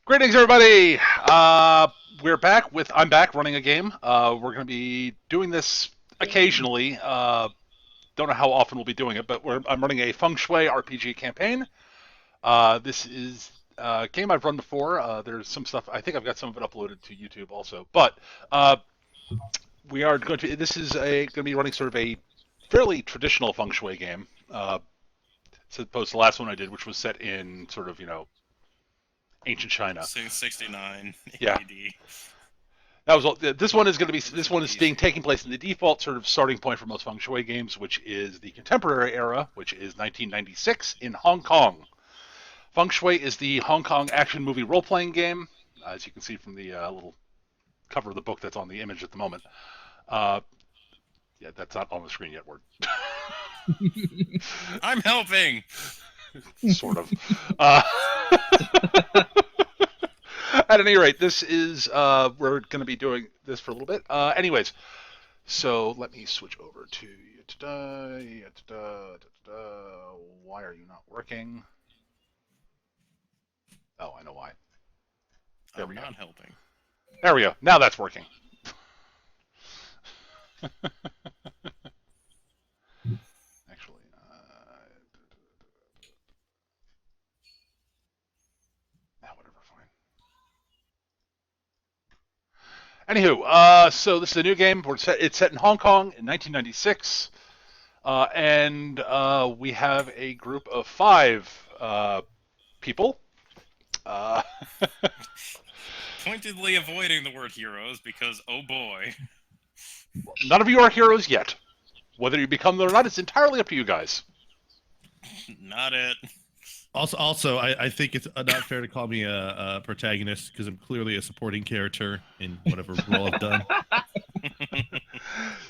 Greetings, everybody. We're back with. I'm back running a game. We're going to be doing this occasionally. Don't know how often we'll be doing it, but I'm running a Feng Shui RPG campaign. This is a game I've run before. There's some stuff. I think I've got some of it uploaded to YouTube also. But we are going to. This is going to be running sort of a fairly traditional Feng Shui game, as opposed to the last one I did, which was set in sort of ancient China. 69 Yeah, AD. that was all. This one is going to be. This one is being taking place in the default sort of starting point for most Feng Shui games, which is the contemporary era, which is 1996 in Hong Kong. Feng Shui is the Hong Kong action movie role-playing game, as you can see from the little cover of the book that's on the image at the moment. Uh, yeah, that's not on the screen yet. Word. I'm helping. Sort of. Uh, at any rate, this is we're going to be doing this for a little bit. Anyways, so let me switch over to why are you not working? Oh, I know why. There we I'm go. not helping. There we go. Now that's working. Actually, whatever, fine. Anywho, so this is a new game. It's set in Hong Kong in 1996, and we have a group of five people. Uh, Pointedly avoiding the word heroes because, oh boy. None of you are heroes yet. Whether you become them or not, it's entirely up to you guys. Not it. Also, I think it's not fair to call me a protagonist because I'm clearly a supporting character in whatever role I've done.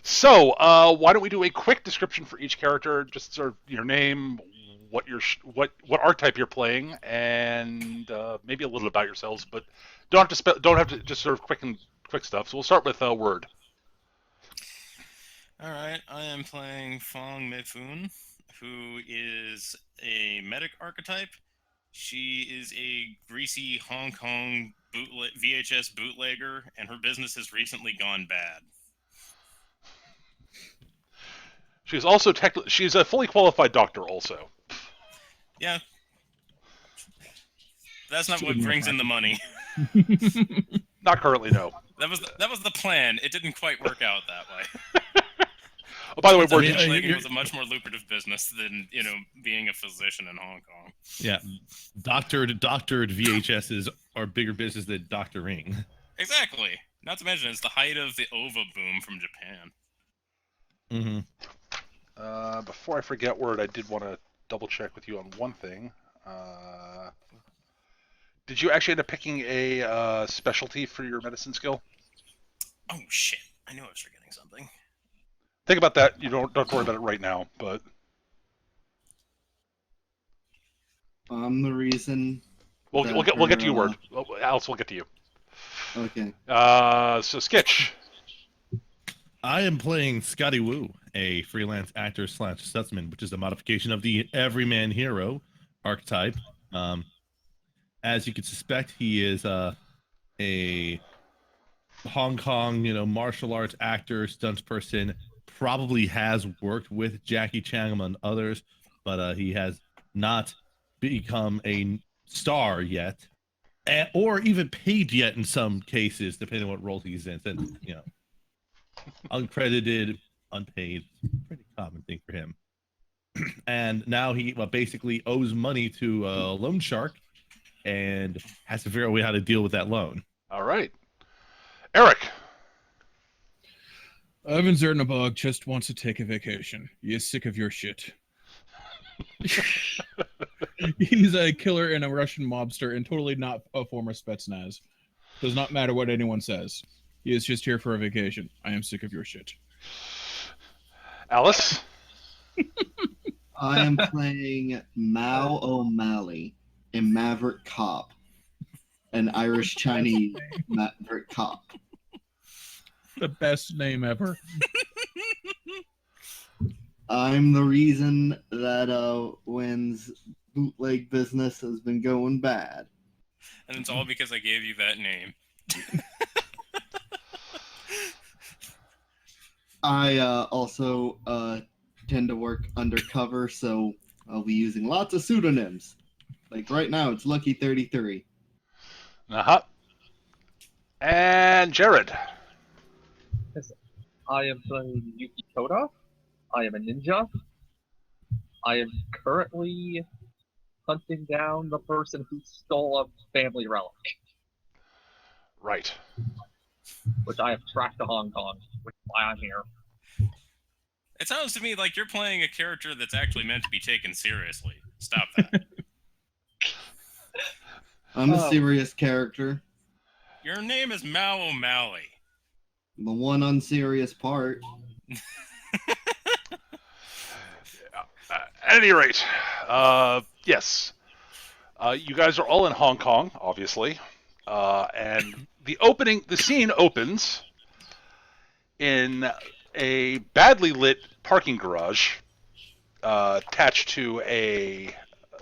So, why don't we do a quick description for each character? Just sort of your name, what archetype you're playing, and maybe a little about yourselves, but don't have to just sort of quick stuff. So we'll start with Word. Alright, I am playing Fong Meifun, who is a medic archetype. She is a greasy Hong Kong VHS bootlegger, and her business has recently gone bad. She's a fully qualified doctor also. Yeah. That's not what brings in the money. Not currently, no. That was the plan. It didn't quite work out that way. Oh, by the way, Word Word, bootlegging was a much more lucrative business than being a physician in Hong Kong. Yeah, doctored VHSs are bigger business than doctoring. Exactly. Not to mention, it's the height of the OVA boom from Japan. Before I forget, Word, I did want to double check with you on one thing. Did you actually end up picking a specialty for your medicine skill? Oh shit! I knew I was forgetting something. Think about that. You don't worry about it right now, but I'm the reason. we'll get to you, Word. Alice, we'll get to you. Okay. So Skitch. I am playing Scotty Wu, a freelance actor / stuntman, which is a modification of the everyman hero archetype. As you could suspect, he is a Hong Kong, martial arts actor, stunts person. Probably has worked with Jackie Chan among others, but he has not become a star yet, or even paid yet in some cases, depending on what role he's in. And uncredited, unpaid, pretty common thing for him. And now he basically owes money to a loan shark and has to figure out how to deal with that loan. All right. Eric. Ivan Zernabog just wants to take a vacation. He is sick of your shit. He's a killer and a Russian mobster and totally not a former Spetsnaz. Does not matter what anyone says. He is just here for a vacation. I am sick of your shit. Alice. I am playing Mao O'Malley, a maverick cop, an Irish Chinese maverick cop. The best name ever. I'm the reason that Wynn's bootleg business has been going bad. And it's all because I gave you that name. I also tend to work undercover, so I'll be using lots of pseudonyms. Like right now, it's Lucky 33. Uh-huh. And Jared. I am playing Yuki Toda. I am a ninja. I am currently hunting down the person who stole a family relic, Right. which I have tracked to Hong Kong, which is why I'm here. It sounds to me like you're playing a character that's actually meant to be taken seriously. Stop that. I'm a Oh. serious character. Your name is Mao O'Malley. The one unserious part. At any rate, yes. You guys are all in Hong Kong, obviously. And the scene opens in a badly lit parking garage attached to a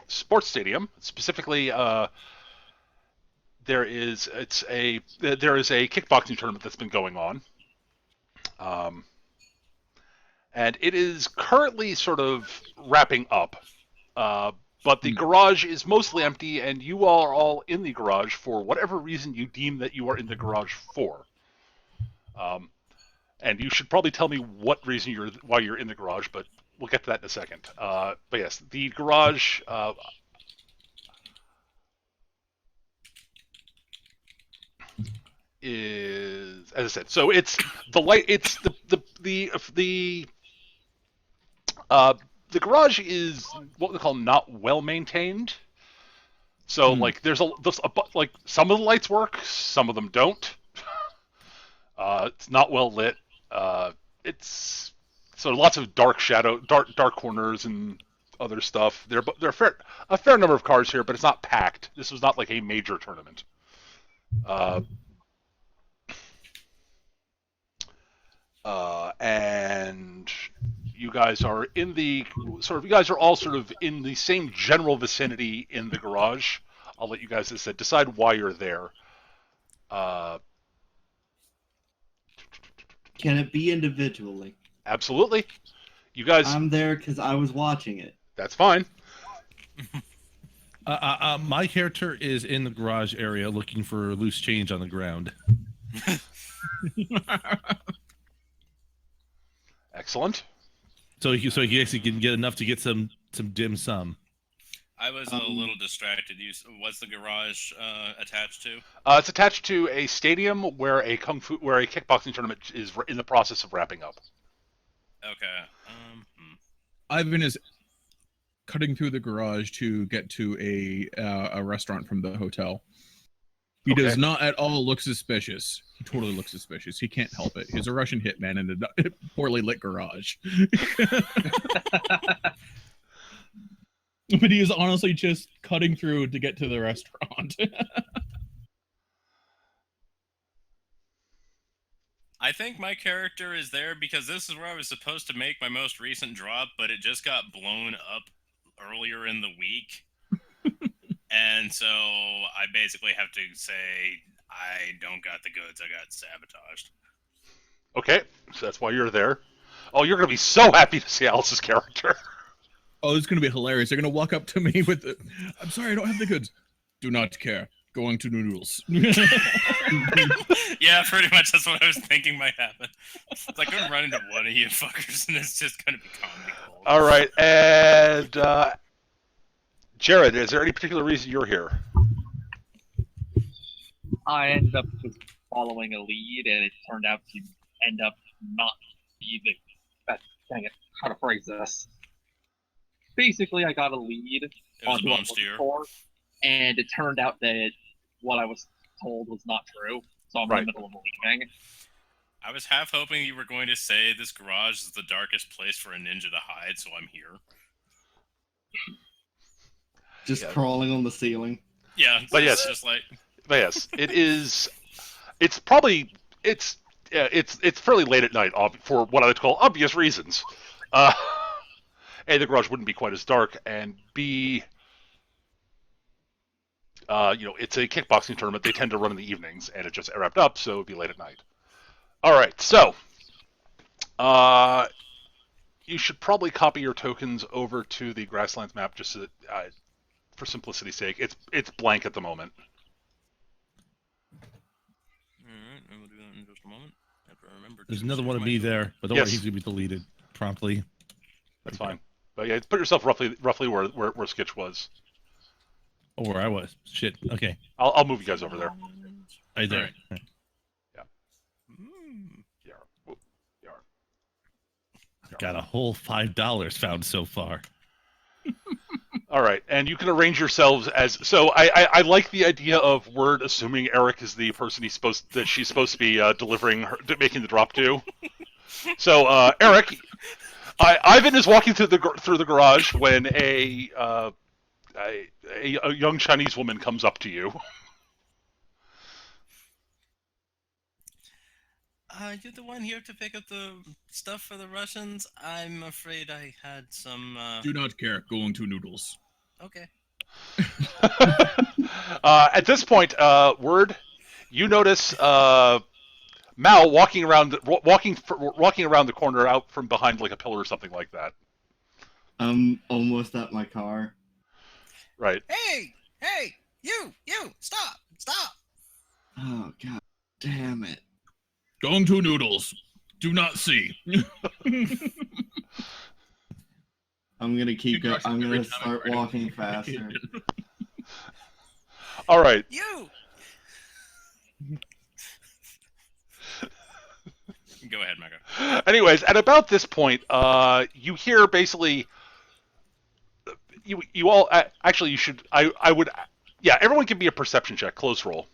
sports stadium. Specifically, there is a kickboxing tournament that's been going on. And it is currently sort of wrapping up. But the garage is mostly empty, and you all are all in the garage for whatever reason you deem that you are in the garage for. And you should probably tell me what reason why you're in the garage, but we'll get to that in a second. But yes, the garage. Is, as I said, so it's the light. It's the garage is what we call not well maintained. So like like some of the lights work, some of them don't. It's not well lit. It's so lots of dark corners and other stuff. There are a fair number of cars here, but it's not packed. This was not like a major tournament. And you guys are you guys are all sort of in the same general vicinity in the garage. I'll let you guys, as I said, decide why you're there. Can it be individually? Absolutely. You guys. I'm there because I was watching it. That's fine. My character is in the garage area looking for loose change on the ground. Excellent. So he actually can get enough to get some dim sum. I was a little distracted. What's the garage attached to? It's attached to a stadium where a kickboxing tournament is in the process of wrapping up. Okay. Ivan is cutting through the garage to get to a restaurant from the hotel. He does not at all look suspicious. He totally looks suspicious. He can't help it. He's a Russian hitman in a poorly lit garage. But he is honestly just cutting through to get to the restaurant. I think my character is there because this is where I was supposed to make my most recent drop, but it just got blown up earlier in the week. And so I basically have to say I don't got the goods. I got sabotaged. Okay, so that's why you're there. Oh, you're going to be so happy to see Alice's character. Oh, it's going to be hilarious. They're going to walk up to me with I'm sorry, I don't have the goods. Do not care. Going to noodles. Yeah, pretty much that's what I was thinking might happen. It's like I'm going to run into one of you fuckers and it's just going to be comedy gold. All right, and Jared, is there any particular reason you're here? I ended up just following a lead, and it turned out to end up not be the dang it, how to phrase this. Basically, I got a lead on who I was looking for, and it turned out that what I was told was not true, so I'm in the middle of leaving. I was half hoping you were going to say this garage is the darkest place for a ninja to hide, so I'm here. Just crawling on the ceiling. Yeah, but yes, just like. But yes, it is. It's probably it's fairly late at night for what I would call obvious reasons. A, the garage wouldn't be quite as dark, and B, it's a kickboxing tournament. They tend to run in the evenings, and it just wrapped up, so it'd be late at night. All right, so you should probably copy your tokens over to the Grasslands map just so that, for simplicity's sake. It's blank at the moment. Alright, I will do that in just a moment. After I remember There's to another search one of my me token. there, but don't Yes. worry, he's gonna be deleted promptly. That's Okay. fine. But yeah, put yourself roughly where Skitch was. Oh, where I was. Shit. Okay. I'll move you guys over there. Right there. Alright. Yeah. Mm. Yeah. Whoop. Yeah. Got a whole $5 found so far. All right, and you can arrange yourselves as so. I like the idea of Word assuming Eric is the person she's supposed to be delivering making the drop to. So Eric, Ivan is walking through the garage when a young Chinese woman comes up to you. You're the one here to pick up the stuff for the Russians? I'm afraid I had some, Do not care. Going to noodles. Okay. At this point, Word, you notice Mao walking around the corner out from behind like a pillar or something like that. I'm almost at my car. Right. Hey! You! Stop! Oh god damn it. Going to noodles. Do not see. I'm gonna keep You going. I'm every gonna time I start try to walking move. faster. All right. You! Go ahead, Mega. Anyways, at about this point, you hear basically, you all actually you should I would everyone give me a perception check, close roll.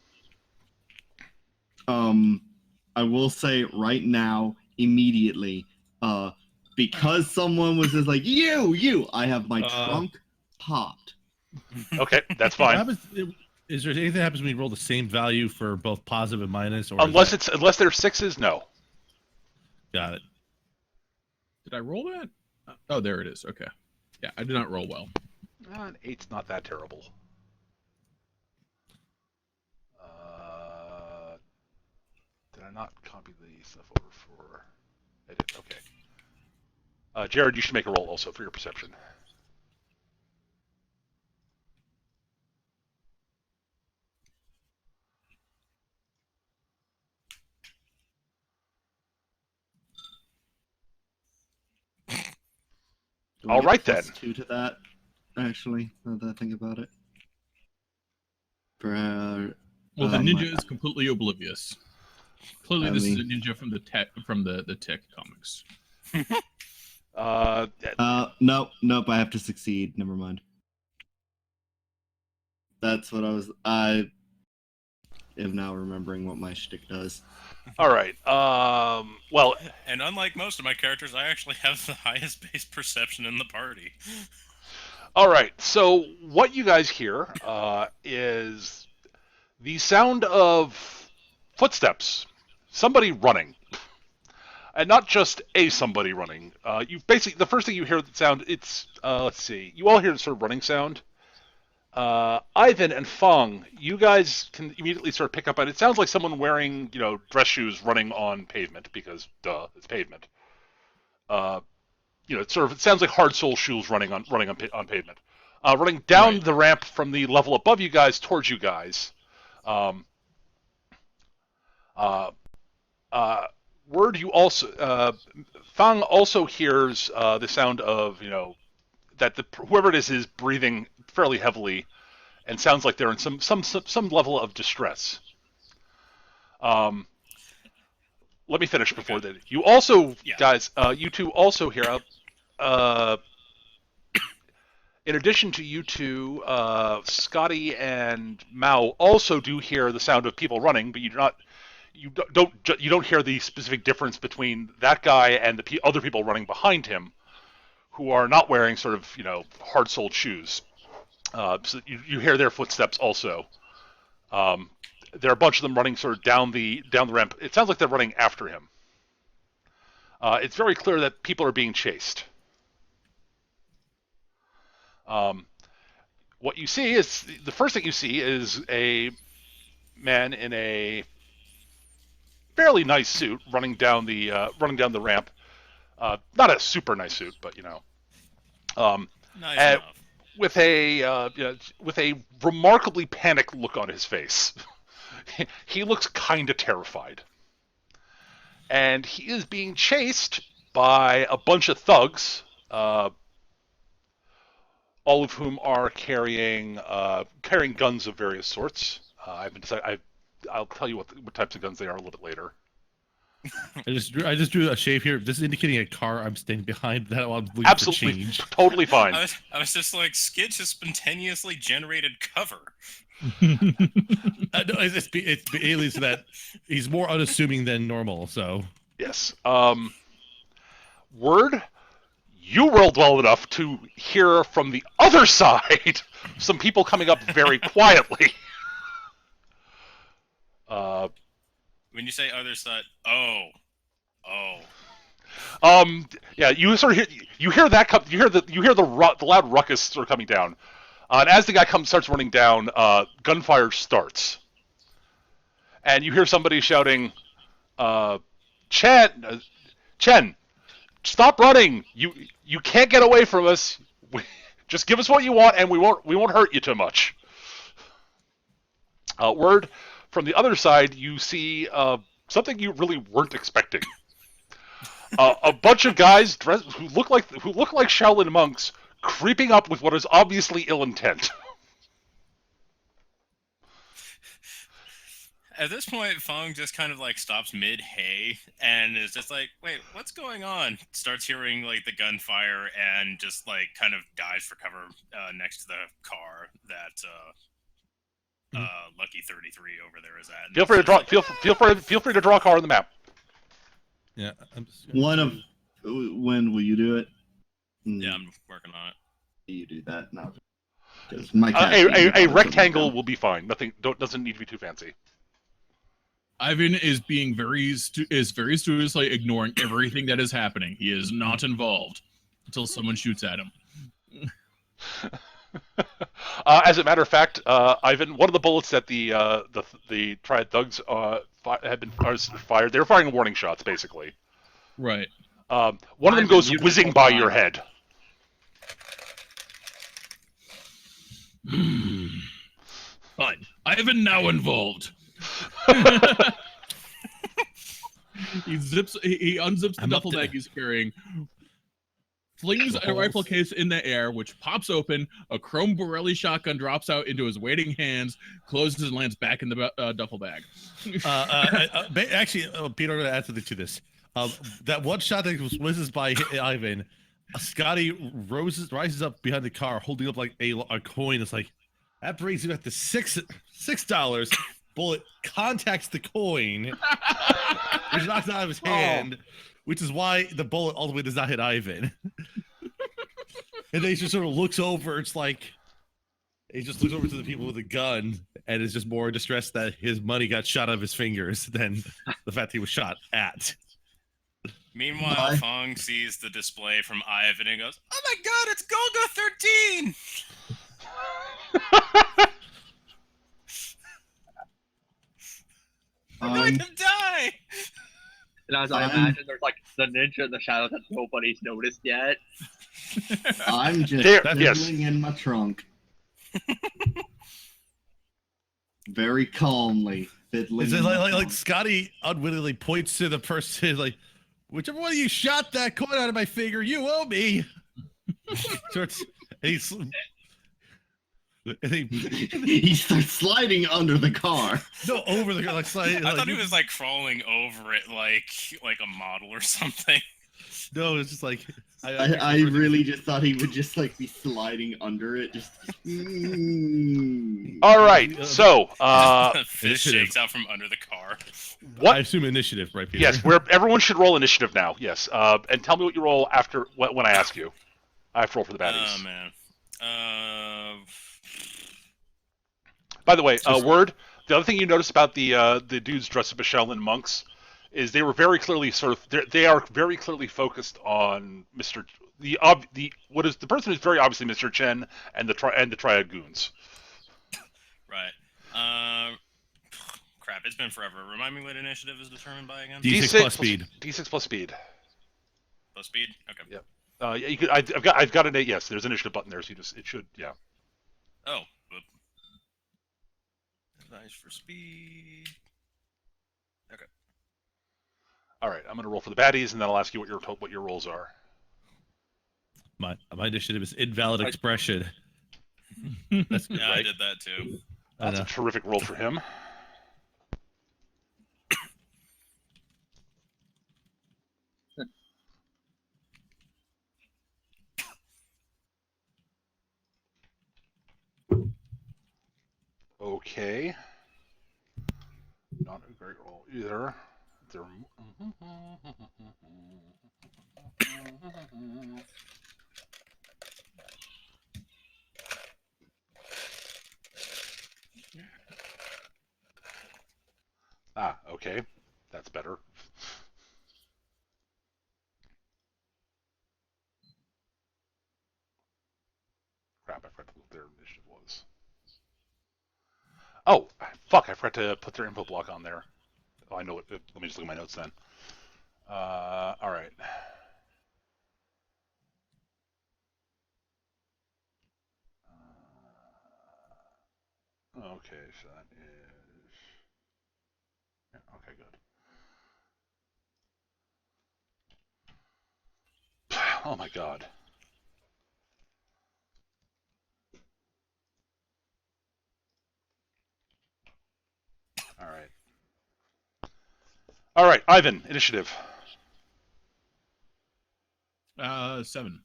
I will say right now, immediately, because someone was just like, you, I have my trunk popped. Okay, that's What fine. happens, is there anything that happens when you roll the same value for both positive and minus? Or Unless they're sixes, no. Got it. Did I roll that? Oh, there it is. Okay. Yeah, I did not roll well. An eight's not that terrible. Did I not copy the stuff over for? I did. Okay. Jared, you should make a roll also for your perception. Do we All get right, plus then. 2 to that, actually, now that I think about it. For, Well, the Um, ninja is completely oblivious. Clearly, I this is a mean- ninja from the Tech comics. nope, I have to succeed. Never mind. That's what I am now remembering what my shtick does. All right. Well, And unlike most of my characters, I actually have the highest base perception in the party. all right. So what you guys hear is the sound of footsteps, somebody running, and not just a somebody running. You basically the first thing you hear the sound. It's let's see. You all hear the sort of running sound. Ivan and Feng, you guys can immediately sort of pick up on it. It sounds like someone wearing, dress shoes running on pavement because, duh, it's pavement. It sounds like hard sole shoes running on pavement. Running down Right. the ramp from the level above you guys towards you guys. Word, you also, Feng also hears the sound of, that whoever it is breathing fairly heavily, and sounds like they're in some level of distress. Let me finish before that. You also, guys, you two also hear. In addition to you two, Scotty and Mao also do hear the sound of people running, but you do not. You don't hear the specific difference between that guy and the other people running behind him, who are not wearing sort of hard-soled shoes. So you hear their footsteps also. There are a bunch of them running sort of down the ramp. It sounds like they're running after him. It's very clear that people are being chased. what you see is the first thing you see is a man in a fairly nice suit running down the ramp. Not a super nice suit, but um, Nice and enough. with a remarkably panicked look on his face. He looks kind of terrified, and he is being chased by a bunch of thugs, all of whom are carrying guns of various sorts. I'll tell you what types of guns they are a little bit later. I just drew a shape here. This is indicating a car I'm standing behind. That I'm looking Absolutely, for change. totally fine. I was just like, Skid just spontaneously generated cover. No, it's aliens to that he's more unassuming than normal. So Yes. Word, you rolled well enough to hear from the other side some people coming up very quietly. When you say other side, oh. Yeah, you sort of hear that you hear the loud ruckus sort of coming down, and as the guy starts running down, gunfire starts, and you hear somebody shouting, Chen, stop running! You can't get away from us. Just give us what you want, and we won't hurt you too much." Word from the other side, you see something you really weren't expecting. A bunch of guys who look like Shaolin monks creeping up with what is obviously ill intent. At this point, Fong just kind of like stops mid-hay and is just like, wait, what's going on? Starts hearing like the gunfire and just like kind of dives for cover next to the car that Lucky 33 over there is at. Feel free to draw a car on the map. yeah, When will you do it? Yeah, I'm working on it. You do that now. Because my A rectangle will be fine. Doesn't need to be too fancy. Ivan is being very studiously ignoring everything that is happening. He is not involved until someone shoots at him. As a matter of fact, Ivan, one of the bullets that the Triad thugs had been fired, they were firing warning shots, basically. Right. One of them goes whizzing by your head. Fine. Ivan now involved. He unzips the duffel bag he's carrying, flings a rifle case in the air, which pops open. A chrome Borelli shotgun drops out into his waiting hands, closes and lands back in the duffel bag. Actually, Peter, I'm going to add something to this. That one shot that whizzes by Ivan, Scotty rises up behind the car, holding up like a coin. It's like, that brings you back to $6. Bullet contacts the coin, which knocks it out of his hand, which is why the bullet ultimately does not hit Ivan. And then he just sort of looks over. It's like he just looks over to the people with the gun and is just more distressed that his money got shot out of his fingers than the fact he was shot at. Meanwhile, Fong sees the display from Ivan and goes, "Oh my god, it's Golgo 13!" I'm going to die! And as I imagine, there's like the ninja in the shadows that nobody's noticed yet. I'm just fiddling in my trunk. Very calmly fiddling. Is it like Scotty unwittingly points to the person like, whichever one of you shot that coin out of my finger, you owe me. He starts sliding under the car. No, over the car, like sliding. I thought he was like crawling over it, like a model or something. No, it's just like I really just thought he would just like be sliding under it. Just. All right, so fish shakes out from under the car. What? I assume initiative, right, Peter? Yes, everyone should roll initiative now. Yes, and tell me what you roll after when I ask you. I have to roll for the baddies. Oh man. By the way, word. The other thing you notice about the dudes dressed up as Shaolin monks is they were very clearly they are very clearly focused on Mr. The person who's very obviously Mr. Chen and the Triad Goons. Right. Crap, it's been forever. Remind me what initiative is determined by again? D6 plus speed. D6 plus speed. Plus speed? Okay. Yep. Yeah, you could. I've got an 8. Yes, there's an initiative button there, so it should. Yeah. Oh. Advice for speed. Okay. All right, I'm gonna roll for the baddies, and then I'll ask you what your rolls are. My initiative is invalid expression. That's good, Yeah, right? I did that too. That's a terrific roll for him. Okay. Not a great roll either. Okay. That's better. Crap, I forgot what their initiative was. Oh, fuck, I forgot to put their info block on there. Oh, I know it. Let me just look at my notes then. All right. Okay, so that is... Yeah, okay, good. Oh my god. All right. All right, Ivan, initiative. 7.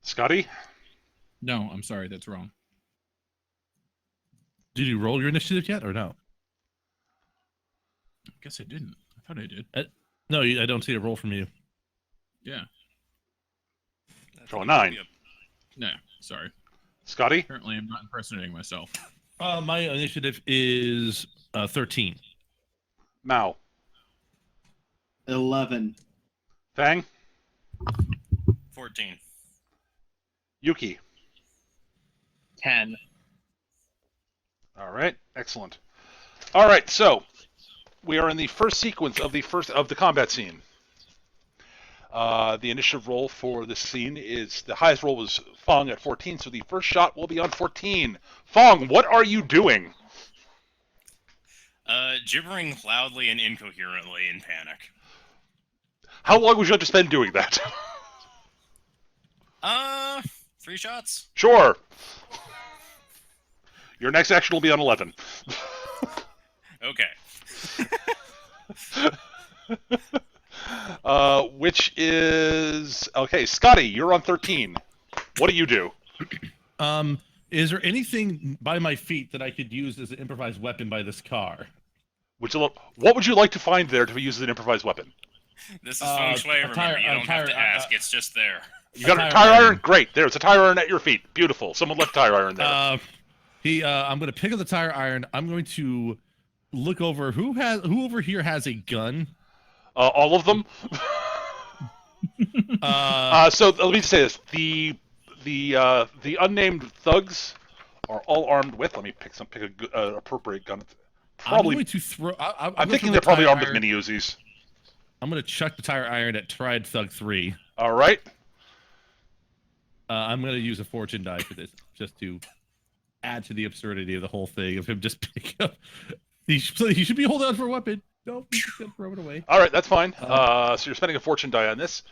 Scotty? No, I'm sorry, that's wrong. Did you roll your initiative yet, or no? I guess I didn't. I thought I did. No, I don't see a roll from you. Yeah. So a 9. No, sorry. Scotty? Apparently, I'm not impersonating myself. My initiative is 13. Mao? 11. Fang? 14. Yuki? 10. All right, excellent. All right, so we are in the first sequence of the combat scene. The initiative roll for this scene is the highest roll was Fong at 14, so the first shot will be on 14. Fong, what are you doing? Gibbering loudly and incoherently in panic. How long would you have to spend doing that? 3 shots? Sure. Your next action will be on 11. Okay. Which is okay. Scotty, you're on 13. What do you do? Is there anything by my feet that I could use as an improvised weapon by this car? What would you like to find there to use as an improvised weapon? This is Feng Shui, remember. You don't have to ask. It's just there. You got a tire iron? Great. There, it's a tire iron at your feet. Beautiful. Someone left tire iron there. I'm going to pick up the tire iron. I'm going to look over who over here has a gun. All of them. So let me say this: the unnamed thugs are all armed with. Let me pick a good, appropriate gun. Probably. I'm going to throw. I'm thinking they're probably armed with mini Uzis. I'm going to chuck the tire iron at Triad Thug 3. All right. I'm going to use a fortune die for this, just to add to the absurdity of the whole thing of him just picking up. He should be holding on for a weapon. No, he's just going to throw it away. All right, that's fine. So you're spending a fortune die on this.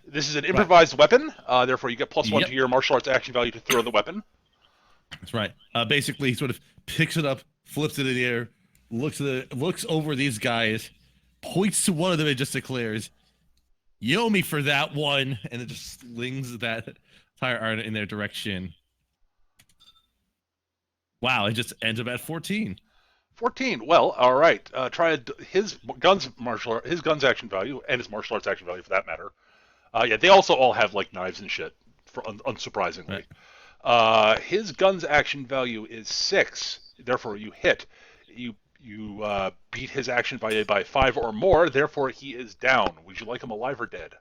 This is an improvised weapon. Therefore, you get +1 to your martial arts action value to throw the weapon. That's right. Basically, he sort of picks it up, flips it in the air, looks over these guys, points to one of them, and just declares, "You owe me for that one," and it just slings that tire iron in their direction. Wow, it just ends up at 14. 14. Well, all right. Try his guns action value and his martial arts action value for that matter. Yeah, they also all have like knives and shit. Unsurprisingly, his guns action value is 6. Therefore, you hit. You You beat his action by 5 or more, therefore he is down. Would you like him alive or dead?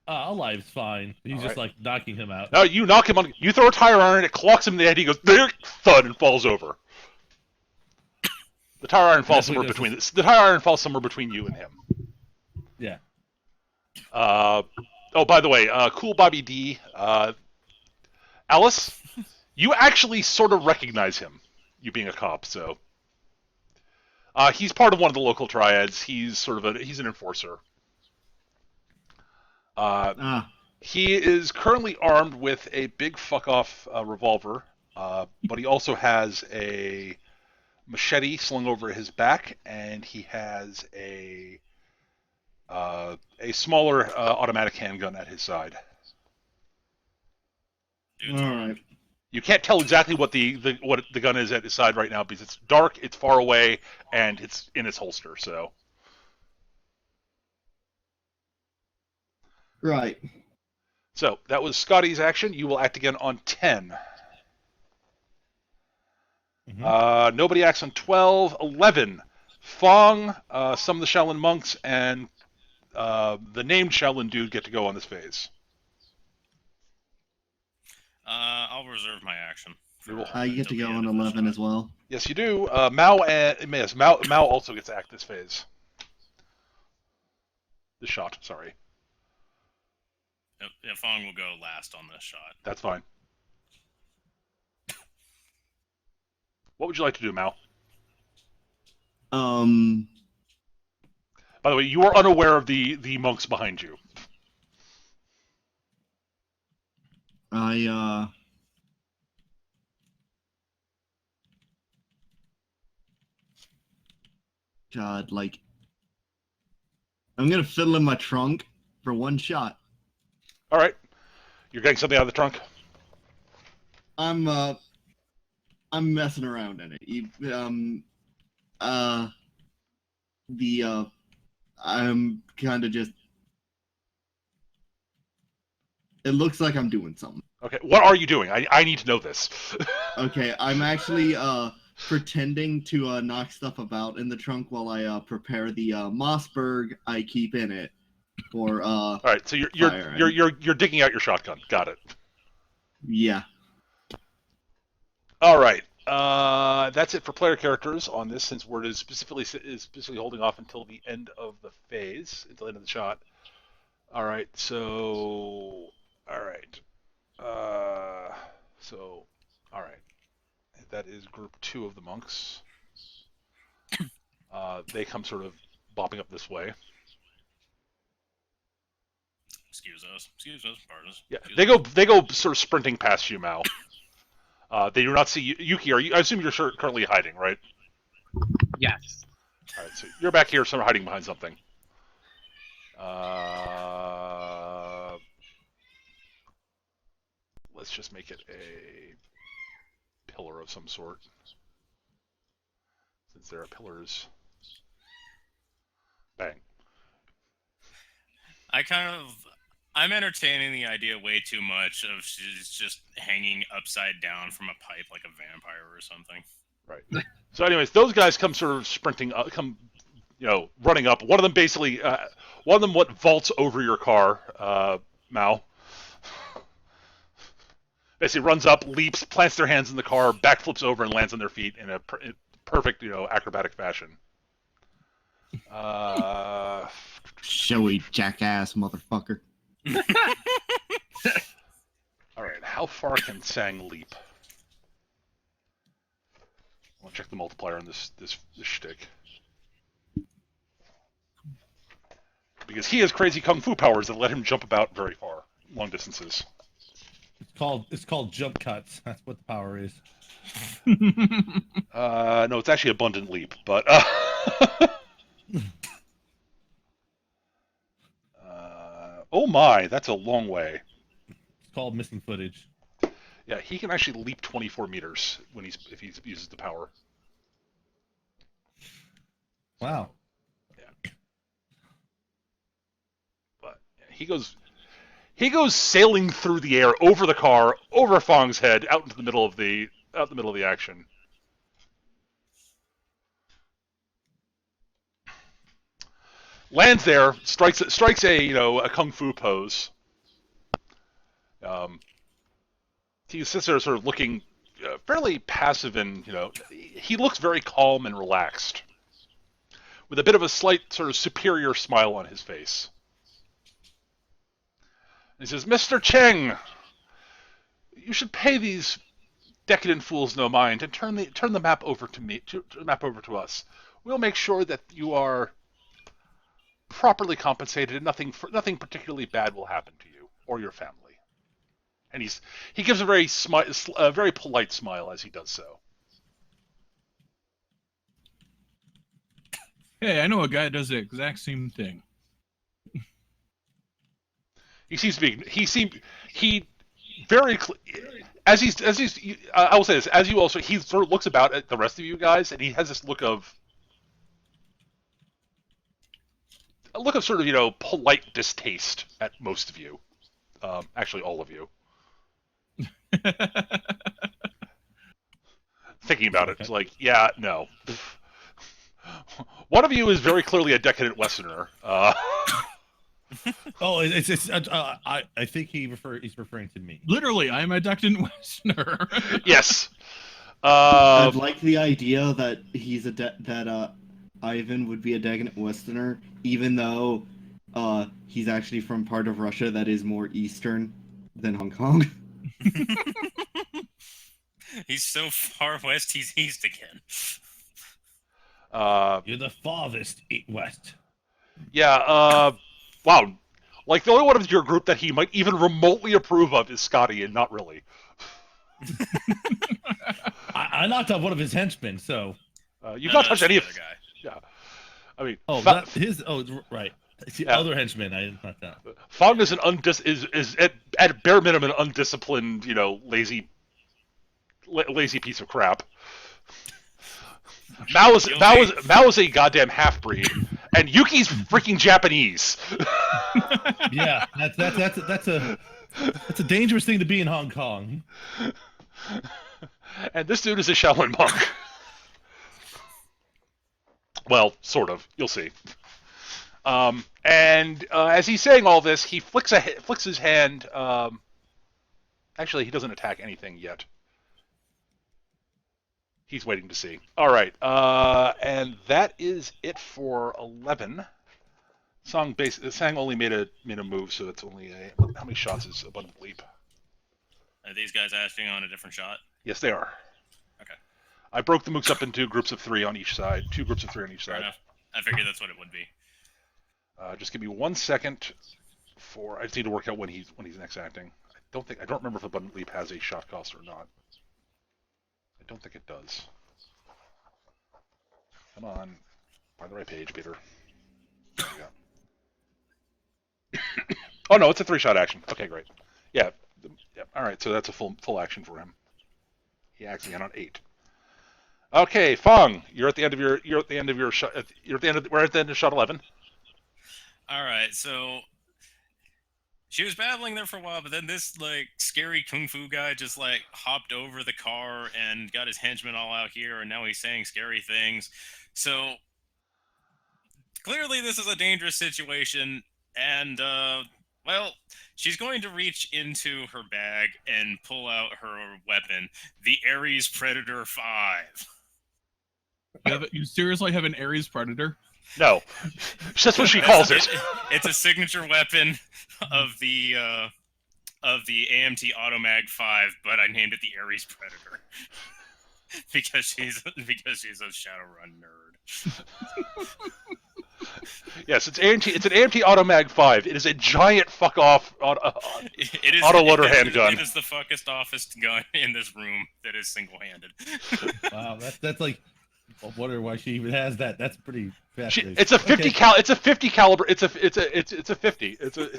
Alive's fine. He's All just right. like knocking him out. No, you knock him on. You throw a tire iron, it clocks him in the head. He goes there, thud, and falls over. The tire iron falls somewhere between. The tire iron falls somewhere between you and him. Yeah. Oh, by the way, Cool Bobby D, Alice, you actually sort of recognize him. You being a cop, so he's part of one of the local triads. He's sort of he's an enforcer. He is currently armed with a big fuck off revolver, but he also has a machete slung over his back, and he has a smaller automatic handgun at his side. Dude's All armed. right. You can't tell exactly what the gun is at his side right now because it's dark, it's far away, and it's in its holster. So Right. So that was Scotty's action. You will act again on 10. Nobody acts on 12. 11. Fong, some of the Shaolin monks, and the named Shaolin dude get to go on this phase. I'll reserve my action. I get to go on 11 as well. Yes, you do. Mao also gets to act this phase. This shot, sorry. Yeah, Fong will go last on this shot. That's fine. What would you like to do, Mao? By the way, you are unaware of the monks behind you. God, like, I'm gonna fiddle in my trunk for one shot. All right, you're getting something out of the trunk. I'm messing around in it. I'm kind of just. It looks like I'm doing something. Okay, what are you doing? I need to know this. Okay, I'm actually pretending to knock stuff about in the trunk while I prepare the Mossberg I keep in it for All right, so you're digging out your shotgun. Got it. Yeah. All right. That's it for player characters on this, since Word is specifically holding off until the end of the phase, until the end of the shot. All right. So, all right. All right. That is group 2 of the monks. They come sort of bopping up this way. Excuse us, pardon us. Yeah, they go sort of sprinting past you, Mao. They do not see you. Yuki, I assume you're currently hiding, right? Yes. All right, so you're back here, sort of hiding behind something. Let's just make it a pillar of some sort, since there are pillars. Bang. I'm entertaining the idea way too much of she's just hanging upside down from a pipe like a vampire or something. Right. So, anyways, those guys come sort of sprinting up, running up. One of them basically, vaults over your car, Mao. Basically runs up, leaps, plants their hands in the car, backflips over, and lands on their feet in a perfect, acrobatic fashion. Showy jackass motherfucker. All right, how far can Sang leap? I want to check the multiplier on this shtick. Because he has crazy kung fu powers that let him jump about very far, long distances. It's called jump cuts. That's what the power is. No, it's actually abundant leap, but oh my, that's a long way. It's called missing footage. Yeah, he can actually leap 24 meters if he uses the power. Wow. Yeah. But he goes sailing through the air, over the car, over Fong's head, out into the middle of the action. lands there, strikes a kung fu pose. He sits there, sort of looking fairly passive, and he looks very calm and relaxed, with a bit of a slight sort of superior smile on his face. And he says, "Mr. Cheng, you should pay these decadent fools no mind and turn the map over to me, the map over to us. We'll make sure that you are properly compensated, and nothing particularly bad will happen to you or your family." And he gives a very polite smile as he does so. Hey, I know a guy that does the exact same thing. He very as he's I will say this, as you also, he sort of looks about at the rest of you guys, and he has this look of sort of polite distaste at most of you, actually all of you. Thinking about it, it's like, yeah, no. One of you is very clearly a decadent Westerner. Oh, I think he's referring to me. Literally, I'm a decadent Westerner. Yes. I'd like the idea that Ivan would be a decadent Westerner, even though he's actually from part of Russia that is more eastern than Hong Kong. He's so far west, he's east again. You're the farthest west. Yeah, wow. Like, the only one of your group that he might even remotely approve of is Scotty, and not really. I knocked out one of his henchmen, so... You've not touched any of... Guy. Yeah. I mean... right. It's the Yeah. other henchman I didn't knock down. Fong is is at bare minimum an undisciplined, lazy piece of crap. Mao is a goddamn half-breed, and Yuki's freaking Japanese. Yeah, that's a dangerous thing to be in Hong Kong. And this dude is a Shaolin monk. Well, sort of. You'll see. And as he's saying all this, he flicks his hand. Actually, he doesn't attack anything yet. He's waiting to see. All right, and that is it for 11. Sang only made a move, so it's only how many shots is Abundant Leap? Are these guys acting on a different shot? Yes, they are. Okay. I broke the mooks up into groups of 3 on each side. 2 groups of 3 on each Fair side. enough. I figured that's what it would be. Just give me 1 second I just need to work out when he's next acting. I don't remember if Abundant Leap has a shot cost or not. I don't think it does. Come on. Find the right page, Peter. There we go. Oh no, it's a 3-shot action. Okay, great. Yeah. All right, so that's a full action for him. He acts again on 8. Okay, Fong, we're at the end of shot 11. All right, so she was battling there for a while, but then this scary kung fu guy just hopped over the car and got his henchmen all out here, and now he's saying scary things. So clearly this is a dangerous situation, and well, she's going to reach into her bag and pull out her weapon, the Ares Predator 5. You seriously have an Ares Predator? No, that's what she calls it. It's a signature weapon of the AMT Automag 5, but I named it the Ares Predator because she's a Shadowrun nerd. Yes, it's an AMT Automag 5. It is a giant fuck off autoloader handgun. It is the fuckest offest gun in this room that is single-handed. Wow, that's like. I wonder why she even has that. That's pretty fast. It's a 50 It's a 50 caliber. It's a 50. It's a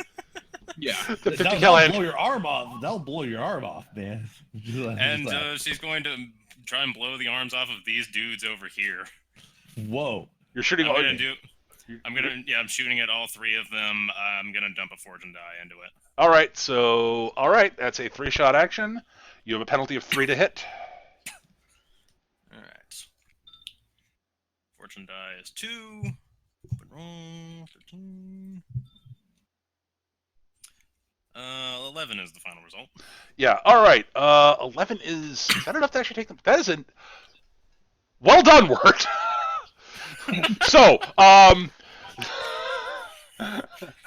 yeah. The 50 cal. That'll blow your arm off. That'll blow your arm off, man. And she's going to try and blow the arms off of these dudes over here. Whoa! You're shooting. I'm shooting at all 3 of them. I'm gonna dump a fortune die into it. All right. That's a 3-shot action. You have a penalty of 3 to hit. All right. Fortune die is 2. Open roll. 13. 11 is the final result. Yeah. All right. 11 is that enough to actually take them? That isn't. Well done, Word. So,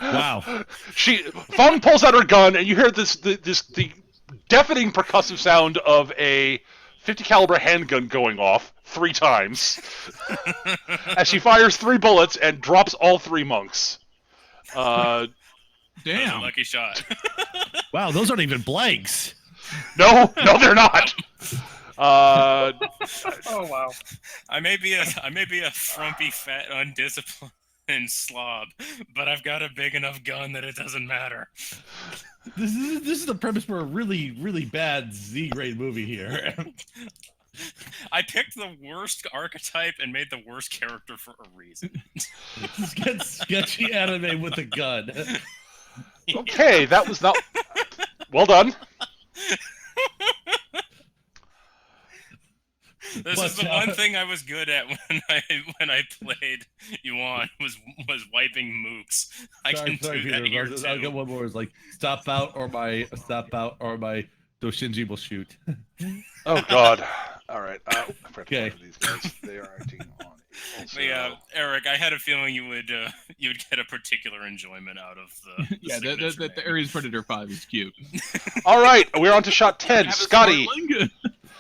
Wow. Fong pulls out her gun, and you hear the deafening percussive sound of a 50 caliber handgun going off 3 times as she fires 3 bullets and drops all 3 monks. That was a Damn. lucky shot. Wow, those aren't even blanks. No, they're not. Oh wow. I may be a frumpy, fat, undisciplined slob, but I've got a big enough gun that it doesn't matter. This is the premise for a really, really bad Z-grade movie here. I picked the worst archetype and made the worst character for a reason. Sketchy anime with a gun. Okay, that was not. Well done. This is the one thing I was good at when I played Yuan was wiping mooks. I can do Peter, that here I'll get too. one more. It's like stop out or my Doshinji will shoot. Oh God. All right. I forgot to Okay. for these guys. They are acting on. But yeah, Eric, I had a feeling you would get a particular enjoyment out of the Yeah, signature the name. Ares Predator 5 is cute. All right, we're on to shot 10. Have a Scotty, Smartling?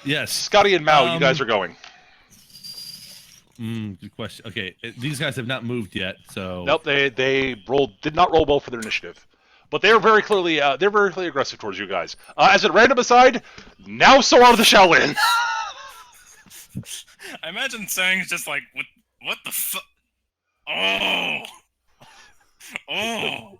Yes. Scotty and Mao, you guys are going. Good question. Okay, these guys have not moved yet, so. Nope, they did not roll well for their initiative, but they're very clearly aggressive towards you guys. As a random aside, now so are the Shaolin. I imagine Sang's just like, what the fuck? Oh! Oh!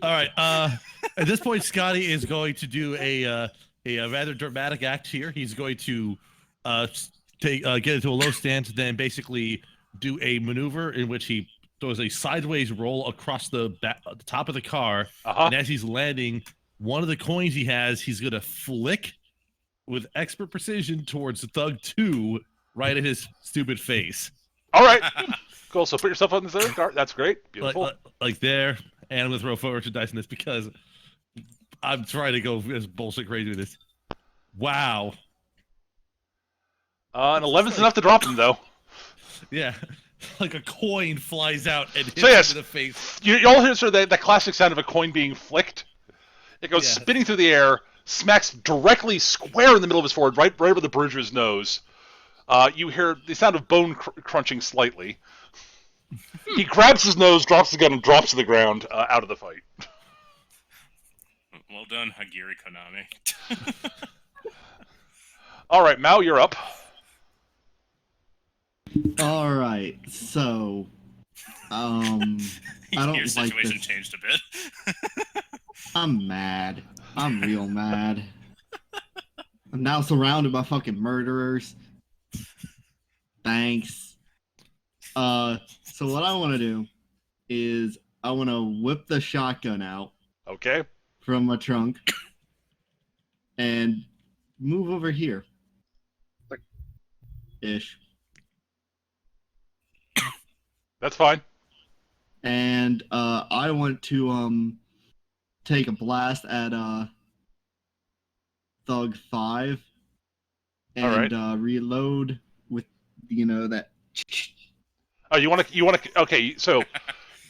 All right. At this point, Scotty is going to do a rather dramatic act here. He's going to get into a low stance, then basically do a maneuver in which he throws a sideways roll across the top of the car. And as he's landing, one of the coins he has, he's going to flick with expert precision towards Thug 2 right at his stupid face. All right, cool. So put yourself on the third card. That's great. Beautiful. Like there. And I'm going to throw forward to dice in this because I'm trying to go as bullshit crazy with this. Wow. And 11's enough to drop him, though. Yeah. Like a coin flies out and hits So yes, him in the face. You all hear sort of the classic sound of a coin being flicked. It goes Yeah. spinning through the air, smacks directly square in the middle of his forehead, right over the bridge of his nose. You hear the sound of bone crunching slightly. He grabs his nose, drops the gun, and drops to the ground out of the fight. Well done, Hagiri Konami. All right, Mao, you're up. All right, so I don't Your like situation this. changed a bit. I'm mad. I'm real mad. I'm now surrounded by fucking murderers. Thanks. So what I want to do is I want to whip the shotgun out Okay. from my trunk and move over here. Ish. That's fine. And I want to take a blast at Thug 5 and reload with that. Oh, you want to? Okay, so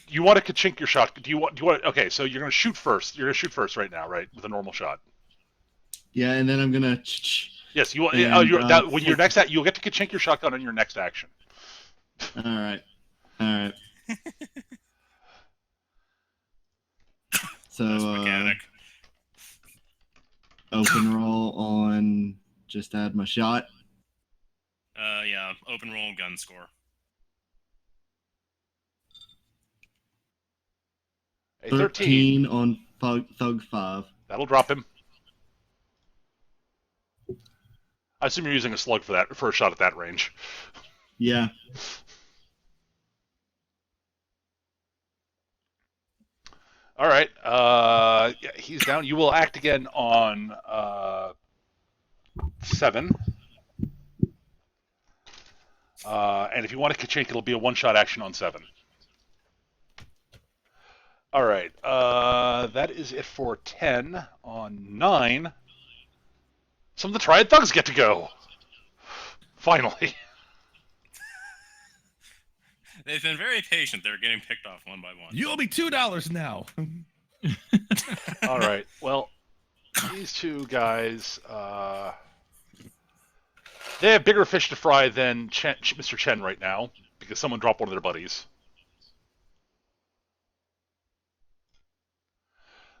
you want to kachink your shot? Do you want? Okay, so you're gonna shoot first. You're gonna shoot first right now, right? With a normal shot. Yeah, and then I'm gonna. Yes, you want. And, when you're next at, you'll get to kachink your shotgun on your next action. All right. So Mechanic. open roll on just add my shot. Yeah, open roll gun score. A 13. 13 on Thug 5. That'll drop him. I assume you're using a slug for a shot at that range. Yeah. All right. Yeah, he's down. You will act again on 7. And if you want to Kachink, it'll be a one-shot action on 7. All right. That is it for 10. On 9, some of the Triad Thugs get to go. Finally. They've been very patient. They're getting picked off one by one. You owe me $2 now. All right. Well, these two guys, they have bigger fish to fry than Mr. Chen right now because someone dropped one of their buddies.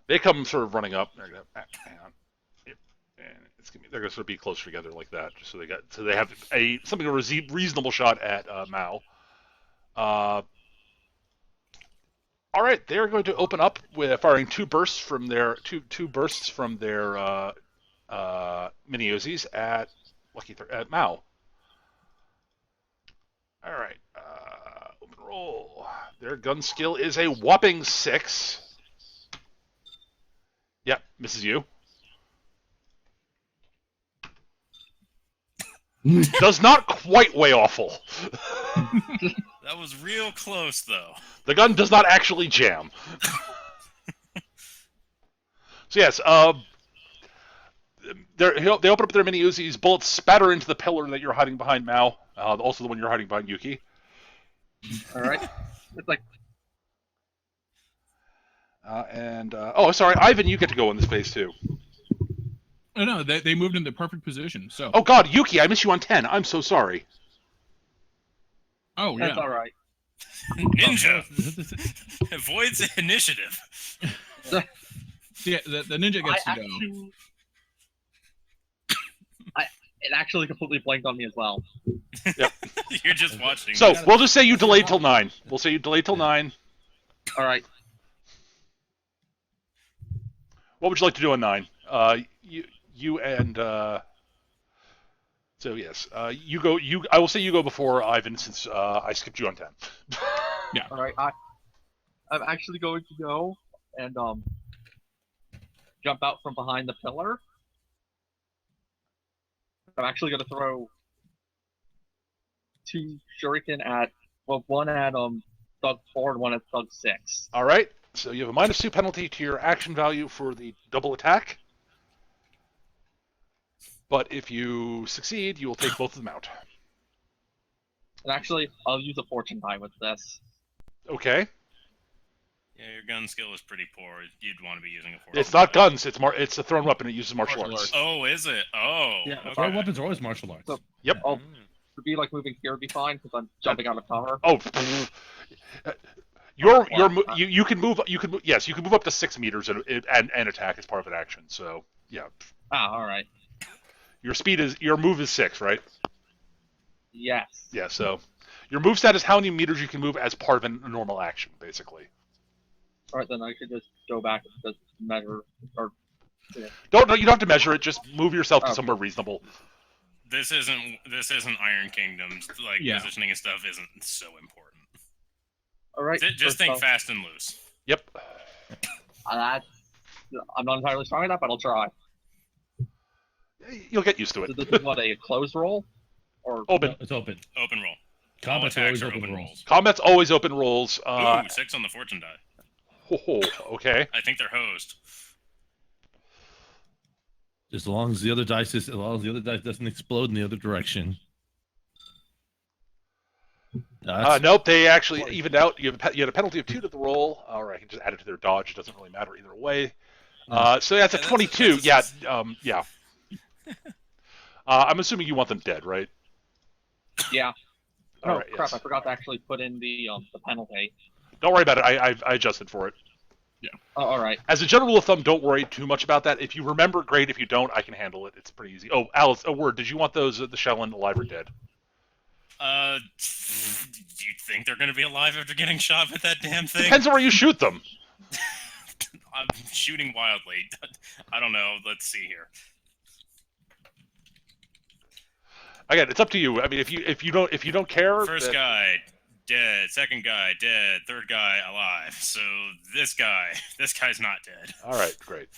They come sort of running up. They're gonna hang on, and they're gonna sort of be closer together like that, just so they have something of a reasonable shot at Mao. All right, they are going to open up with firing two bursts from their mini Uzis at at Mao. All right, open roll. Their gun skill is a whopping 6. Yep, misses you. Does not quite weigh awful. That was real close, though. The gun does not actually jam. So yes, they open up their mini Uzis. Bullets spatter into the pillar that you're hiding behind, Mao. Also the one you're hiding behind, Yuki. All right. It's like, Sorry, Ivan, you get to go in this phase too. No, they moved in the perfect position. So. Oh God, Yuki, I miss you on 10. I'm so sorry. Oh yeah. that's all right. Ninja avoids initiative. Yeah, the ninja gets to go. It actually completely blanked on me as well. Yep. You're just watching. So we'll just say you delayed till 9. We'll say you delayed till 9. All right. What would you like to do on 9? You and so yes, you go. I will say you go before Ivan since I skipped you on 10. Yeah. All right. I'm actually going to go and jump out from behind the pillar. I'm actually going to throw 2 shuriken at one at Thug 4 and one at Thug 6. All right. So you have a -2 penalty to your action value for the double attack. But if you succeed, you will take both of them out. And actually, I'll use a fortune die with this. Okay. Yeah, your gun skill is pretty poor. You'd want to be using a force. It's not guns. It's a thrown weapon. It uses martial arts. Oh, is it? Oh. Yeah, okay. Our weapons are always martial arts. So- Yep. Oh, to be like moving here would be fine because I'm jumping out of cover. Oh. You can move. Yes, you can move up to 6 meters and attack as part of an action. So yeah. All right. Your move is 6, right? Yes. Yeah. So your move stat is how many meters you can move as part of a normal action, basically. All right, then I could just go back and just measure. Or You don't have to measure it. Just move yourself to Okay. somewhere reasonable. This isn't Iron Kingdoms. Like Yeah. positioning and stuff isn't so important. all right. Just think fast and loose. Yep. I'm not entirely strong enough, but I'll try. You'll get used to So it. this is what, a closed roll, or Open. It's open. Open roll. Combat's All always attacks are open rolls. rolls. Combat's always open rolls. Ooh, 6 on the fortune die. Okay. I think they're hosed. As long as the other dice doesn't explode in the other direction. Nope, they actually evened out. You had a penalty of 2 to the roll. All right, you can just add it to their dodge. It doesn't really matter either way. So that's a Yeah, 22. that's Yeah. I'm assuming you want them dead, right? yeah. All Oh right, crap! yes. I forgot to actually put in the penalty. Don't worry about it. I adjusted for it. Oh, all right. As a general rule of thumb, don't worry too much about that. If you remember, great. If you don't, I can handle it. It's pretty easy. Oh, Alice, a word. Did you want those the Shellin alive or dead? Do you think they're gonna be alive after getting shot with that damn thing? Depends on where you shoot them. I'm shooting wildly. I don't know. Let's see here. Again, it's up to you. I mean, if you don't care. First guy dead. Second guy dead. Third guy alive. So this guy's not dead. All right, great.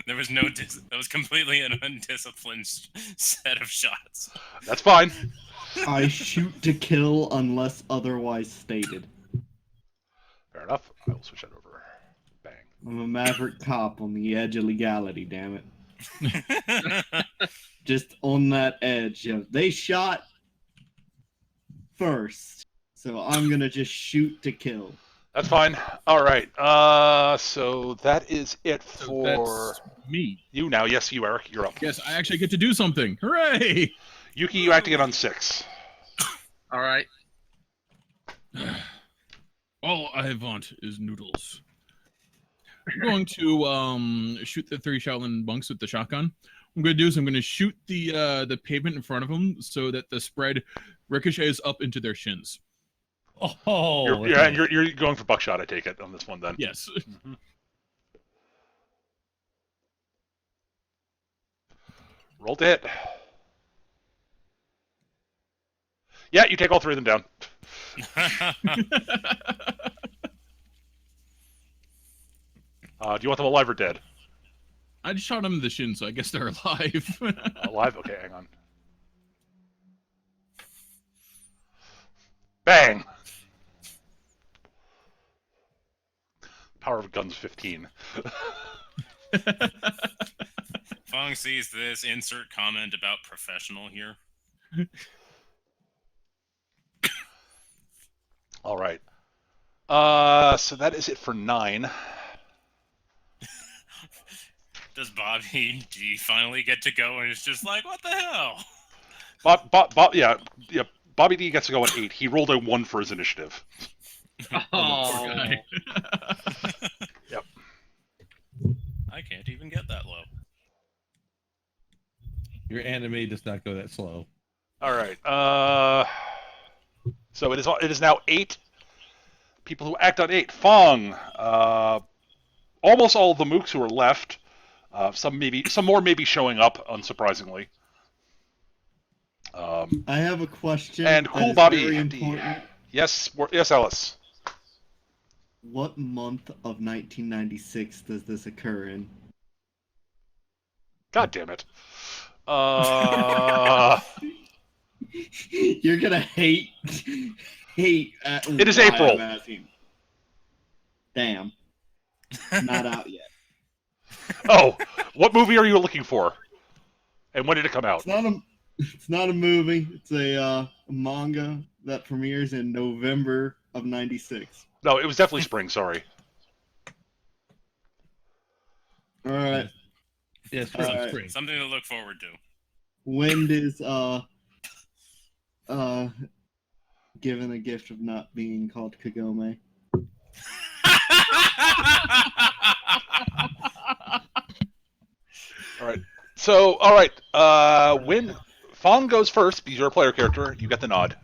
There was no. That was completely an undisciplined set of shots. That's fine. I shoot to kill unless otherwise stated. Fair enough. I will switch that over. Bang. I'm a maverick cop on the edge of legality, damn it. Just on that edge. Yeah, they shot first, so I'm gonna just shoot to kill. That's fine. All right. So that is it So for that's me. you now. Yes, you, Eric. You're up. Yes, I actually get to do something. Hooray! Yuki, you acting it on 6. All right. All I want is noodles. I'm going to shoot the 3 Shaolin monks with the shotgun. What I'm going to do is I'm going to shoot the pavement in front of them so that the spread ricochets up into their shins. Oh, You're going for buckshot, I take it, on this one then. Yes. Mhm. Roll to hit. Yeah, you take all 3 of them down. Do you want them alive or dead? I just shot them in the shin, so I guess they're alive. Alive? Okay, hang on. Bang! Power of a gun's 15. Fong sees this. Insert comment about professional here. All right. So that is it for 9. Does Bobby D finally get to go and it's just like, what the hell? Yeah. Bobby D gets to go at 8. He rolled a 1 for his initiative. Oh, Yep. I can't even get that low. Your anime does not go that slow. All right. So it is now 8 people who act on 8. Fong. Almost all of the mooks who are left. Some more may be showing up, unsurprisingly. I have a question. And that cool is Bobby. very important. Yes, Alice. What month of 1996 does this occur in? God damn it. You're gonna hate. It is why April. I'm asking. Damn. Not out yet. Oh, what movie are you looking for? And when did it come out? It's not a movie. It's a manga that premieres in November of '96. No, it was definitely spring. Sorry. All right. Yes, Alright. spring. Something to look forward to. When is given the gift of not being called Kagome? All right. So, all right. When Fong goes first, because you're a player character, you get the nod.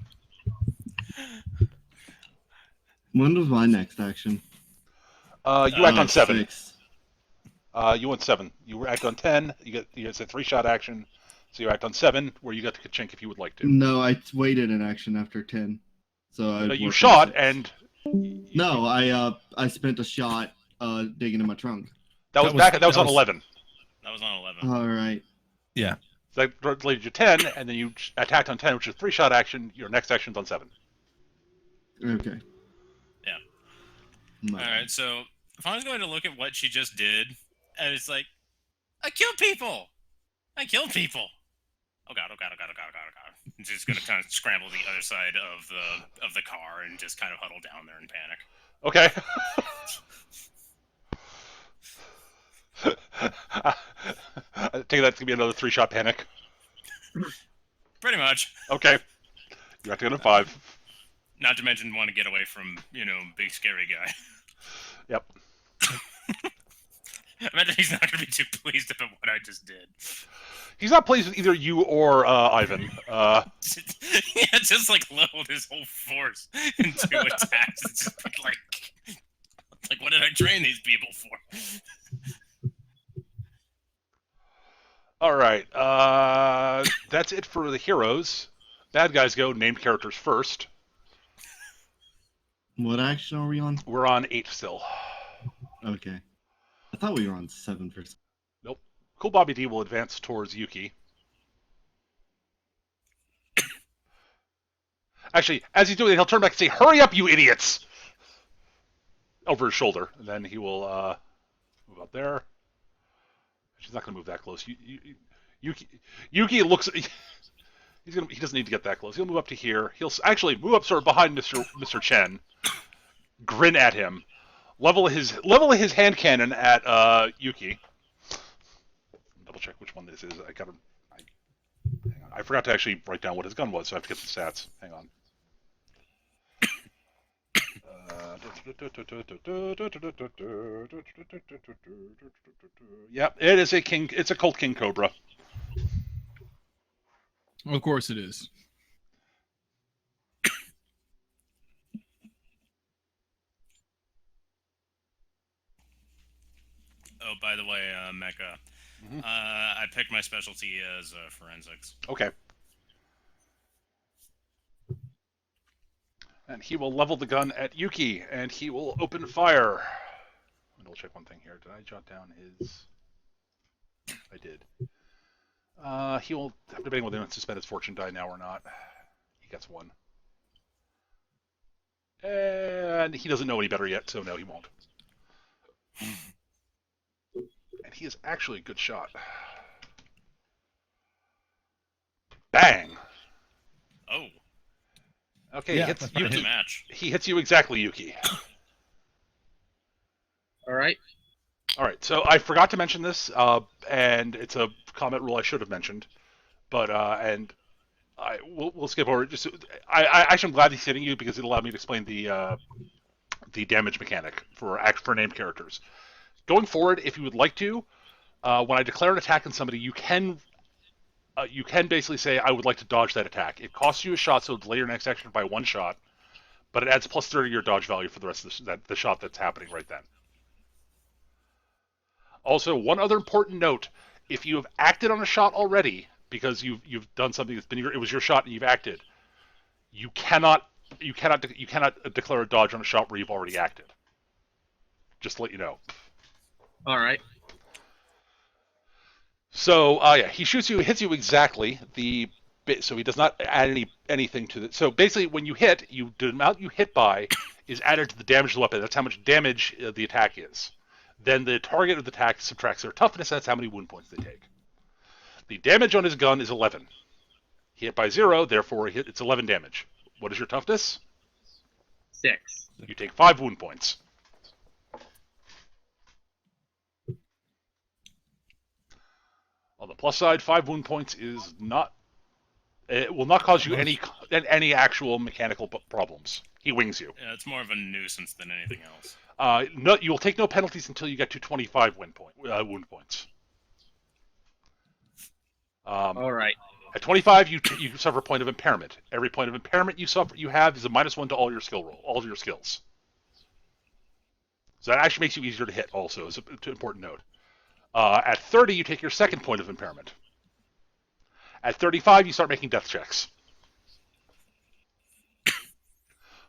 When was my next action? You act on 7. 6. You went 7. You act on 10. It's a 3-shot action. So you act on 7, where you get to chink if you would like to. No, I waited an action after 10. So You shot and No, I spent a shot digging in my trunk. that was on 11. That was on 11. All right. So that related you 10, and then you attacked on 10, which is a 3-shot action. Your next action's on 7. Okay. Yeah. My All right, so Fong's going to look at what she just did, and it's like, I killed people! I killed people! Oh god, oh god, oh god, oh god, oh god, oh god. I'm just going to kind of scramble the other side of the car and just kind of huddle down there in panic. Okay. I think that's gonna be another 3-shot panic. Pretty much. Okay. You have to go to 5. Not to mention want to get away from, big scary guy. Yep. I imagine he's not going to be too pleased about what I just did. He's not pleased with either you or Ivan. Yeah, just like leveled his whole force into attacks. It's just like what did I train these people for? All right. That's it for the heroes. Bad guys go. Named characters first. What action are we on? We're on 8 still. Okay. I thought we were on 7 for. Nope. Cool Bobby D will advance towards Yuki. Actually, as he's doing it, he'll turn back and say, "Hurry up, you idiots!" over his shoulder, and then he will move up there. She's not going to move that close. Yuki looks. He doesn't need to get that close. He'll move up to here. He'll actually move up sort of behind Mr. Chen, grin at him, level his hand cannon at Yuki. Double check which one this is. I forgot to actually write down what his gun was, so I have to get the stats. Hang on. Yep, it is a king. It's a Colt King Cobra. Of course it is. Oh, by the way, Mecha, I picked my specialty as forensics. Okay. And he will level the gun at Yuki, and he will open fire. I'll check one thing here. Did I jot down his? I did. He will, debating whether he wants to spend his fortune die now or not. He gets one. And he doesn't know any better yet, so no, he won't. And he is actually a good shot. Bang! Oh. Okay, Yeah, hits that's not a Yuki. hit. Match. He hits you exactly, Yuki. All right. All right, so I forgot to mention this, and it's a comment rule I should have mentioned, but we'll skip over. I actually am glad he's hitting you because it allowed me to explain the damage mechanic for named characters. Going forward, if you would like to, when I declare an attack on somebody, you can basically say, I would like to dodge that attack. It costs you a shot, so delay your next action by one shot, but it adds plus 30 to your dodge value for the rest of the shot that's happening right then. Also, one other important note: if you have acted on a shot already because you've done something that's been it was your shot and you've acted, you cannot declare a dodge on a shot where you've already acted. Just to let you know. All right. So yeah, he shoots you, hits you exactly so he does not add anything to it. So basically, when you hit, the amount you hit by is added to the damage of the weapon. That's how much damage the attack is. Then the target of the attack subtracts their toughness. That's how many wound points they take. The damage on his gun is 11. He hit by 0, therefore it's 11 damage. What is your toughness? 6. You take 5 wound points. On the plus side, 5 wound points is not. It will not cause you any actual mechanical problems. He wings you. Yeah, it's more of a nuisance than anything else. No, you will take no penalties until you get to 25 wound points. All right. At 25, you suffer a point of impairment. Every point of impairment you have is a -1 to all your skills. So that actually makes you easier to hit. Also, is an important note. At 30, you take your second point of impairment. At 35, you start making death checks.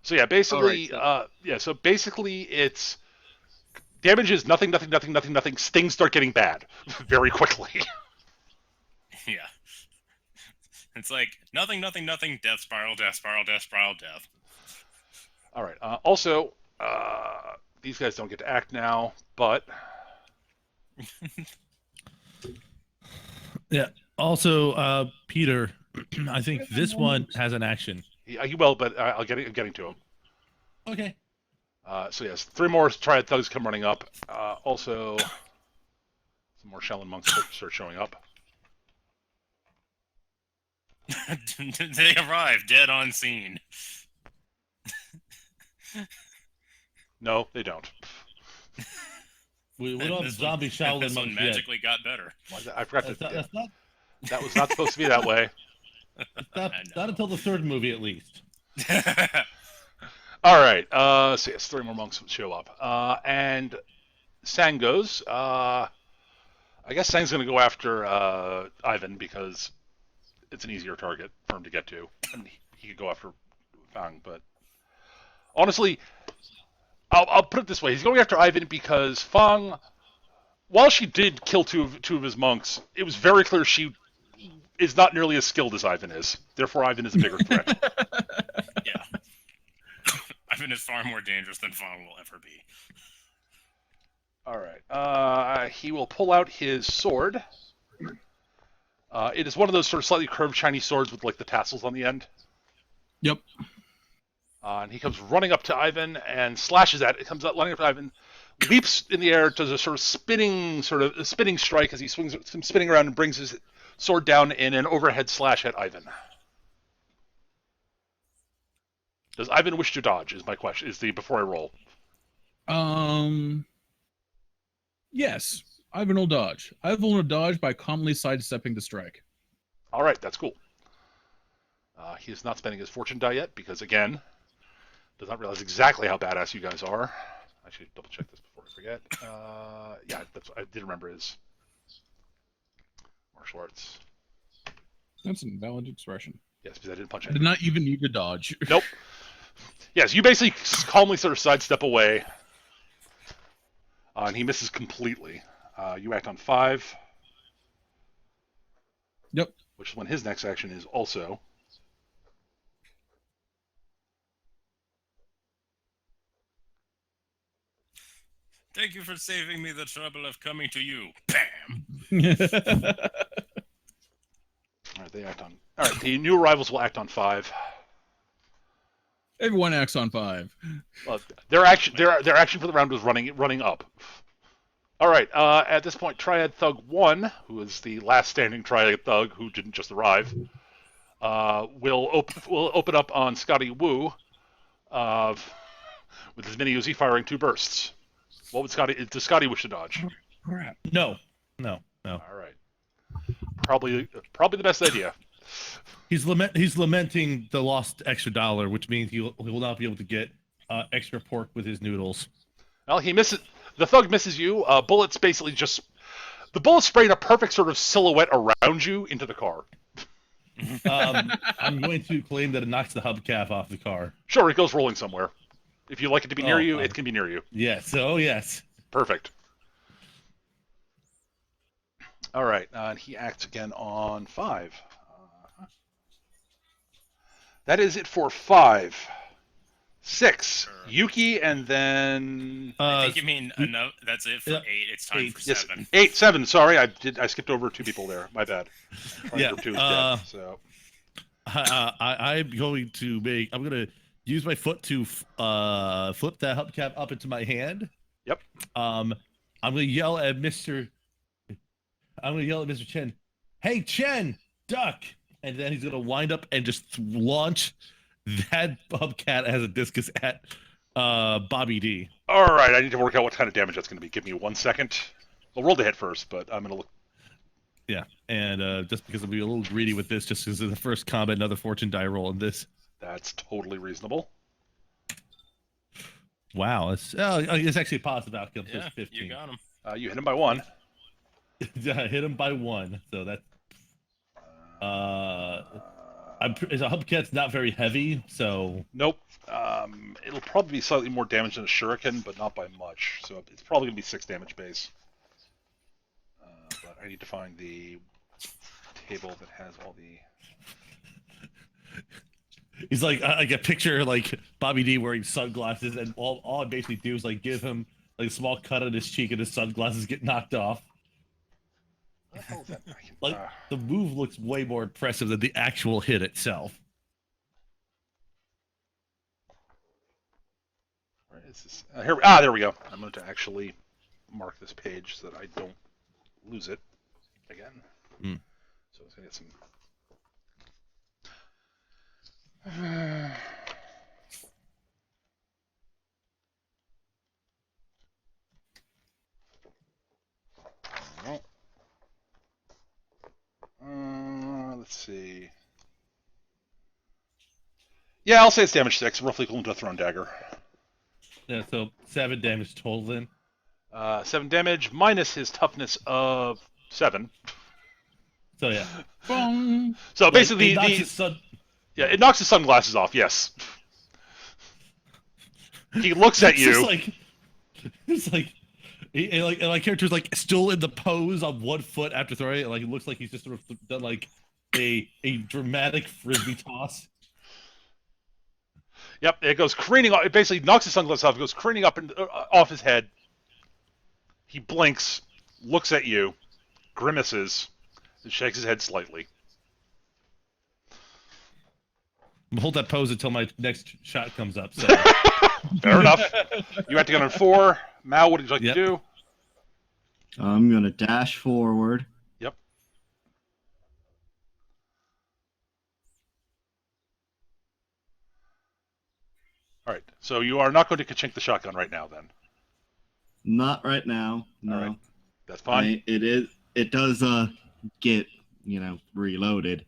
So yeah, basically, so basically, it's damage is nothing. Stings start getting bad very quickly. Yeah. It's like nothing, death spiral, death. All right. Also, these guys don't get to act now, but Yeah. Also, Peter, I think this one has an action. he will. But I'm getting to him. Okay. So yes, 3 more Triad Thugs come running up. Also, some more Shaolin monks start showing up. They arrive dead on scene. No, they don't. We don't have zombie Shaolin This one monks yet. magically got better. I forgot to. That's not That was not supposed to be that way. not until the third movie, at least. All right. So yes, 3 more monks show up, and Sang goes. I guess Sang's going to go after Ivan because it's an easier target for him to get to, and he could go after Fang. But honestly, I'll put it this way: he's going after Ivan because Fang while she did kill two of his monks, it was very clear she is not nearly as skilled as Ivan is. Therefore, Ivan is a bigger threat. Yeah. Ivan is far more dangerous than Fong will ever be. All right. He will pull out his sword. It is one of those sort of slightly curved Chinese swords with like the tassels on the end. Yep. And he comes running up to Ivan and slashes at it. It comes out running up to Ivan, leaps in the air, does a sort of spinning strike as he swings, spinning around and brings his sword down in an overhead slash at Ivan. Does Ivan wish to dodge? Is my question. Before I roll. Yes. Ivan will dodge. Ivan will dodge by calmly sidestepping the strike. All right, that's cool. He is not spending his fortune die yet because, again, does not realize exactly how badass you guys are. I should double check this before I forget. Yeah, I did remember his martial arts. That's an invalid expression. Yes, because I didn't punch I it. did not even need to dodge. Nope. Yes, you basically calmly sort of sidestep away, and he misses completely. You act on 5. Yep. Which is when his next action is also. Thank you for saving me the trouble of coming to you. Bam! All right, they act on. All right, the new arrivals will act on 5. Everyone acts on 5. Well, their action for the round was running up. All right. At this point, Triad Thug 1, who is the last standing Triad Thug who didn't just arrive, will open up on Scotty Wu with his mini Uzi firing 2 bursts. What would does Scotty wish to dodge? Crap. No. All right. Probably the best idea. He's lamenting the lost extra $1, which means he will not be able to get extra pork with his noodles. Well, he misses. The thug misses you. Bullets basically just. The bullets spray in a perfect sort of silhouette around you into the car. I'm going to claim that it knocks the hubcap off the car. Sure, it goes rolling somewhere. If you like it to be near you, it can be near you. Yes. Oh, yes. Perfect. All right, and he acts again on 5. That is it for 5. 6. Yuki, and then. I think you mean enough. That's it for 8. It's time for 7. Yes, 8, 7. Sorry, I skipped over 2 people there. My bad. Yeah. 2 is dead, so. I'm going to use my foot to flip that hubcap up into my hand. Yep. I'm going to yell at Mr. Chen. Hey, Chen, duck! And then he's going to wind up and just launch that hubcap as a discus at Bobby D. All right, I need to work out what kind of damage that's going to be. Give me 1 second. I'll roll the hit first, but I'm going to look. Yeah, and just because I'll be a little greedy with this, just because of the first combat, another fortune die roll in this. That's totally reasonable. Wow, it's actually a positive outcome. Yeah, 15. you got him. You hit him by 1. Yeah, I hit him by 1, so that's. His hubcap's not very heavy, so. Nope. It'll probably be slightly more damage than a shuriken, but not by much. So it's probably going to be 6 damage base. But I need to find the table that has all the. He's like, I get picture like Bobby D wearing sunglasses, and all I basically do is like give him like a small cut on his cheek, and his sunglasses get knocked off. What the hell is that? Like the move looks way more impressive than the actual hit itself. Where is this? There we go. I'm going to actually mark this page so that I don't lose it again. So it's going to get some. Let's see. Yeah, I'll say it's damage 6, roughly equivalent to a thrown dagger. Yeah, so 7 damage total then. 7 damage minus his toughness of 7. So yeah. Boom. So basically, it knocks his sunglasses off. Yes. He looks at you. It's like And my character's like still in the pose on one foot after throwing it. Like it looks like he's just sort of done like a dramatic frisbee toss. Yep, it goes careening. It basically knocks his sunglasses off. It goes careening up and off his head. He blinks, looks at you, grimaces, and shakes his head slightly. Hold that pose until my next shot comes up. So. Fair enough. You have to get on 4. Mal, what would you like to do? I'm gonna dash forward. Yep. All right. So you are not going to ka-chink the shotgun right now, then. Not right now. No. All right. That's fine. It does get reloaded.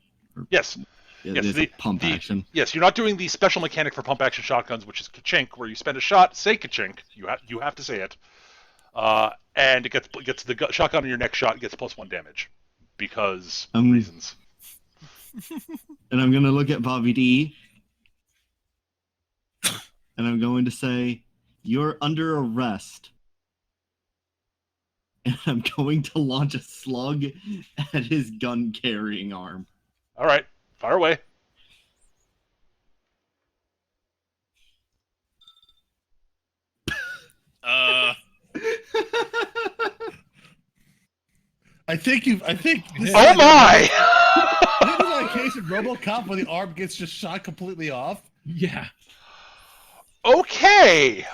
Yes. It is a pump action. Yes, you're not doing the special mechanic for pump action shotguns, which is ka-chink, where you spend a shot, say ka-chink. You have to say it, and it gets the shotgun on your next shot gets +1 damage because reasons. And I'm gonna look at Bobby D, and I'm going to say, "You're under arrest." And I'm going to launch a slug at his gun-carrying arm. All right, fire away. I think. Oh my! This is like a case of RoboCop where the arm gets just shot completely off. Yeah. Okay.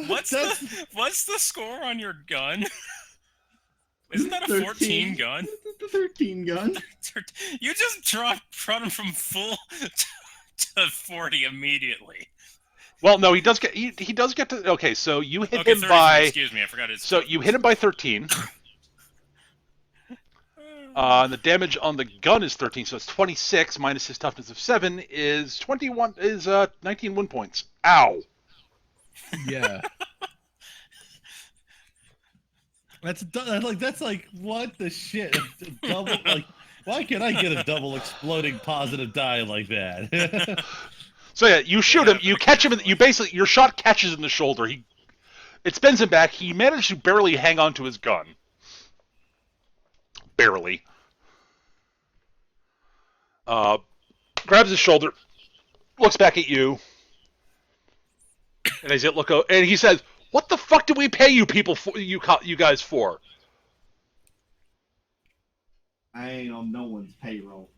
What's the score on your gun? Isn't that a 14 gun? The 13 gun. You just brought him from full to 40 immediately. Well, no, he does get to. Okay, so you hit him 33, by. Excuse me, I forgot his. So you hit him by 13. The damage on the gun is 13, so it's 26 minus his toughness of 7 is 21. Is 19 wound points. Ow. Yeah. That's like what the shit? Double like why can't I get a double exploding positive die like that? So yeah, you shoot him, you catch him, your shot catches in the shoulder. It spins him back. He managed to barely hang on to his gun. Barely. Grabs his shoulder, looks back at you, and and he says, "What the fuck did we pay you people for? You guys for?" I ain't on no one's payroll.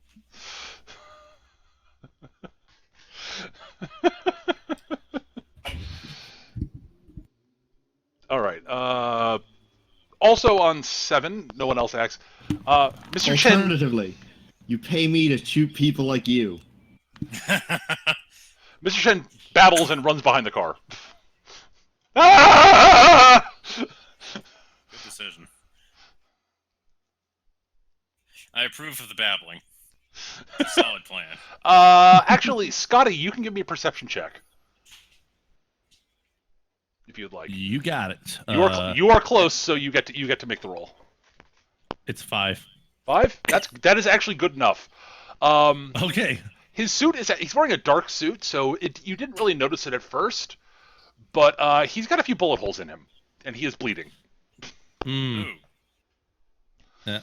All right. Also on 7, no one else acts. Mr. Chen. Alternatively, you pay me to shoot people like you. Mr. Chen babbles and runs behind the car. Ah! Good decision. I approve of the babbling. Solid plan. Actually, Scotty, you can give me a perception check. If you'd like. You got it. You are close, so you get to make the roll. It's 5. 5? That is actually good enough. Okay. His suit he's wearing a dark suit, so you didn't really notice it at first, but he's got a few bullet holes in him, and he is bleeding. Hmm. Yeah.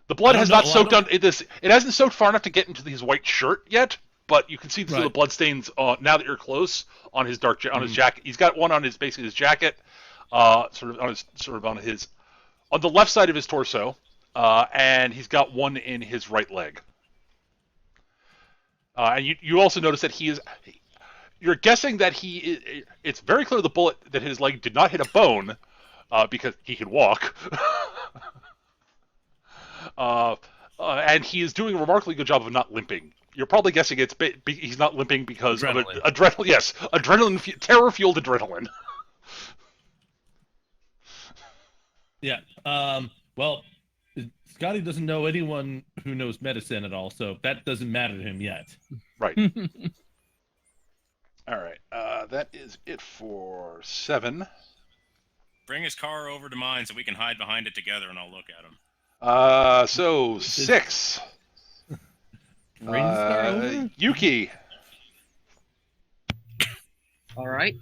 The blood has not soaked on this. It hasn't soaked far enough to get into his white shirt yet, but you can see through the blood stains now that you're close on his his jacket. He's got one on his jacket, on the left side of his torso, and he's got one in his right leg. And you also notice that you're guessing that it's very clear the bullet that hit his leg did not hit a bone, because he can walk. And he is doing a remarkably good job of not limping. You're probably guessing he's not limping because of adrenaline. Yes, terror-fueled adrenaline. Yeah. Well, Scotty doesn't know anyone who knows medicine at all, so that doesn't matter to him yet. Right. All right. That is it for 7. Bring his car over to mine so we can hide behind it together, and I'll look at him. So 6. Bring his car over? Yuki. All right.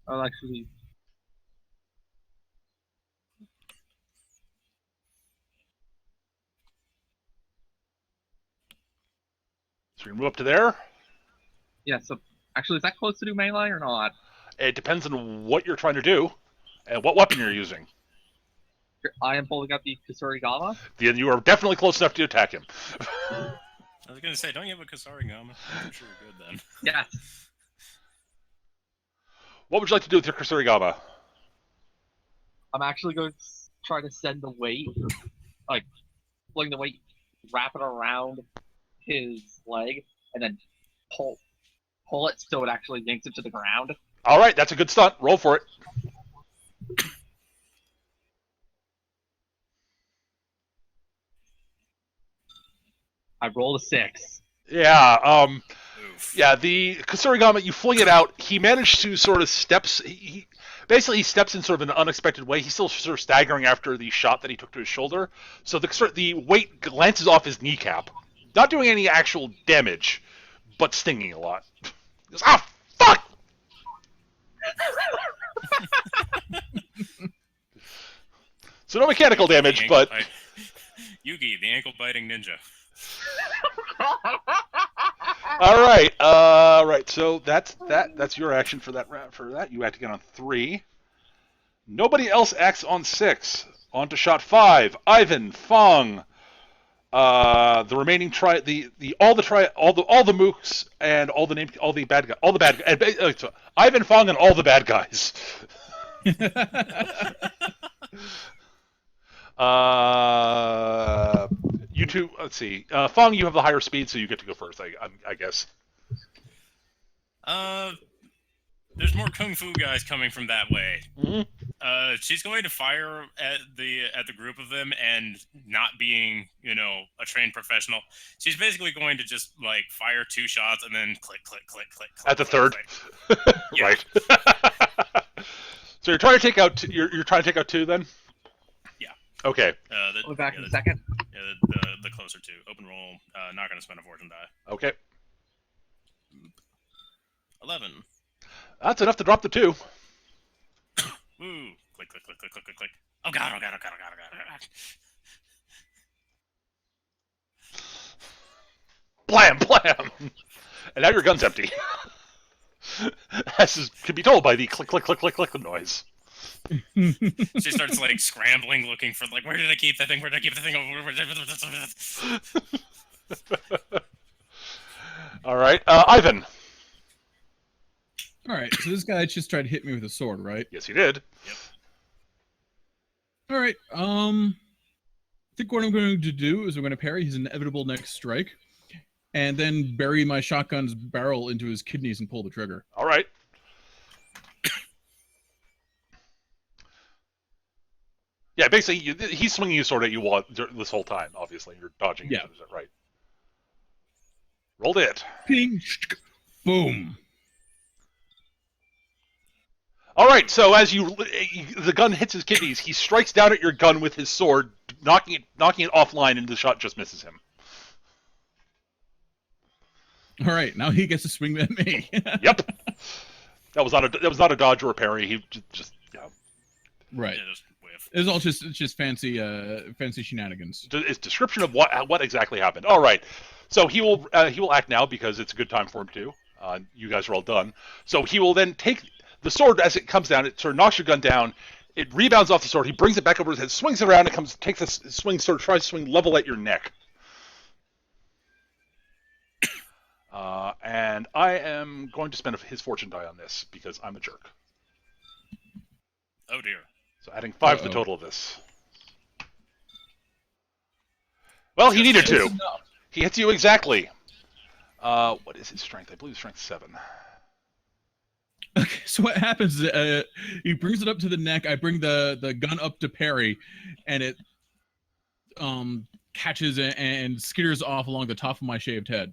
I'll actually. So we move up to there. Yeah. So actually, is that close to do melee or not? It depends on what you're trying to do and what weapon you're using. I am pulling out the Kusurigama. Then you are definitely close enough to attack him. I was gonna say, don't you have a Kasarigama? I'm sure you're good then. Yes. What would you like to do with your Kusurigama? I'm actually going to try to send the weight, like, fling the weight, wrap it around his leg, and then pull it so it actually yanks him to the ground. All right, that's a good stunt. Roll for it. I rolled a 6. Yeah, Oof. yeah, the Kusurigama, you fling it out. He managed to sort of basically he steps in sort of an unexpected way. He's still sort of staggering after the shot that he took to his shoulder. So the weight glances off his kneecap, not doing any actual damage, but stinging a lot. He goes, ah, fuck! So no mechanical damage, but Yugi, the ankle-biting ninja. all right, right. So that's your action for that round. For that, you act again on 3. Nobody else acts on 6. On to shot 5. Ivan, Feng, the remaining all the mooks and all the bad guys, Ivan, Feng, and all the bad guys. You two. Let's see. Feng, you have the higher speed, so you get to go first. I guess. There's more kung fu guys coming from that way. Mm-hmm. She's going to fire at the group of them, and not being, a trained professional, she's basically going to just like fire 2 shots and then click, click, click, click, click At the click, third, click. Yeah. Right? So you're trying to take out. You're trying to take out 2 then. Yeah. Okay. We'll be back in a second. Yeah, the closer 2. Open roll. Not going to spend a fortune die. Okay. 11. That's enough to drop the 2. Woo! Click, click, click, click, click, click, click. Oh god, oh god, oh god, oh god, oh god, oh god. Blam, blam! And now your gun's empty. As can be told by the click, click, click, click, click noise. She starts like scrambling, looking for like, where did I keep that thing? Where did I keep the thing? All right, Ivan. All right, so this guy just tried to hit me with a sword, right? Yes, he did. Yep. All right. I think what I'm going to do is I'm going to parry his inevitable next strike, and then bury my shotgun's barrel into his kidneys and pull the trigger. All right. Yeah, basically, he's swinging his sword at you this whole time. Obviously, you're dodging. Yeah. Is that right? Rolled it. Ping, boom. All right. So as the gun hits his kidneys, he strikes down at your gun with his sword, knocking it offline, and the shot just misses him. All right, now he gets to swing at me. Yep. That was not a dodge or a parry. He just yeah. Right. Yeah, just whiff. It's all just fancy shenanigans. It's description of what exactly happened. All right. So he will act now because it's a good time for him to. You guys are all done. So he will then take the sword as it comes down. It sort of knocks your gun down. It rebounds off the sword. He brings it back over his head, swings it around, and takes a swing, sort of tries to swing level at your neck. And I am going to spend his fortune die on this because I'm a jerk. Oh dear. So adding 5 to the total of this. Well, he needed to. He hits you exactly. What is his strength? I believe his strength 7. Okay, so what happens is he brings it up to the neck. I bring the gun up to parry, and it catches and skitters off along the top of my shaved head.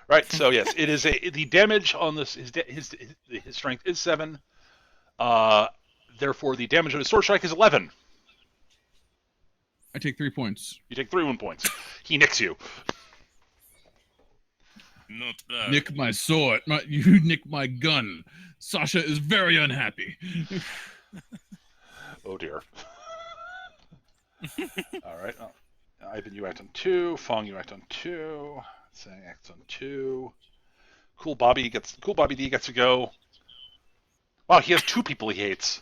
Right. So yes, it is the damage on this. His strength is 7. Therefore, the damage on his sword strike is 11. I take 3 points. You take 3 wound points. He nicks you. Not bad. Nick my sword. You nick my gun. Sasha is very unhappy. Oh dear. All right. Ivan, you act on 2. Fong, you act on 2. Sang acts on 2. Cool Bobby D gets to go. Wow, he has 2 people he hates.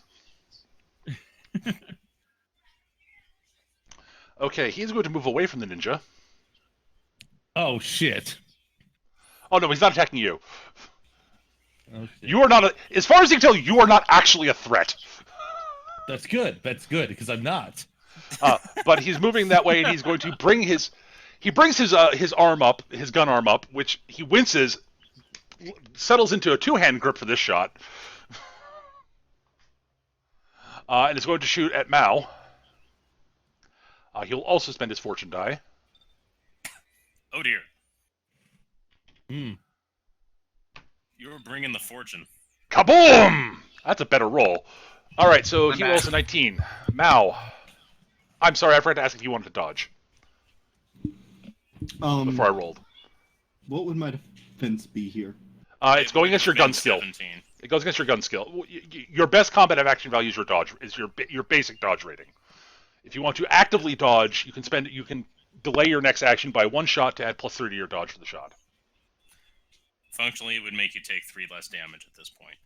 Okay, he's going to move away from the ninja. Oh shit. Oh no, he's not attacking you. Oh, shit. You are not as far as you can tell, you are not actually a threat. That's good. That's good because I'm not. But he's moving that way, and he's going to bring his arm up, his gun arm up, which he winces, settles into a 2-hand grip for this shot, and is going to shoot at Mao. He'll also spend his fortune die. Oh dear. Hmm. You're bringing the fortune. Kaboom! That's a better roll. All right, so I'm he back. rolls a 19. Mao. I'm sorry, I forgot to ask if you wanted to dodge before I rolled. What would my defense be here? It's going against your gun skill. 17. It goes against your gun skill. Your best combat of action value is your dodge. Is your basic dodge rating. If you want to actively dodge, you can delay your next action by 1 shot to add +30 to your dodge for the shot. Functionally, it would make you take 3 less damage at this point.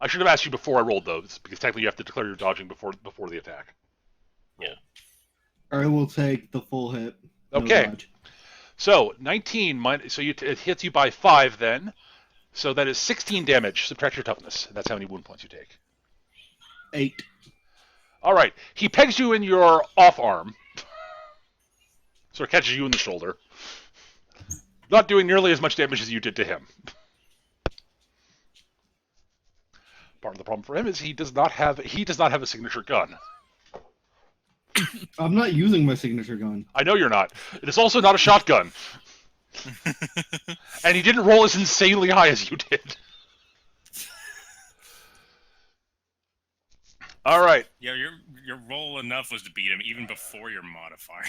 I should have asked you before I rolled those, because technically you have to declare your dodging before the attack. Yeah. I will take the full hit. No Okay. dodge. So 19, so it hits you by 5 then. So that is 16 damage. Subtract your toughness. That's how many wound points you take. 8. All right. He pegs you in your off arm. Sort of catches you in the shoulder. Not doing nearly as much damage as you did to him. Part of the problem for him is he does not have a signature gun. I'm not using my signature gun. I know you're not. It is also not a shotgun. And he didn't roll as insanely high as you did. All right. Yeah, your roll enough was to beat him even before your modifier.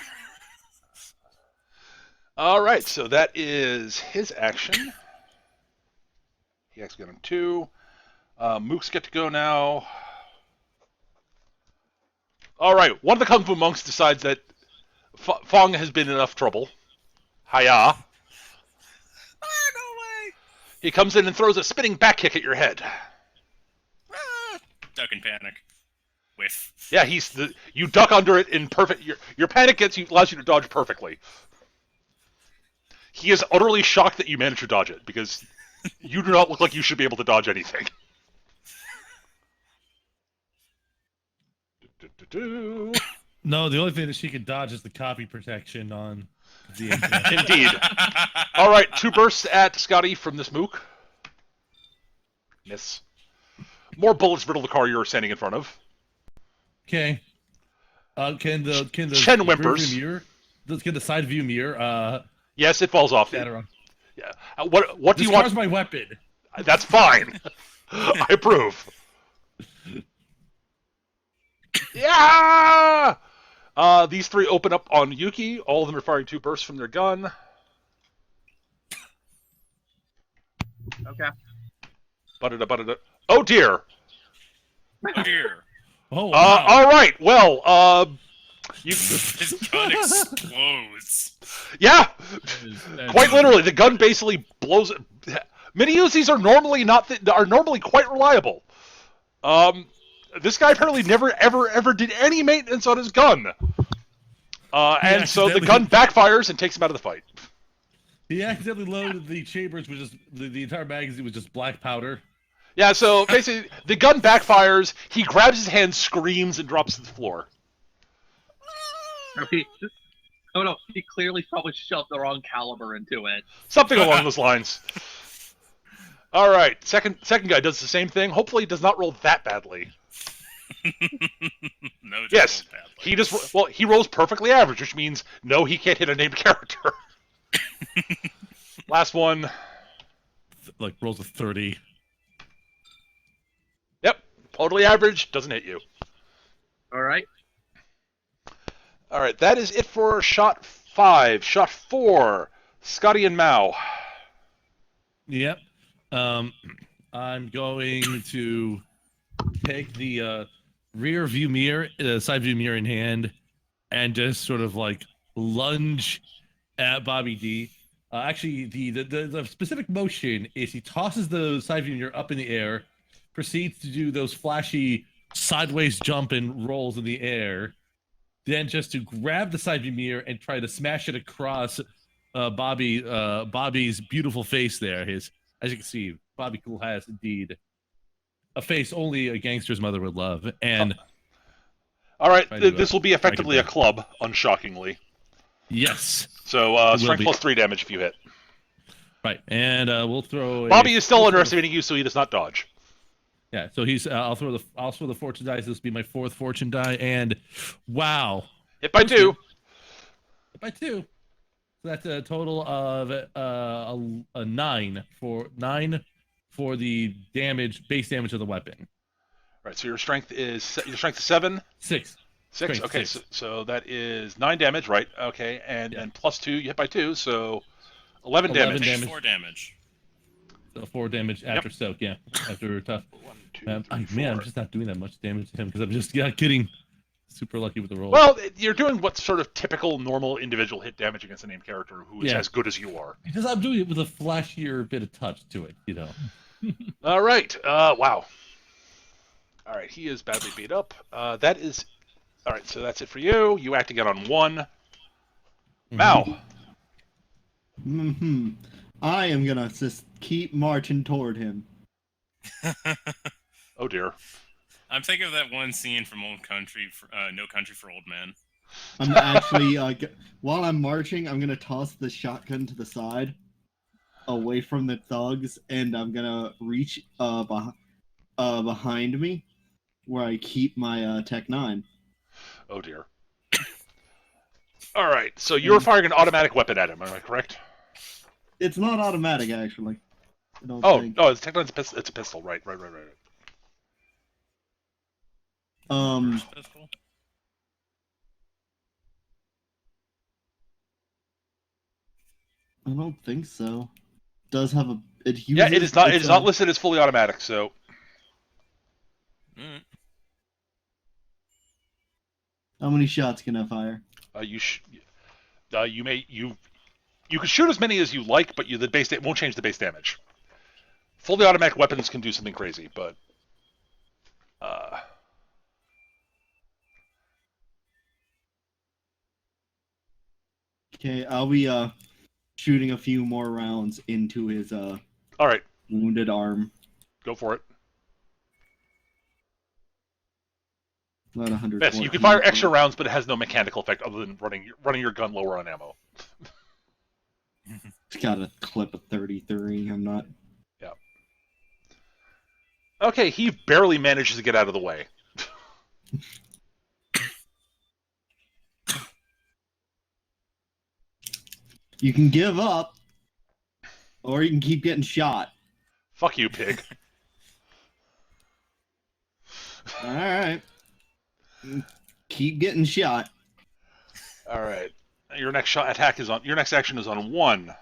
All right, so that is his action. He actually got on 2. Mooks get to go now. All right, one of the Kung Fu monks decides that Fong has been in enough trouble. Hiya. Ah, no way! He comes in and throws a spinning back kick at your head. Ah! Duck and panic. Whiff. Yeah, you duck under it in perfect. Your panic allows you to dodge perfectly. He is utterly shocked that you managed to dodge it because you do not look like you should be able to dodge anything. No, the only thing that she could dodge is the copy protection on the internet. Indeed. All right, 2 bursts at Scotty from this mook. Miss. More bullets riddle the car you're standing in front of. Okay. Can the Chen rear whimpers. view mirror, can the side view mirror Yes, it falls off. shatter on? Yeah. What do This you want? car's my weapon. That's fine. I approve. Yeah! These 3 open up on Yuki. All of them are firing 2 bursts from their gun. Okay. Ba-da-da-ba-da-da. Oh dear. Oh dear. Oh, wow. All right. Well, His gun explodes. yeah. That's- Quite literally, the gun basically blows. Mini Uzis are normally quite reliable. This guy apparently never ever did any maintenance on his gun, and so the gun backfires and takes him out of the fight. He accidentally loaded the chambers, which is the entire magazine was just black powder. Yeah, so basically the gun backfires. He grabs his hand, screams, and drops to the floor. Oh no, he clearly probably shoved the wrong caliber into it. Something along those lines. All right, second guy does the same thing. Hopefully, he does not roll that badly. No, just Yes, rolled badly. he rolls perfectly average, which means no, he can't hit a named character. Last one. Like rolls a 30. Yep, totally average, doesn't hit you. All right. All right, that is it for shot 5. Shot 4. Scotty and Mao. Yep. I'm going to take the rear view mirror, side view mirror in hand, and just sort of like lunge at Bobby D. Actually, the specific motion is he tosses the side view mirror up in the air, proceeds to do those flashy sideways jump and rolls in the air, then just to grab the side view mirror and try to smash it across Bobby's beautiful face there. As you can see, Bobby Cool has indeed a face only a gangster's mother would love. And all right, this will be effectively a back. club, unshockingly. Yes. So strength plus 3 damage if you hit. Right, and we'll throw. Bobby is still underestimating you, so he does not dodge. Yeah, so he's. I'll throw the fortune dice. This will be my 4th fortune die, and wow, hit by 2. Hit by 2. So that's a total of a 9 for the damage, base damage of the weapon. Right. So your strength is 7. 6. 6. Strength Okay. 6. So that is 9 damage, right? Okay, and then plus 2, you hit by 2, so 11 damage. 4 damage. So 4 damage after soak, yeah, after tough. 1, 2, 3, 4. Man, I'm just not doing that much damage to him because I'm just getting super lucky with the roll. Well, you're doing what's sort of typical, normal individual hit damage against a named character who is as good as you are. Because I'm doing it with a flashier bit of touch to it, you know. All right. Wow. All right. He is badly beat up. That is. All right. So that's it for you. You act again on 1. Mao. I am gonna just keep marching toward him. Oh dear. I'm thinking of that one scene from Old Country, No Country for Old Men. I'm actually, while I'm marching, I'm gonna toss the shotgun to the side, away from the thugs, and I'm gonna reach behind me, where I keep my Tech 9. Oh dear. All right. So you're firing an automatic weapon at him. Am I correct? It's not automatic, actually. I don't Oh think. no, it's technically it's a pistol. Right. First pistol? I don't think so. It does have a? It uses, Yeah, it is not. It it's is not listed as fully automatic. So. Mm. How many shots can I fire? You can shoot as many as you like, but it won't change the base damage. Fully automatic weapons can do something crazy, but Okay, I'll be shooting a few more rounds into his all right, wounded arm. go for it. About 100. Yes, you can fire extra rounds, but it has no mechanical effect other than running your gun lower on ammo. It's got a clip of 33. I'm not. Yeah. Okay, he barely manages to get out of the way. You can give up, or you can keep getting shot. Fuck you, pig. All right. Keep getting shot. All right. Your next your next action is on 1.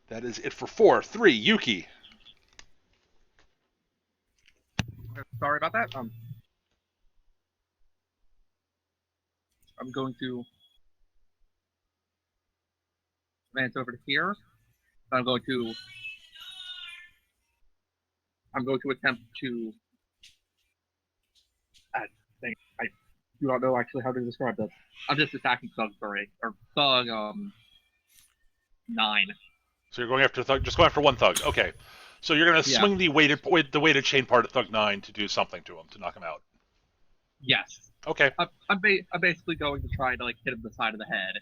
That is it for 4. 3, Yuki. Sorry about that. I'm going to advance over to here. I'm going to attempt to. I do not know actually how to describe this. I'm just attacking Thug 3 or Thug 9. So you're going after Thug. Just going after one Thug. Okay. So you're going to swing the weighted chain part at Thug 9 to do something to him to knock him out. Yes. Okay. I'm basically going to try to hit him in the side of the head.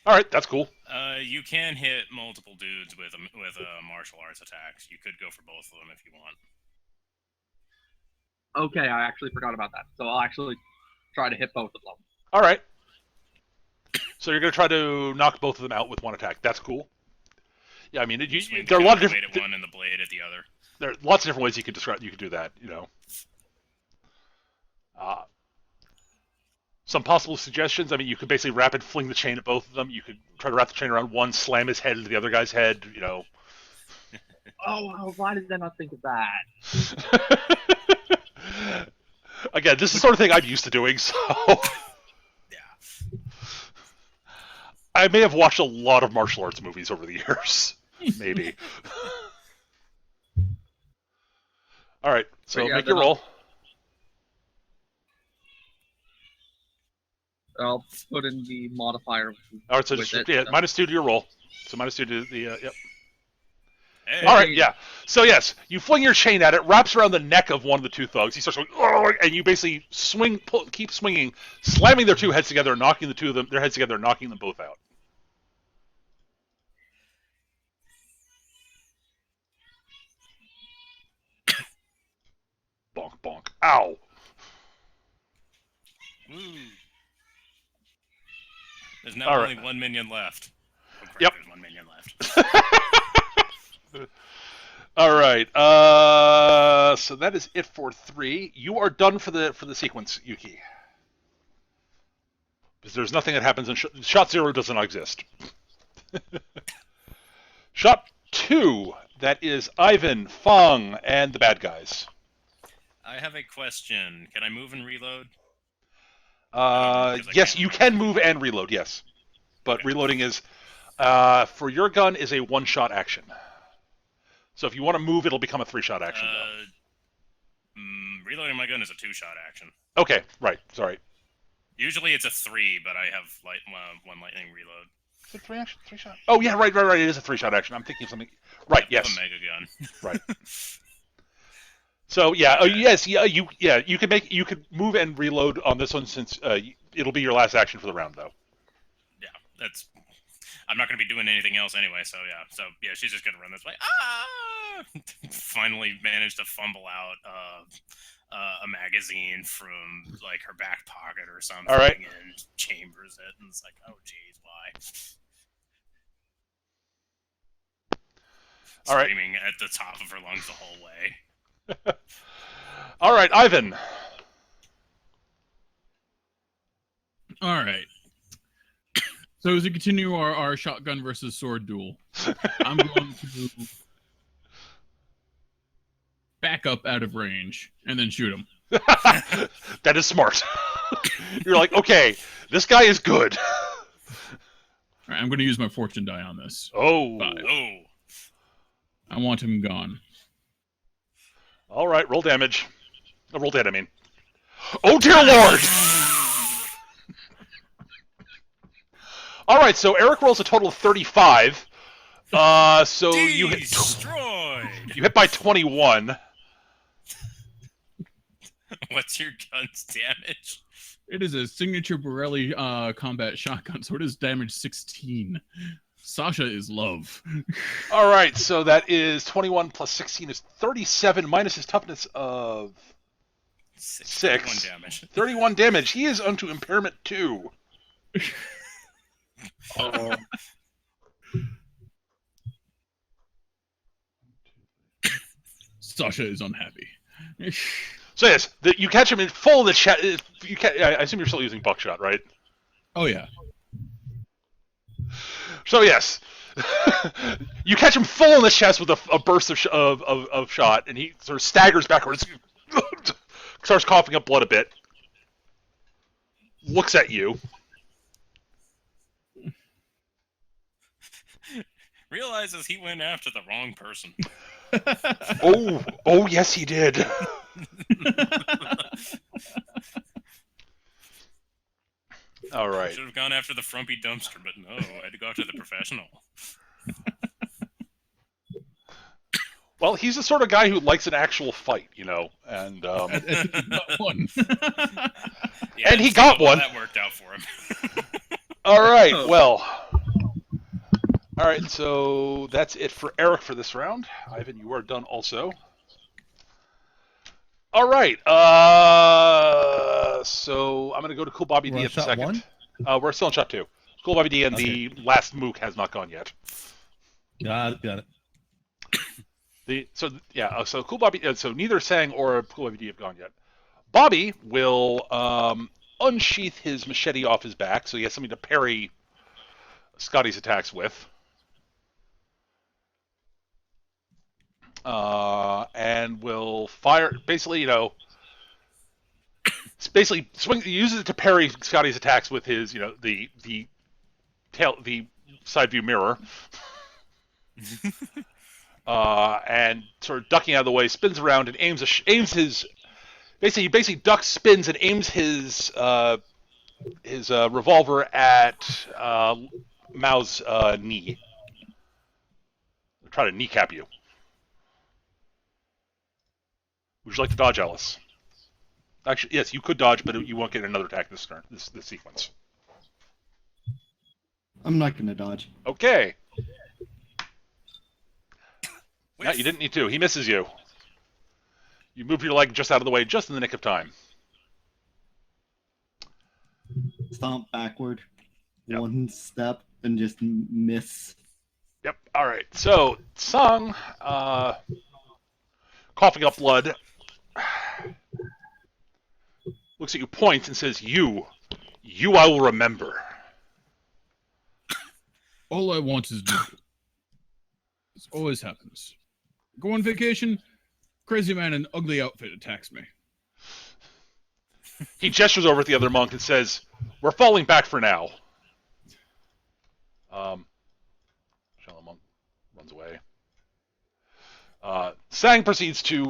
All right, that's cool. You can hit multiple dudes with martial arts attacks. You could go for both of them if you want. Okay, I actually forgot about that. So I'll actually try to hit both of them. All right. So you're going to try to knock both of them out with one attack. That's cool. Yeah, I mean, there are a lot of different. At one and the blade at the other. There are lots of different ways you could describe. You could do that, some possible suggestions. I mean, you could basically rapid fling the chain at both of them. You could try to wrap the chain around one, slam his head into the other guy's head. Oh, why did I not think of that? Again, this is the sort of thing I'm used to doing, so Yeah. I may have watched a lot of martial arts movies over the years. Maybe. All right, so But yeah, make your then roll. I'll put in the modifier. All right, so with just it, so- -2 to your roll. So -2 to the yep. Hey, All right, yeah. So yes, you fling your chain at it, wraps around the neck of one of the two thugs. He starts going, "Ugh," and you basically keep swinging, slamming their two heads together, knocking their heads together, knocking them both out. Bonk, bonk. Ow. Woo. There's now All only right. one minion left. Oh, crap, Yep. There's one minion left. All right. So that is it for 3. You are done for the sequence, Yuki. Because there's nothing that happens in shot 0 does not exist. Shot 2. That is Ivan, Feng, and the bad guys. I have a question. Can I move and reload? Because I Yes, can't you remember. can move and reload. Yes, but Okay. reloading is for your gun is a 1-shot action. So if you want to move, it'll become a 3-shot action. Though. Reloading my gun is a 2-shot action. Okay, right. Sorry. Usually it's a 3, but I have one lightning reload. Is it 3-shot? Oh yeah, right. It is a 3-shot action. I'm thinking of something. Right. I have Yes. a mega gun. Right. So yeah, Okay. yes, you could move and reload on this one since it'll be your last action for the round though. Yeah, that's. I'm not going to be doing anything else anyway, so yeah, she's just going to run this way. Finally managed to fumble out a magazine from like her back pocket or something, All right. and chambers it, and it's like, oh geez, why? All right. Screaming at the top of her lungs the whole way. All right, Ivan. All right. So as we continue our shotgun versus sword duel, I'm going to back up out of range and then shoot him. That is smart. You're like, okay, this guy is good. All right, I'm going to use my fortune die on this. Oh. 5. Oh, I want him gone. All right, roll damage. Oh, roll dead, I mean. Oh, dear Lord! All right, so Eric rolls a total of 35. So you destroyed. hit by 21. What's your gun's damage? It is a signature Borelli combat shotgun, so it is damage 16. Sasha is love. All right, so that is 21 plus 16 is 37 minus his toughness of 6. 31 damage. 31 damage. He is onto impairment 2. Sasha is unhappy. So yes, you catch him in full in the chest. I assume you're still using buckshot, right? Oh yeah. So yes, you catch him full in the chest with a burst of shot, and he sort of staggers backwards, starts coughing up blood a bit, looks at you. Realizes he went after the wrong person. Oh yes, he did. All right. Should have gone after the frumpy dumpster, but no, I had to go after the professional. Well, he's the sort of guy who likes an actual fight, and Not one. Yeah, And he so got one. That worked out for him. all right. Well, all right. So that's it for Eric for this round. Ivan, you are done also. All right. So I'm going to go to Cool Bobby We're D on at the shot second. 1? We're still in shot 2. Cool Bobby D and the last mook has not gone yet. Got it. So Cool Bobby. So neither Sang or Cool Bobby D have gone yet. Bobby will unsheath his machete off his back, so he has something to parry Scotty's attacks with. And will fire, basically, it's basically he uses it to parry Scotty's attacks with his, the side view mirror. And sort of ducking out of the way, spins around and aims his. Basically, he basically ducks, spins, and aims his revolver at Mao's knee. Try to kneecap you. Would you like to dodge, Alice? Actually, yes, you could dodge, but you won't get another attack this turn. This sequence. I'm not gonna dodge. Okay. Yeah, you didn't need to. He misses you. You moved your leg just out of the way, just in the nick of time. Stomp backward, Yep. one step, and just miss. Yep. All right. So Song, coughing up blood, looks at you, points, and says, "You I will remember." All I want is to. This always happens. Go on vacation, crazy man in ugly outfit attacks me. He gestures over at the other monk and says, "We're falling back for now." Shallow monk runs away. Sang proceeds to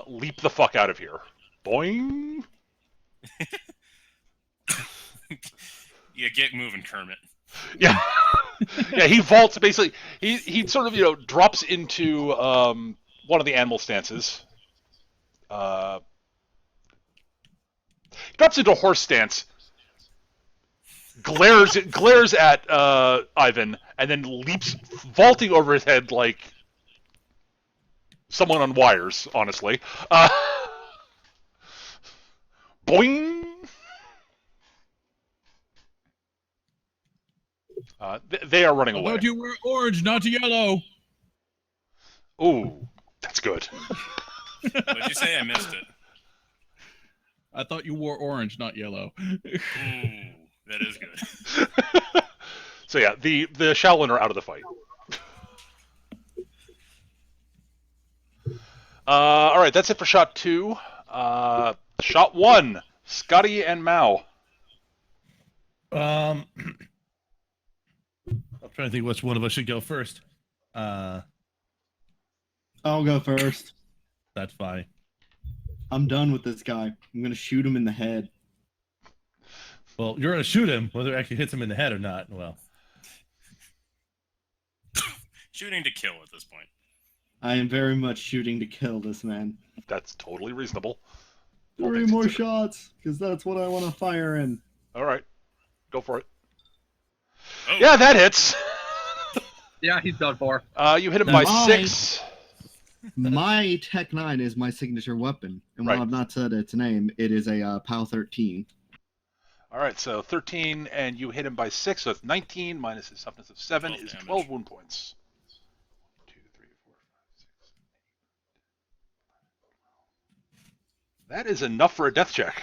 leap the fuck out of here. Boing. Yeah, get moving, Kermit. Yeah. Yeah, he vaults, basically. He sort of, drops into one of the animal stances. He drops into a horse stance, glares at Ivan, and then leaps, vaulting over his head like someone on wires, honestly. Boing! They are running away. I thought you were orange, not yellow. Ooh, that's good. What'd you say? I missed it. I thought you wore orange, not yellow. Ooh, that is good. So yeah, the Shaolin are out of the fight. All right, that's it for shot 2. Shot 1, Scotty and Mao. I'm trying to think which one of us should go first. I'll go first. That's fine. I'm done with this guy. I'm gonna shoot him in the head. Well, you're gonna shoot him, whether it actually hits him in the head or not. Well, Shooting to kill at this point. I am very much shooting to kill this man. That's totally reasonable. 3 more shots, because that's what I want to fire in. All right, go for it. Oh. Yeah, that hits. Yeah, he's done for. You hit him by Nice. 6. My Tech 9 is my signature weapon, and while Right. I've not said its name, it is a PAL 13. All right, so 13, and you hit him by 6, so it's 19 minus his toughness of 7 12 is damage. 12 wound points. 1, 2, 3, 4, 5, 6, 8. That is enough for a death check.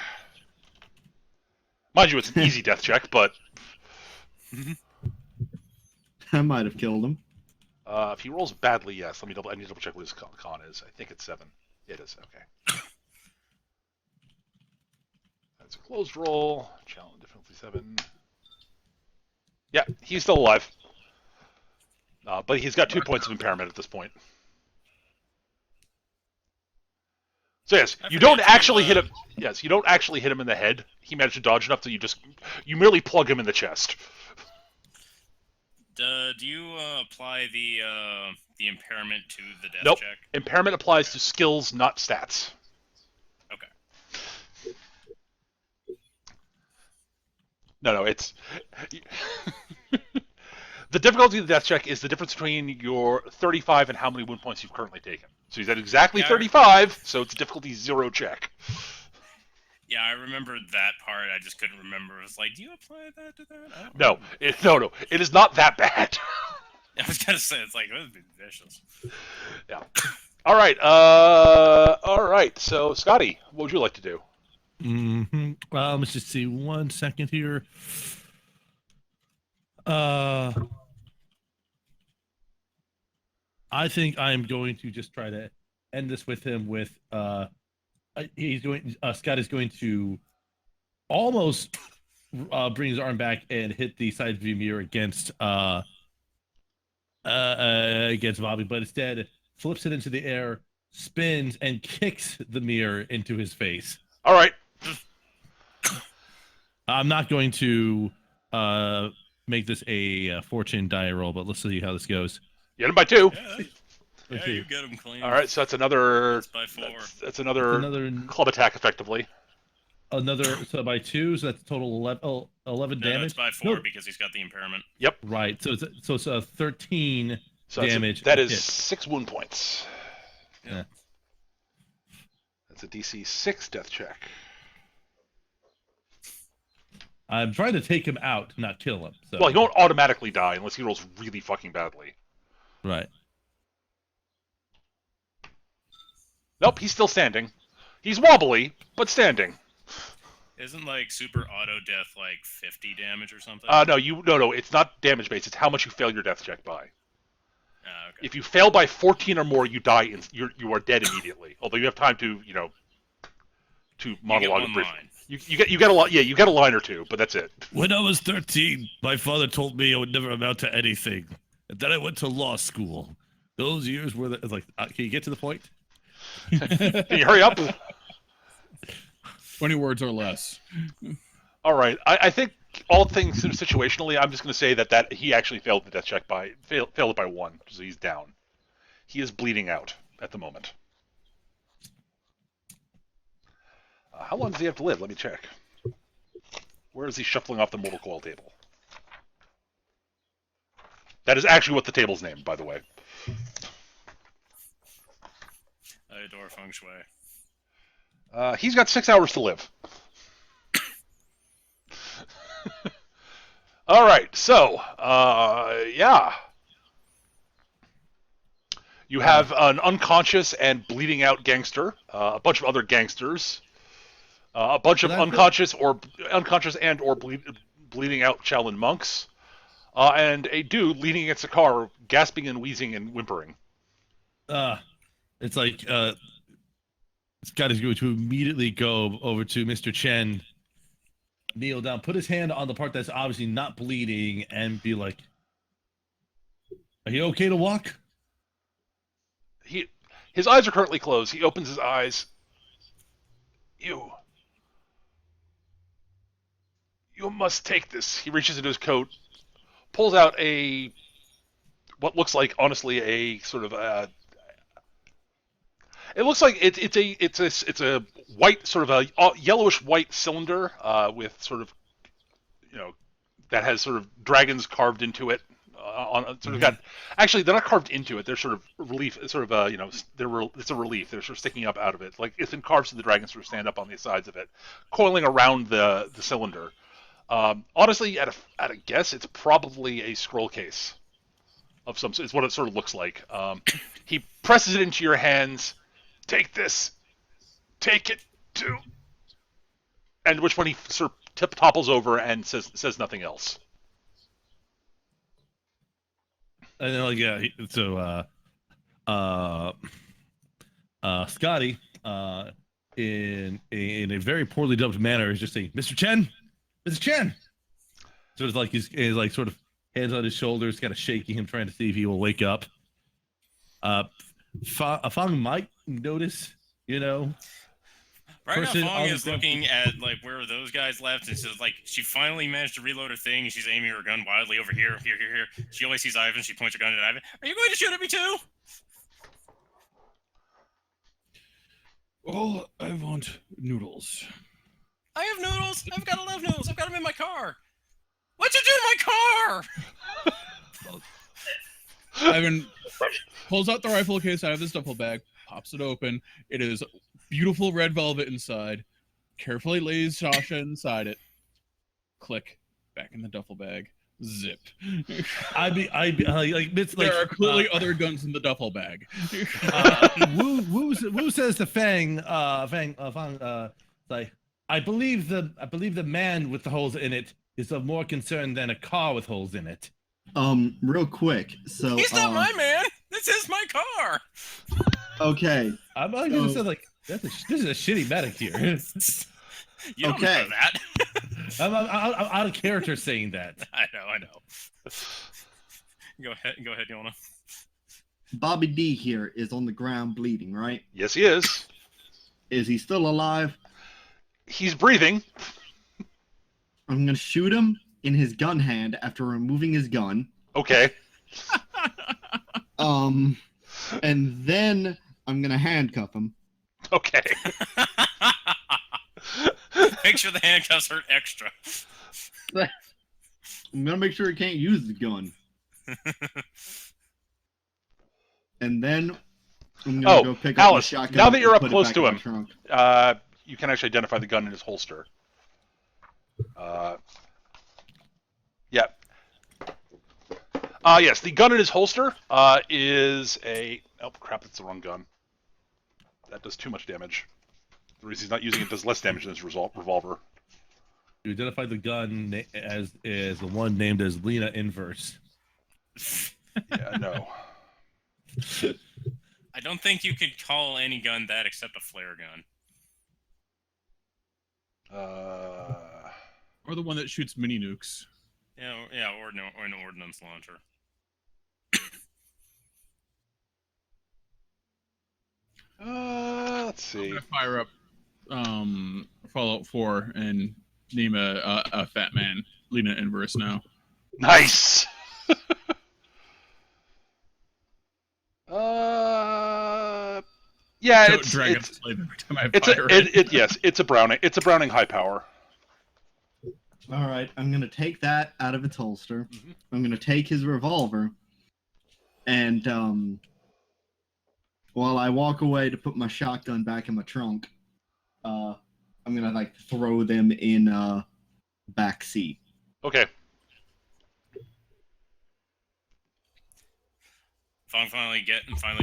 Mind you, it's an easy death check, but I might have killed him. if he rolls badly, yes. I need to double check what his con is. I think it's 7. It is, okay. That's a closed roll. Challenge difficulty 7. Yeah, he's still alive. But he's got 2 points of impairment at this point. So yes, I you don't forget to, actually hit him. Yes, you don't actually hit him in the head. He managed to dodge enough that you merely plug him in the chest. Do you apply the impairment to the death Nope. check? Impairment applies to skills, not stats. Okay. No, it's the difficulty of the death check is the difference between your 35 and how many wound points you've currently taken. So he's at exactly Yeah. 35, so it's a difficulty 0 check. Yeah, I remember that part. I just couldn't remember. It was like, do you apply that to that? I don't No, remember. no, it is not that bad. I was gonna say it's like that would be vicious. Yeah. All right. So Scotty, what would you like to do? Let's just see 1 second here. I think I'm going to just try to end this with him with Scott is going to almost bring his arm back and hit the side view mirror against Bobby, but instead flips it into the air, spins, and kicks the mirror into his face. All right. I'm not going to make this a fortune die roll, but let's see how this goes. You hit him by 2. Yeah, you get him clean. All right, so that's another. That's by 4. That's another club attack, effectively. So by 2, so that's total 11 No, damage. it's by 4 because he's got the impairment. Yep. Right. So it's a 13 damage. That is hit. 6 wound points. Yeah. That's a DC 6 death check. I'm trying to take him out, not kill him. So. Well, he won't automatically die unless he rolls really fucking badly. Right. Nope, he's still standing. He's wobbly, but standing. Isn't like super auto death like 50 damage or something? No, it's not damage based. It's how much you fail your death check by. Okay. If you fail by 14 or more, you die. You are dead immediately. Although you have time to to monologue. You get a lot. Yeah, you get a line or two, but that's it. When I was 13, my father told me I would never amount to anything, and then I went to law school. Those years were like, can you get to the point? Can you hurry up? 20 words or less. All right. I think all things situationally, I'm just going to say that he actually failed the death check failed it by 1, so he's down. He is bleeding out at the moment. How long does he have to live? Let me check. Where is he shuffling off the mortal coil table? That is actually what the table's named, by the way. I adore Feng Shui. He's got 6 hours to live. All right, so yeah, you have an unconscious and bleeding out gangster, a bunch of other gangsters, a bunch of unconscious and or bleeding out Shaolin monks, and a dude leaning against a car, gasping and wheezing and whimpering. It's like Scott is going to immediately go over to Mr. Chen, kneel down, put his hand on the part that's obviously not bleeding, and be like, "Are you okay to walk?" His eyes are currently closed. He opens his eyes. You must take this. He reaches into his coat, pulls out what looks like, honestly, a sort of it looks like it's a white, sort of a yellowish white cylinder with sort of, that has sort of dragons carved into it. Actually, they're not carved into it. They're sort of relief, sort of it's a relief. They're sort of sticking up out of it, like it's been carved so the dragons sort of stand up on the sides of it, coiling around the cylinder. Honestly, at a guess, it's probably a scroll case of some. It's what it sort of looks like. He presses it into your hands. Take this. Take it too. And which one he sort of topples over and says nothing else. And then, Scotty, in a very poorly dubbed manner, is just saying, "Mr. Chen, Mr. Chen." So it's like he's like sort of hands on his shoulders, kind of shaking him, trying to see if he will wake up. Fang might notice, Right now, Fong is looking at like where those guys left, and says like she finally managed to reload her thing, and she's aiming her gun wildly over here. She always sees Ivan. She points her gun at Ivan. Are you going to shoot at me too? Oh, I want noodles. I have noodles. I've got 11 noodles. I've got them in my car. What'd you do to my car? Ivan pulls out the rifle case out of his duffel bag, pops it open. It is beautiful red velvet inside. Carefully lays Sasha inside it. Click. Back in the duffel bag. Zip. There are clearly other guns in the duffel bag. Wu says to Fang, like, I believe the man with the holes in it is of more concern than a car with holes in it. Real quick. So He's not my man. This is my car. okay. I'm not gonna say like this is a shitty medic here. You don't Okay. know that. I'm out of character saying that. I know. Go ahead, Yona. Bobby D here is on the ground bleeding, right? Yes, he is. Is he still alive? He's breathing. I'm gonna shoot him in his gun hand after removing his gun. Okay. And then I'm gonna handcuff him. Okay. Make sure the handcuffs hurt extra. I'm gonna make sure he can't use the gun. And then I'm gonna go pick up Alice, the shotgun. now that you're and up put it close back to in him, my trunk. you can actually identify the gun in his holster. Yeah. Yes, the gun in his holster is a... Oh, crap, that's the wrong gun. That does too much damage. The reason he's not using it does less damage than his revolver. You identified the gun as the one named as Lena Inverse. Yeah, no. I don't think you could call any gun that except a flare gun. Or the one that shoots mini nukes. Yeah, or an ordnance launcher. Let's I'm see. gonna fire up Fallout 4 and name a fat man Lena Inverse now. Nice! Yeah, So it's Dragon's Slave every time I it's fire yes, it's a Browning. It's a Browning high power. All right, I'm gonna take that out of its holster. Mm-hmm. I'm gonna take his revolver, and while I walk away to put my shotgun back in my trunk, I'm gonna like throw them in back seat. Okay. Fong finally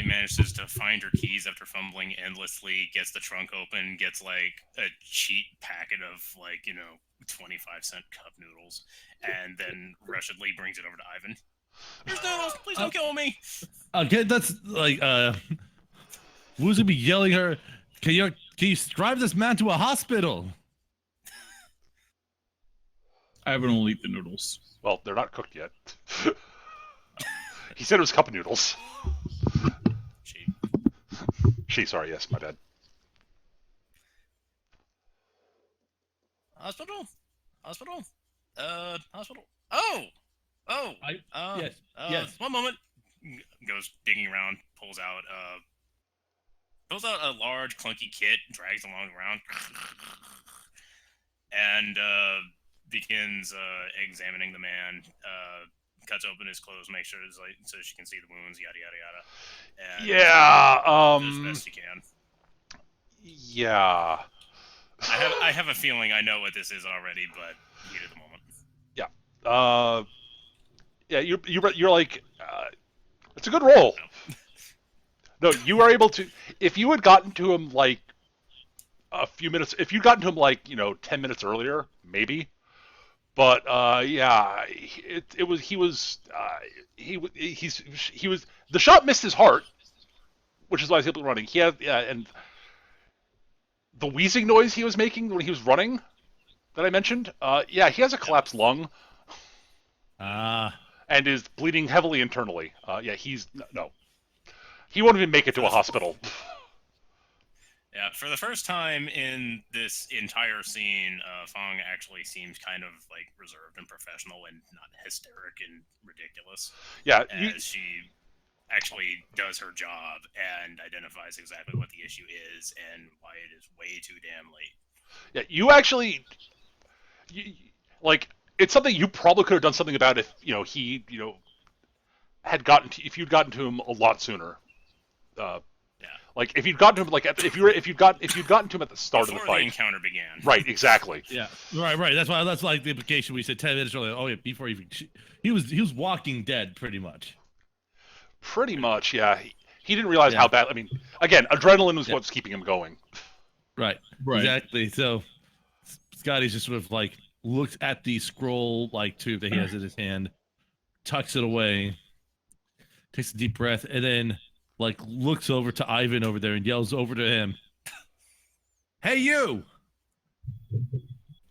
manages to find her keys after fumbling endlessly, gets the trunk open, gets like a cheap packet of 25-cent cup noodles, and then rushedly brings it over to Ivan. Here's noodles, please don't kill me. Okay, that's like who's gonna be yelling her? Can you drive this man to a hospital? Ivan will eat the noodles. Well, they're not cooked yet. He said it was cup noodles. Sorry, yes, my bad. Hospital. Hospital. Yes. 1 moment. Goes digging around, pulls out a large clunky kit, drags along around, and begins examining the man. Cuts open his clothes, makes sure it's so she can see the wounds, yada yada yada. And does the best he can. Yeah. I have a feeling I know what this is already, but heat of the moment. Yeah. You're like, it's a good roll. No, you were able to. If you had gotten to him like a few minutes, if you'd gotten to him like 10 minutes earlier, maybe. But yeah, he was the shot missed his heart, which is why he's able to running. He had and the wheezing noise he was making when he was running that I mentioned. Yeah, he has a collapsed lung. And is bleeding heavily internally. Yeah, no. He won't even make it to a hospital. Yeah, for the first time in this entire scene, Fong actually seems kind of like reserved and professional and not hysteric and ridiculous. Yeah, as she actually does her job and identifies exactly what the issue is and why it is way too damn late. Yeah, you actually, it's something you probably could have done something about if he had if you'd gotten to him a lot sooner. Like if you'd gotten to him, like if you'd gotten to him at the start Before of the fight, the encounter began. Right, exactly. Yeah, right. That's like the implication we said 10 minutes earlier. Oh yeah, before he was walking dead pretty much. Pretty much, yeah. He didn't realize how bad. I mean, again, adrenaline was what's keeping him going. Right. Exactly. So Scotty's just sort of like looks at the scroll like tube that he has in his hand, tucks it away, takes a deep breath, and then like looks over to Ivan over there and yells over to him, "Hey you!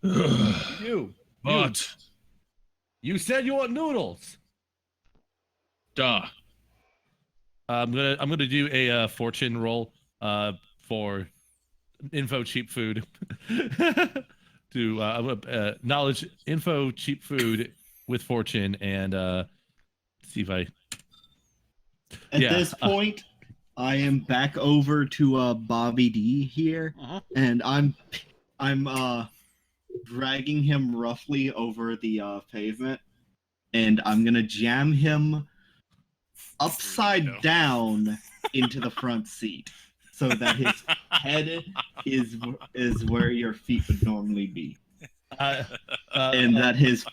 you! But You said you want noodles." duh. I'm gonna do a fortune roll for info cheap food to knowledge info cheap food with fortune and see if I At this point, I am back over to Bobby D here, and I'm dragging him roughly over the pavement, and I'm gonna jam him upside down into the front seat, so that his head is where your feet would normally be, and that his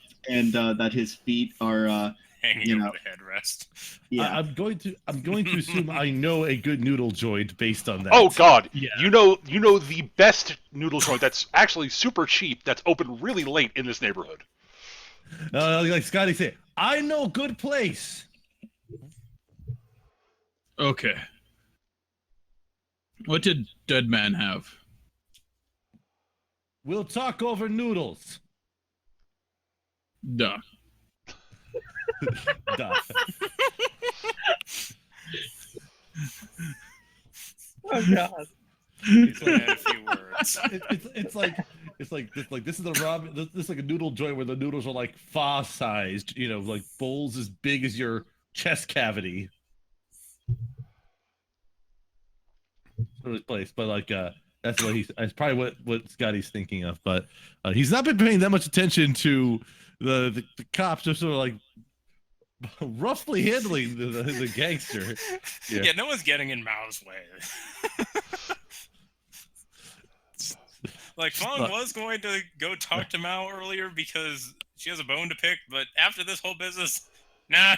feet are hanging over the headrest. yeah. I'm going to assume I know a good noodle joint based on that. Oh God, yeah. You know the best noodle joint that's actually super cheap that's open really late in this neighborhood. Like Scotty said, I know a good place. Okay. What did Dead Man have? We'll talk over noodles. Duh. Duh. Oh God. He's only had a few words. It's like this is a ramen. This is like a noodle joint where the noodles are like pho sized. You know, like bowls as big as your chest cavity. Sort of place, but like that's probably what Scotty's thinking of. But he's not been paying that much attention to the cops. Just sort of like roughly handling the gangster. Yeah, no one's getting in Mao's way. Like, Fong was going to go talk to Mao earlier because she has a bone to pick, but after this whole business, nah,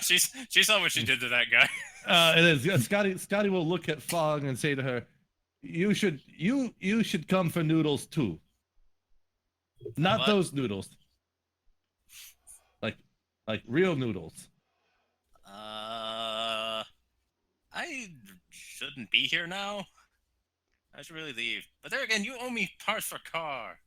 she saw what she did to that guy. And then Scotty will look at Fong and say to her, you should come for noodles too. Not What? those noodles. Like real noodles. I shouldn't be here now. I should really leave. But there again, you owe me parts for car.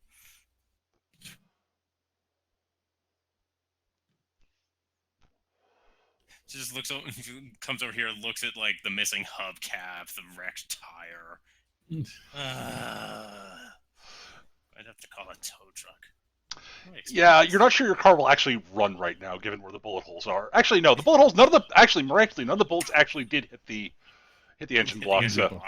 She just looks over, comes over here, looks at like the missing hubcap, the wrecked tire. I'd have to call a tow truck. Yeah, you're not sure your car will actually run right now, given where the bullet holes are. Actually, no, the bullet holes. Miraculously, none of the bullets actually did hit the engine block. So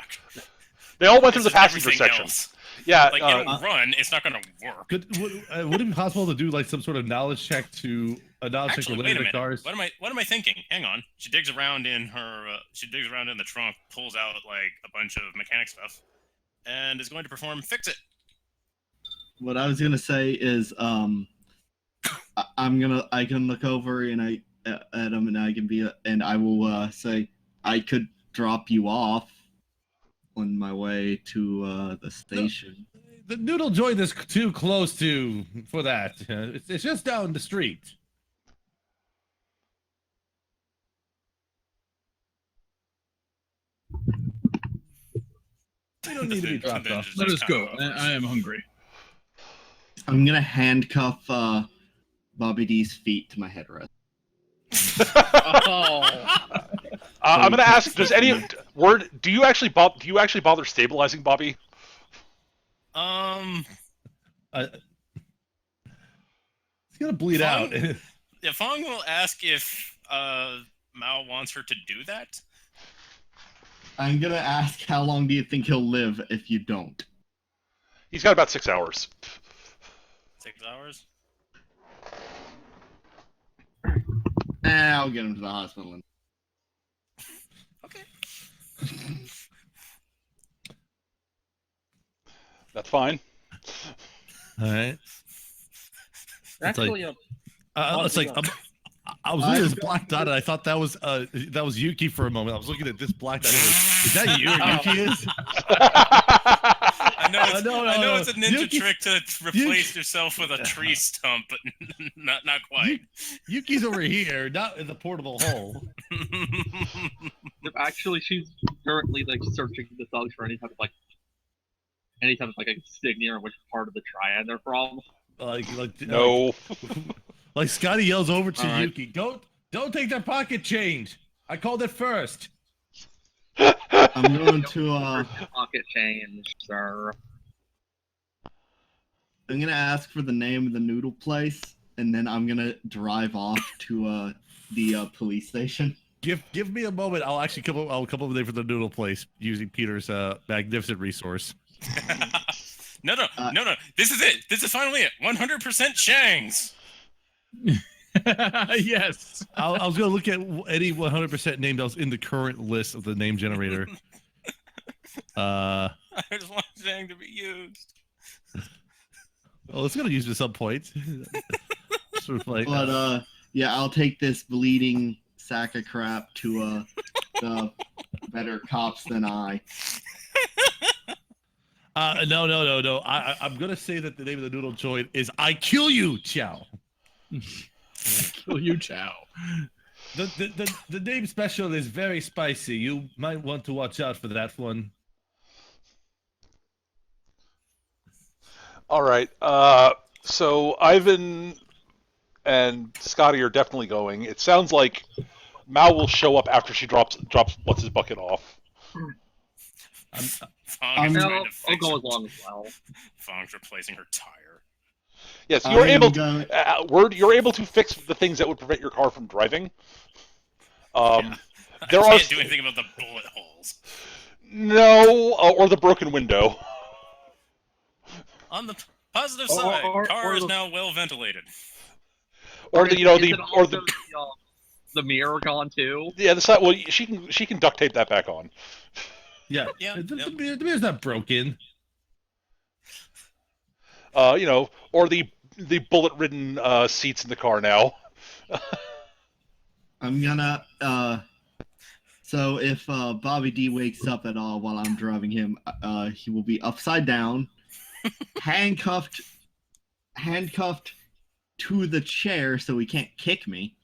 they all went through the passenger section. Else. Yeah, like it'll run. It's not going to work. Would it be possible to do like some sort of knowledge check Actually, wait a related to minute. cars? What am I thinking? Hang on. She digs around in her. She digs around in the trunk, pulls out like a bunch of mechanic stuff, and is going to perform fix it. What I was gonna say is, I can look over and at him and I will say I could drop you off on my way to the station. The noodle joint is too close for that. It's just down the street. We don't need to be dropped off. Let us go. I am hungry. I'm gonna handcuff Bobby D's feet to my headrest. I'm gonna ask: does do you actually bother stabilizing Bobby? It's gonna bleed out. Yeah, Fong will ask if Mao wants her to do that. I'm gonna ask how long do you think he'll live if you don't? He's got about 6 hours. 6 hours? I'll get him to the hospital. Okay. That's fine. All right. Actually, It's like I was looking at this black dot, and I thought that was Yuki for a moment. I was looking at this black dot. Like, is that you? Or Yuki is? I I know it's a ninja Yuki- trick to replace yourself with a tree stump, but not quite. Yuki's over here, not in the portable hole. Actually, she's currently like searching the thugs for any type of insignia or which part of the triad they're from. No. Like Scotty yells over to All right. Yuki, don't take their pocket change. I called it first. I'm going to Pocket change, sir. I'm gonna ask for the name of the noodle place, and then I'm gonna drive off to the police station. Give me a moment. I'll come up with a name for the noodle place using Peter's magnificent resource. No. This is it. This is finally it. 100% Chang's. Yes. I was going to look at any 100% name that was in the current list of the name generator. I just want Chang to be used. Well, it's going to use it at some point. Sort of like, But yeah, I'll take this bleeding sack of crap to the better cops than I. No. I'm going to say that the name of the noodle joint is I Kill You, Chow. Kill you, Chow. The name special is very spicy. You might want to watch out for that one. All right. So Ivan and Scotty are definitely going. It sounds like Mao will show up after she drops what's his bucket off. Fong is trying to I'll fix go her. along as well. Fong's replacing her tire. Yes, you're I am able going- to. You're able to fix the things that would prevent your car from driving. There I are can't do anything about the bullet holes. no, or the broken window. On the positive side, or car is the- now well ventilated. Or the Is it also the mirror gone too? the side. Well, she can duct tape that back on. Yeah. Yeah, The mirror's not broken. Or the bullet-ridden seats in the car now. I'm gonna so if Bobby D wakes up at all while I'm driving him, he will be upside down, handcuffed to the chair so he can't kick me.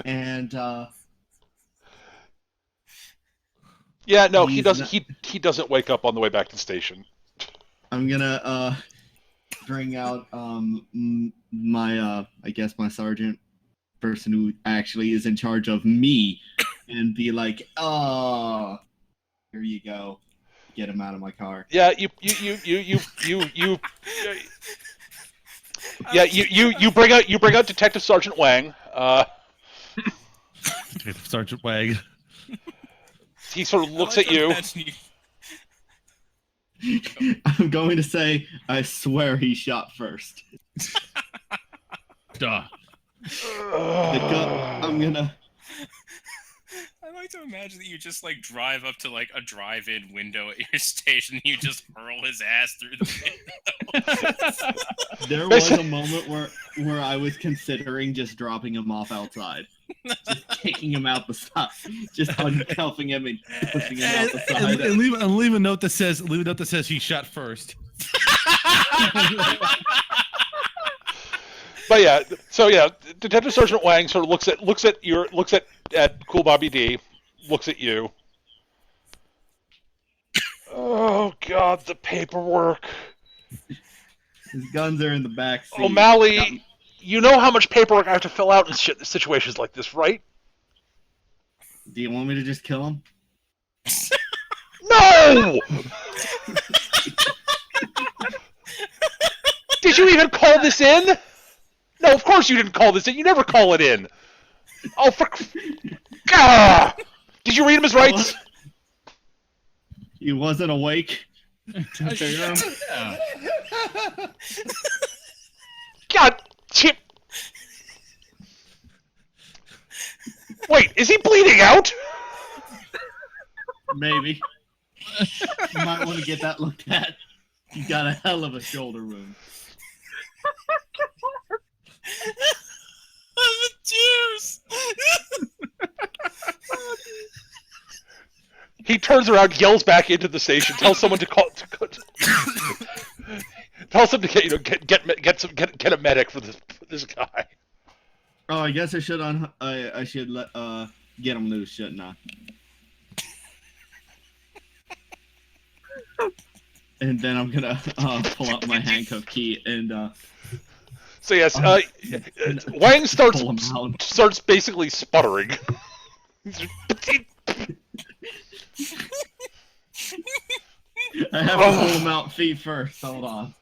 And Yeah, no, he He's doesn't. not- He doesn't wake up on the way back to the station. I'm gonna bring out my I guess my sergeant, person who actually is in charge of me, and be like, "Oh, here you go, get him out of my car." Yeah, you bring out Detective Sergeant Wang. Sergeant Wang. He sort of looks I like at to you. imagine I'm going to say, I swear he shot first. Duh. I'm gonna. I like to imagine that you just like drive up to like a drive-in window at your station and you just hurl his ass through the window. There was a moment where I was considering just dropping him off outside, just kicking him out the side, just uncuffing him and pushing him out the side. And leave a note that says he shot first. But yeah, so yeah, Detective Sergeant Wang sort of looks at Cool Bobby D, looks at you. Oh God, the paperwork. His guns are in the back seat. O'Malley, you know how much paperwork I have to fill out in situations like this, right? Do you want me to just kill him? No! Did you even call this in? No, of course you didn't call this in. You never call it in. Oh, for... Gah! Did you read him his rights? He wasn't awake to figure him. Yeah. God, Chip. Wait, is he bleeding out? Maybe. You might want to get that looked at. He's got a hell of a shoulder wound. The juice! He turns around, yells back into the station, tells someone to call. Tells him to get a medic for this guy. Oh, I guess I should I should let get him loose, shouldn't I? And then I'm gonna pull out my handcuff key and So yes, Wang starts basically sputtering. I have to pull him out feet first. Hold on.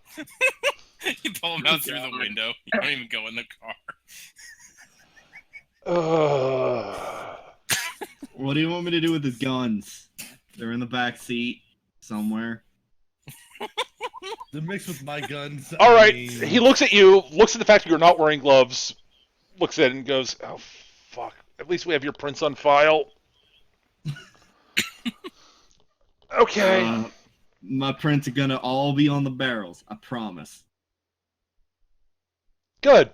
You pull him out through the window. You don't even go in the car. What do you want me to do with his guns? They're in the back seat somewhere. The mix with my guns. All right, he looks at you, looks at the fact that you're not wearing gloves, looks at it and goes, "Oh fuck! At least we have your prints on file." Okay. My prints are gonna all be on the barrels. I promise. Good.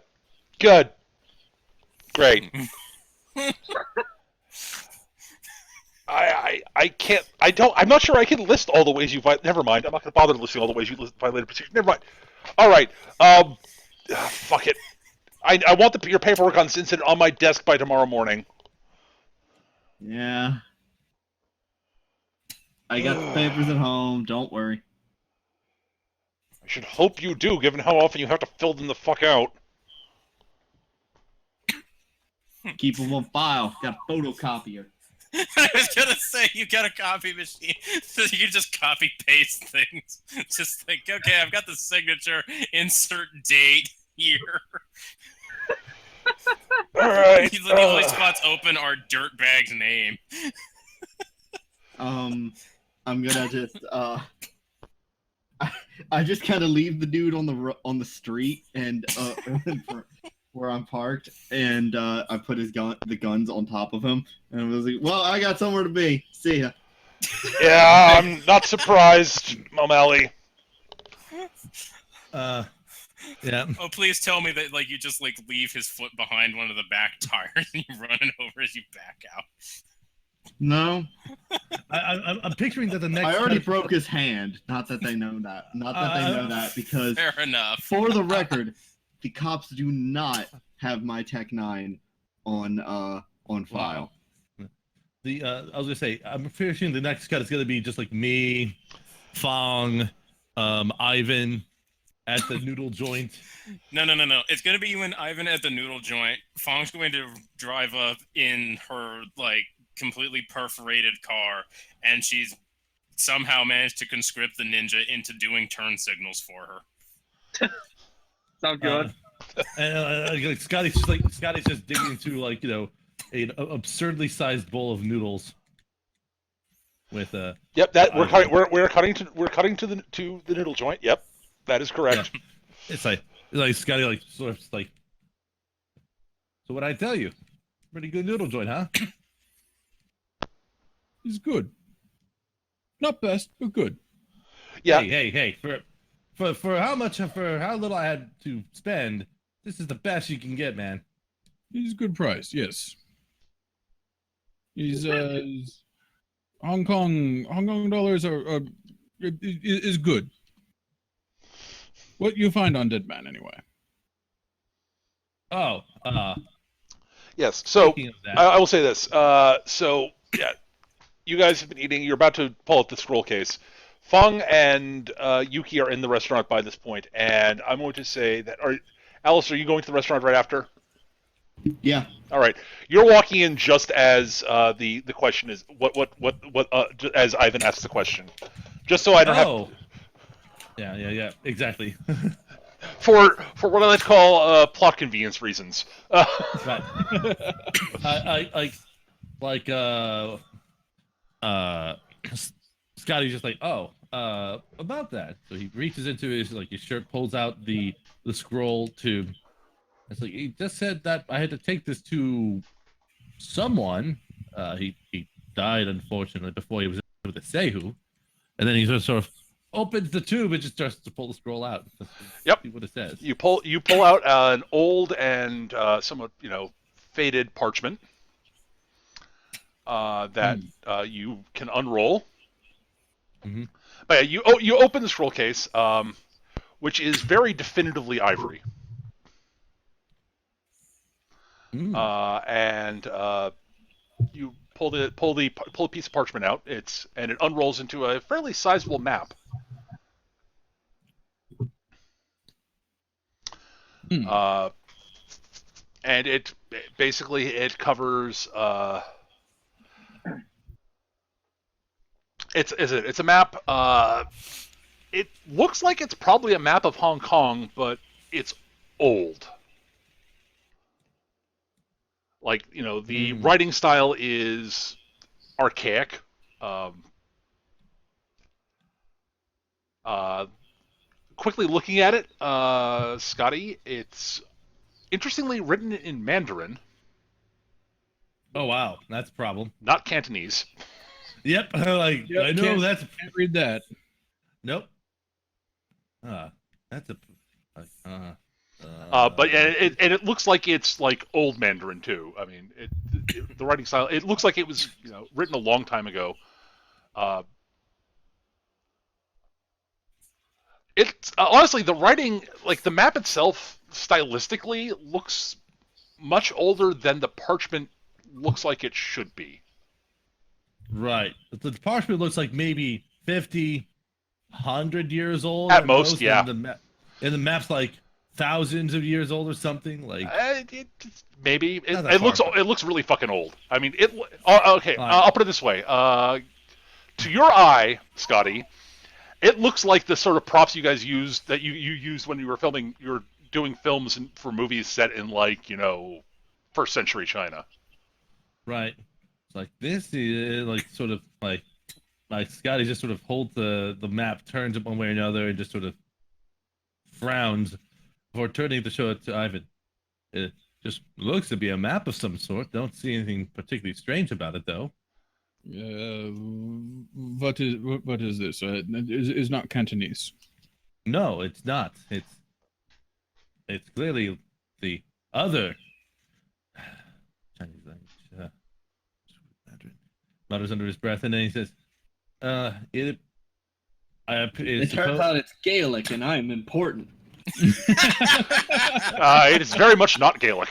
Great. I can't. I'm not sure I can list all the ways you violate. Never mind. I'm not going to bother listing all the ways you violated procedure. Never mind. All right. Fuck it. I want your paperwork on this incident on my desk by tomorrow morning. Yeah. I got the papers at home. Don't worry. I should hope you do, given how often you have to fill them the fuck out. Keep them on file. Got a photocopier. I was gonna say, you got a copy machine, so you can just copy paste things. Just like, okay, I've got the signature, insert date here. Alright. The only spots open are Dirtbag's name. I'm gonna just I just kind of leave the dude on the street and where I'm parked, and I put the guns on top of him, and I was like, "Well, I got somewhere to be. See ya." Yeah, I'm not surprised, O'Malley. Yeah. Oh, please tell me that you just leave his foot behind one of the back tires and you run it over as you back out. No. I'm picturing that the next. I already broke his hand. Not that they know that. Because fair enough. For the record, the cops do not have my Tech 9 on file. I was gonna say, I'm figuring the next cut is gonna be just like me, Fong, Ivan at the noodle joint. No. It's gonna be you and Ivan at the noodle joint. Fong's going to drive up in her completely perforated car, and she's somehow managed to conscript the ninja into doing turn signals for her. Sound good. And Scotty's just digging into an absurdly sized bowl of noodles. With Yep, that we're cutting to the noodle joint. Yep, that is correct. Yeah. It's like Scotty sort of so what I tell you, pretty good noodle joint, huh? It's good. Not best, but good. Yeah. Hey! For how little I had to spend, this is the best you can get, man. It's a good price, yes. He's Hong Kong dollars is good. What you find on Dead Man anyway? Oh, yes. So speaking of that, I will say this. So yeah, you guys have been eating. You're about to pull up the scroll case. Feng and Yuki are in the restaurant by this point, and I'm going to say that. Alice, are you going to the restaurant right after? Yeah. All right. You're walking in just as the question is what as Ivan asks the question, just so I don't have. Yeah, exactly. For what I like to call plot convenience reasons. Right. Scotty's just like, about that. So he reaches into his shirt, pulls out the scroll to. It's like he just said that I had to take this to someone. He died unfortunately before he was able to say who, and then he sort of opens the tube and just starts to pull the scroll out. Yep. See what it says. You pull out an old and somewhat faded parchment. that you can unroll. Mhm. But yeah, you open the scroll case, which is very definitively ivory, Mm. and you pull a piece of parchment out. It unrolls into a fairly sizable map. Hmm. And it basically it covers. It's a map. It looks like it's probably a map of Hong Kong, but it's old. Like, the writing style is archaic. Um, Quickly looking at it, Scotty, it's interestingly written in Mandarin, Oh wow, that's a problem. not Cantonese. Yep, like Yep, I know that's Can't read that. nope. That's a. But yeah, it looks like it's like old Mandarin too. I mean, the writing style. It looks like it was written a long time ago. It's honestly the writing, like the map itself, stylistically looks much older than the parchment looks like it should be. Right. The parchment looks like maybe 50, 100 years old At most, yeah. And the map's like thousands of years old or something. Like Maybe Not that it looks far, but- it looks really fucking old. I mean, okay. All right. I'll put it this way. To your eye, Scotty, it looks like the sort of props you guys used that you used when you were filming. You were doing films for movies set in like first century China. right. It's like this is like sort of like Scotty just sort of holds the map, turns it one way or another, and just sort of frowns before turning to show it to Ivan. It just looks to be a map of some sort. Don't see anything particularly strange about it, though. What is this? Is not Cantonese. No, it's not. It's clearly the other Chinese language. Mutters under his breath, and then he says, "It turns out it's Gaelic, and I'm important. It is very much not Gaelic.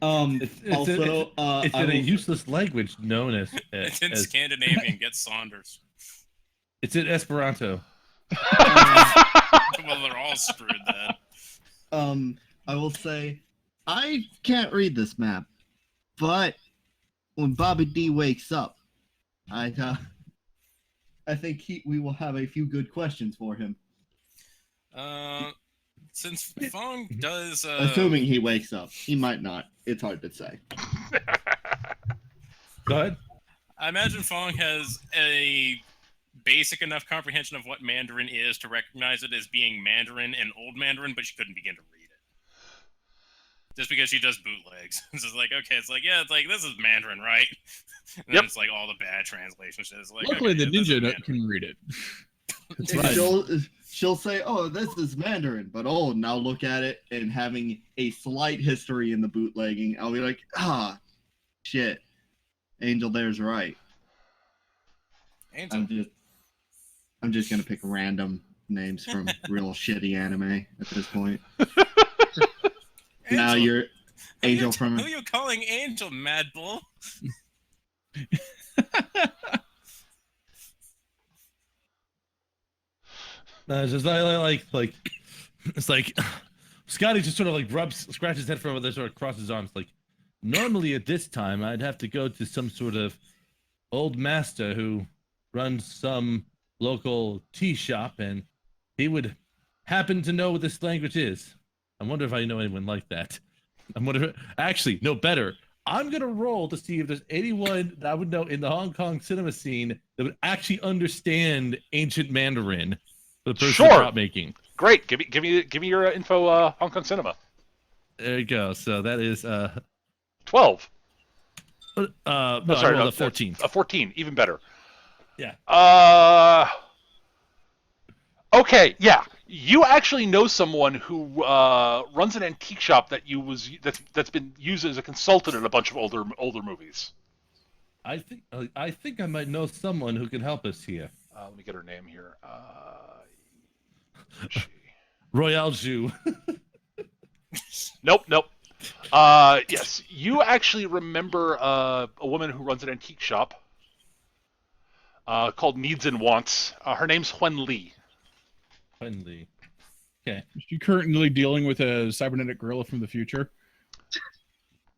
It's in a useless language known as It's in Scandinavian. Get Saunders. It's in Esperanto. Well, they're all screwed then. I will say, I can't read this map, but when Bobby D wakes up, I think we will have a few good questions for him. Since Fong does, Assuming he wakes up, he might not. It's hard to say. Go ahead. I imagine Fong has a basic enough comprehension of what Mandarin is to recognize it as being Mandarin and Old Mandarin, but she couldn't begin to read it. Just because she does bootlegs. It's just like, okay, it's like, yeah, it's like, this is Mandarin, right? And then it's like all the bad translations. It's like, Luckily, okay, the yeah, this is ninja Mandarin. can read it. That's right. She'll say, "Oh, this is Mandarin," but now look at it, and having a slight history in the bootlegging, I'll be like, shit, Angel there's right. Angel. I'm just gonna pick random names from real shitty anime at this point. Now you're Angel from. Who are you calling Angel, Mad Bull? It's just like it's like Scotty just sort of like scratches his head for over there, sort of crosses his arms. Like normally at this time, I'd have to go to some sort of old master who runs some local tea shop, and he would happen to know what this language is. I wonder if I know anyone like that. Actually, no, better. I'm gonna roll to see if there's anyone that I would know in the Hong Kong cinema scene that would actually understand ancient Mandarin for the person Sure. prop making. Great. Give me your info. Hong Kong cinema. There you go. So that is 12. no, Sorry, I rolled no, a 14. A 14, even better. Yeah. Okay, yeah. You actually know someone who runs an antique shop that's been used as a consultant in a bunch of older movies. I think I might know someone who can help us here. Let me get her name here. She... Royale Jew. Nope, nope. Yes, you actually remember a woman who runs an antique shop called Needs and Wants. Her name's Huen Li. Friendly. Okay. Is she currently dealing with a cybernetic gorilla from the future?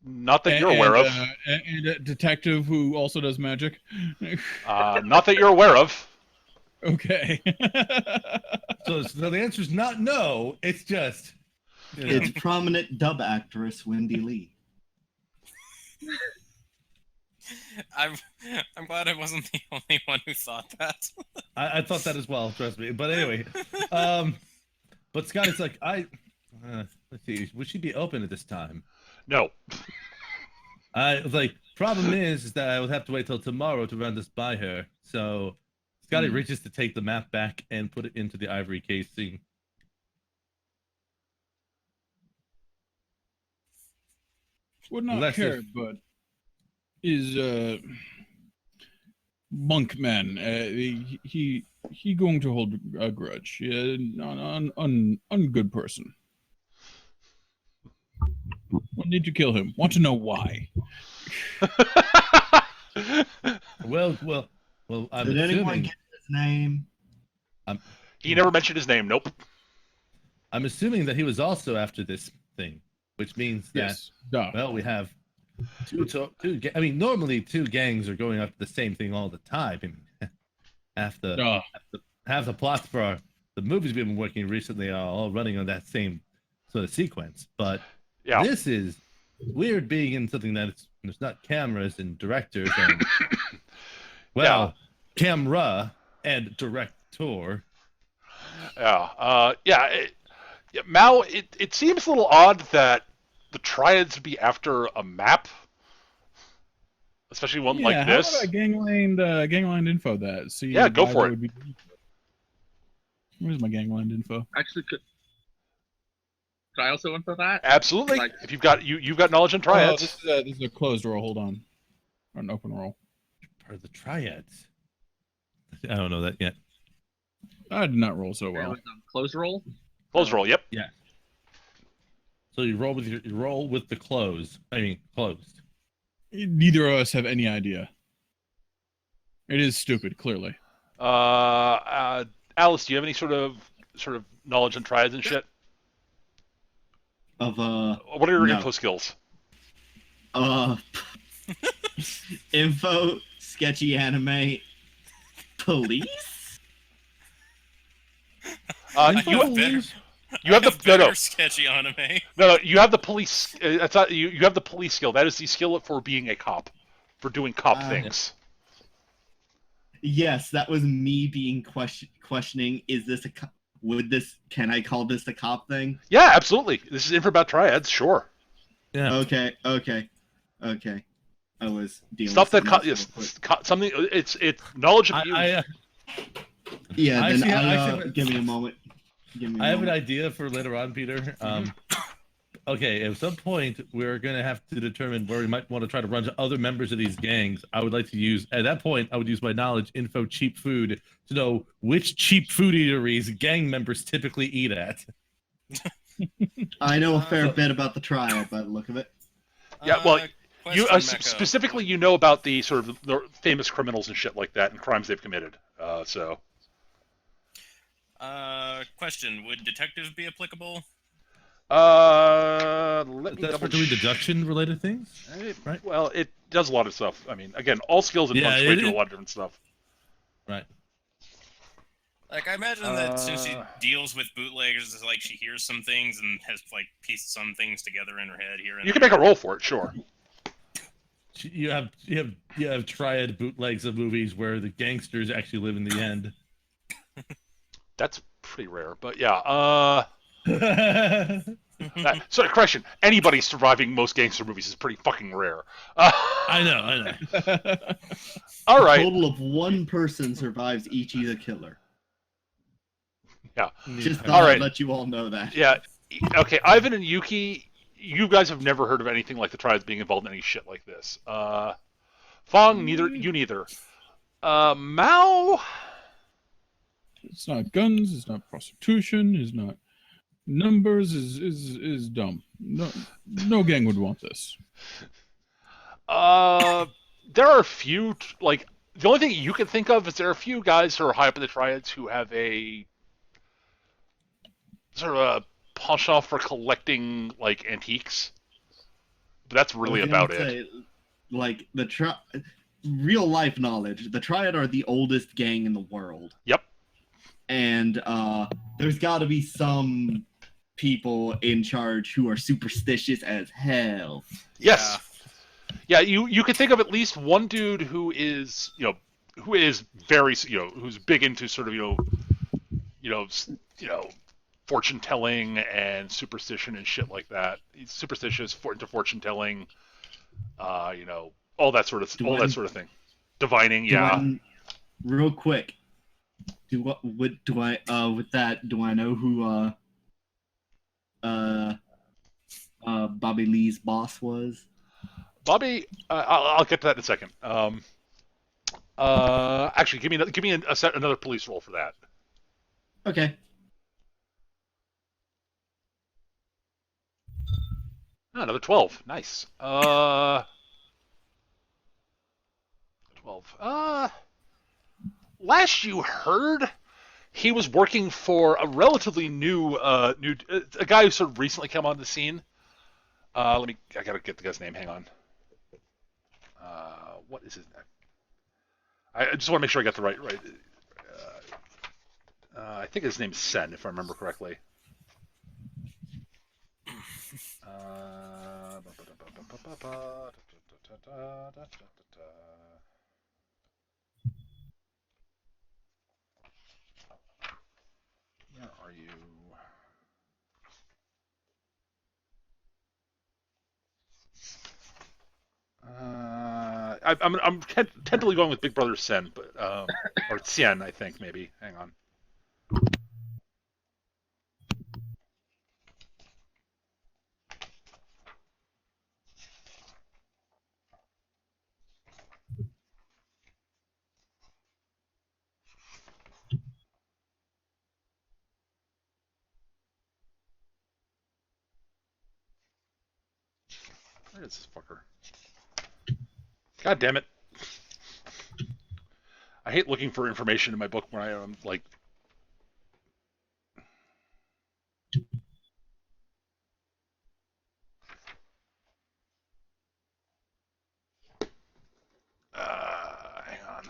Not that you're aware of. And a detective who also does magic? Not that you're aware of. Okay. So the answer is not no. It's just. You know, It's prominent dub actress Wendy Lee. I'm glad I wasn't the only one who thought that. I thought that as well. Trust me. But anyway, but Scott is like let's see. Would she be open at this time? No. I was like, problem is that I would have to wait till tomorrow to run this by her. So Scotty reaches to take the map back and put it into the ivory casing. Would not Unless care, if- but is Monkman. He going to hold a grudge. Good person. We'll need to kill him. Want to know why? Well, I'm Did anyone assuming. get his name? He never mentioned his name. Nope. I'm assuming that he was also after this thing, which means that Yes. Duh. well, we have I mean, normally two gangs are going after the same thing all the time. I mean, half the plots for the movies we've been working recently are all running on that same sort of sequence. But Yeah. this is weird being in something that there's not cameras and directors and camera and director. Yeah. Mao, it seems a little odd that the Triads would be after a map, especially one like how this. about I gangland info that? See, Yeah, go why for that it. would be- Where's my gangland info? Actually, could I also info that? Absolutely. Like- If you've got knowledge in Oh, Triads. this is a closed roll. Hold on, or an open roll. Or the triads. I don't know that yet. I did not roll so It well. was, close roll. Close roll. Yep. So you roll with the close. I mean, closed. Neither of us have any idea. It is stupid, clearly. Alice, do you have any sort of knowledge in Triads and shit? Of What are your No. info skills? info, sketchy anime, police. You I have the no, better sketchy anime. no. You have the police. That's not you. You have the police skill. That is the skill for being a cop, for doing cop things. Yes, that was me being questioning. Is this a can I call this a cop thing? Yeah, absolutely. This is info about Triads. Sure. Yeah. Okay. I was dealing Stuff that with something else real quick. something. It's knowledge of you. Yeah, I then see- I see- give me a moment. I have an idea for later on, Peter. Okay, at some point we're gonna have to determine where we might want to try to run to other members of these gangs. I would like to use at that point. I would use my knowledge, info, cheap food to know which cheap food eateries gang members typically eat at. I know a fair bit about the trial by the look of it. Yeah, well, you Question, Mecca. specifically, you know about the sort of the famous criminals and shit like that and crimes they've committed. Question: would detective be applicable? Let me That's double for doing deduction related things. right? Well, it does a lot of stuff. I mean, again, all skills in Yeah, Feng Shui it- do a lot of different stuff. Right. Like, I imagine that since she deals with bootleggers, it's like she hears some things and has like pieced some things together in her head here and You can there. make a roll for it, sure. You have triad bootlegs of movies where the gangsters actually live in the end. That's pretty rare, but yeah. Sorry, correction. Anybody surviving most gangster movies is pretty fucking rare. I know. All A right. total of one person survives Ichi the Killer. Yeah. Just Yeah. thought All I'd right. let you all know that. Yeah. Okay, Ivan and Yuki, you guys have never heard of anything like the Triads being involved in any shit like this. Fong, neither. You neither. Mao. It's not guns. It's not prostitution. It's not numbers. Is dumb. No gang would want this. There are a few, like, the only thing you can think of is there are a few guys who are high up in the Triads who have a sort of a penchant for collecting, like, antiques. But that's really about it. Like, real life knowledge, the Triad are the oldest gang in the world. Yep. And there's got to be some people in charge who are superstitious as hell. Yes. Yeah, you could think of at least one dude who is, very, who's big into sort of, fortune telling and superstition and shit like that. He's superstitious, into fortune telling, all that sort of thing. Divining, yeah. Real quick, do I know who Bobby Lee's boss was? Bobby, I'll get to that in a second. Actually, give me another police roll for that. Okay. Another 12. Nice. 12. Last you heard, he was working for a relatively new a guy who sort of recently came on the scene. I gotta get the guy's name. Hang on. What is his name? I just want to make sure I got the right. I think his name's Sen, if I remember correctly. Where are you? I'm tentatively going with Big Brother Sen, but or Tien, I think maybe. Hang on. Where is this fucker? God damn it. I hate looking for information in my book when I'm like... hang on.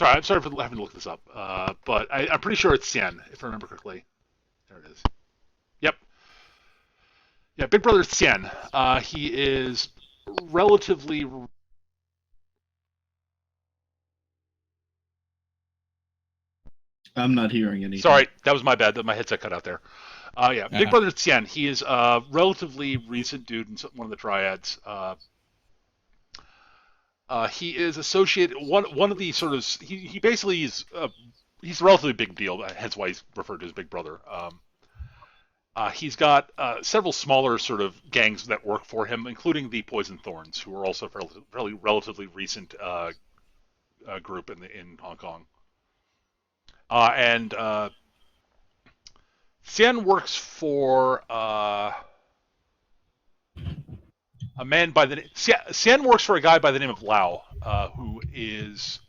I'm sorry for having to look this up, but I'm pretty sure it's Tien, if I remember correctly. There it is. Yep. Yeah, Big Brother Tien. He is relatively... I'm not hearing anything. Sorry, that was my bad. My headset cut out there. Yeah, Big Brother Tien. He is a relatively recent dude in one of the Triads. He is associated one of the sort of he basically is he's a relatively big deal, hence why he's referred to as Big Brother. He's got several smaller sort of gangs that work for him, including the Poison Thorns, who are also a relatively recent group in Hong Kong. And Xian works for a man by the name... Xian works for a guy by the name of Lao, who is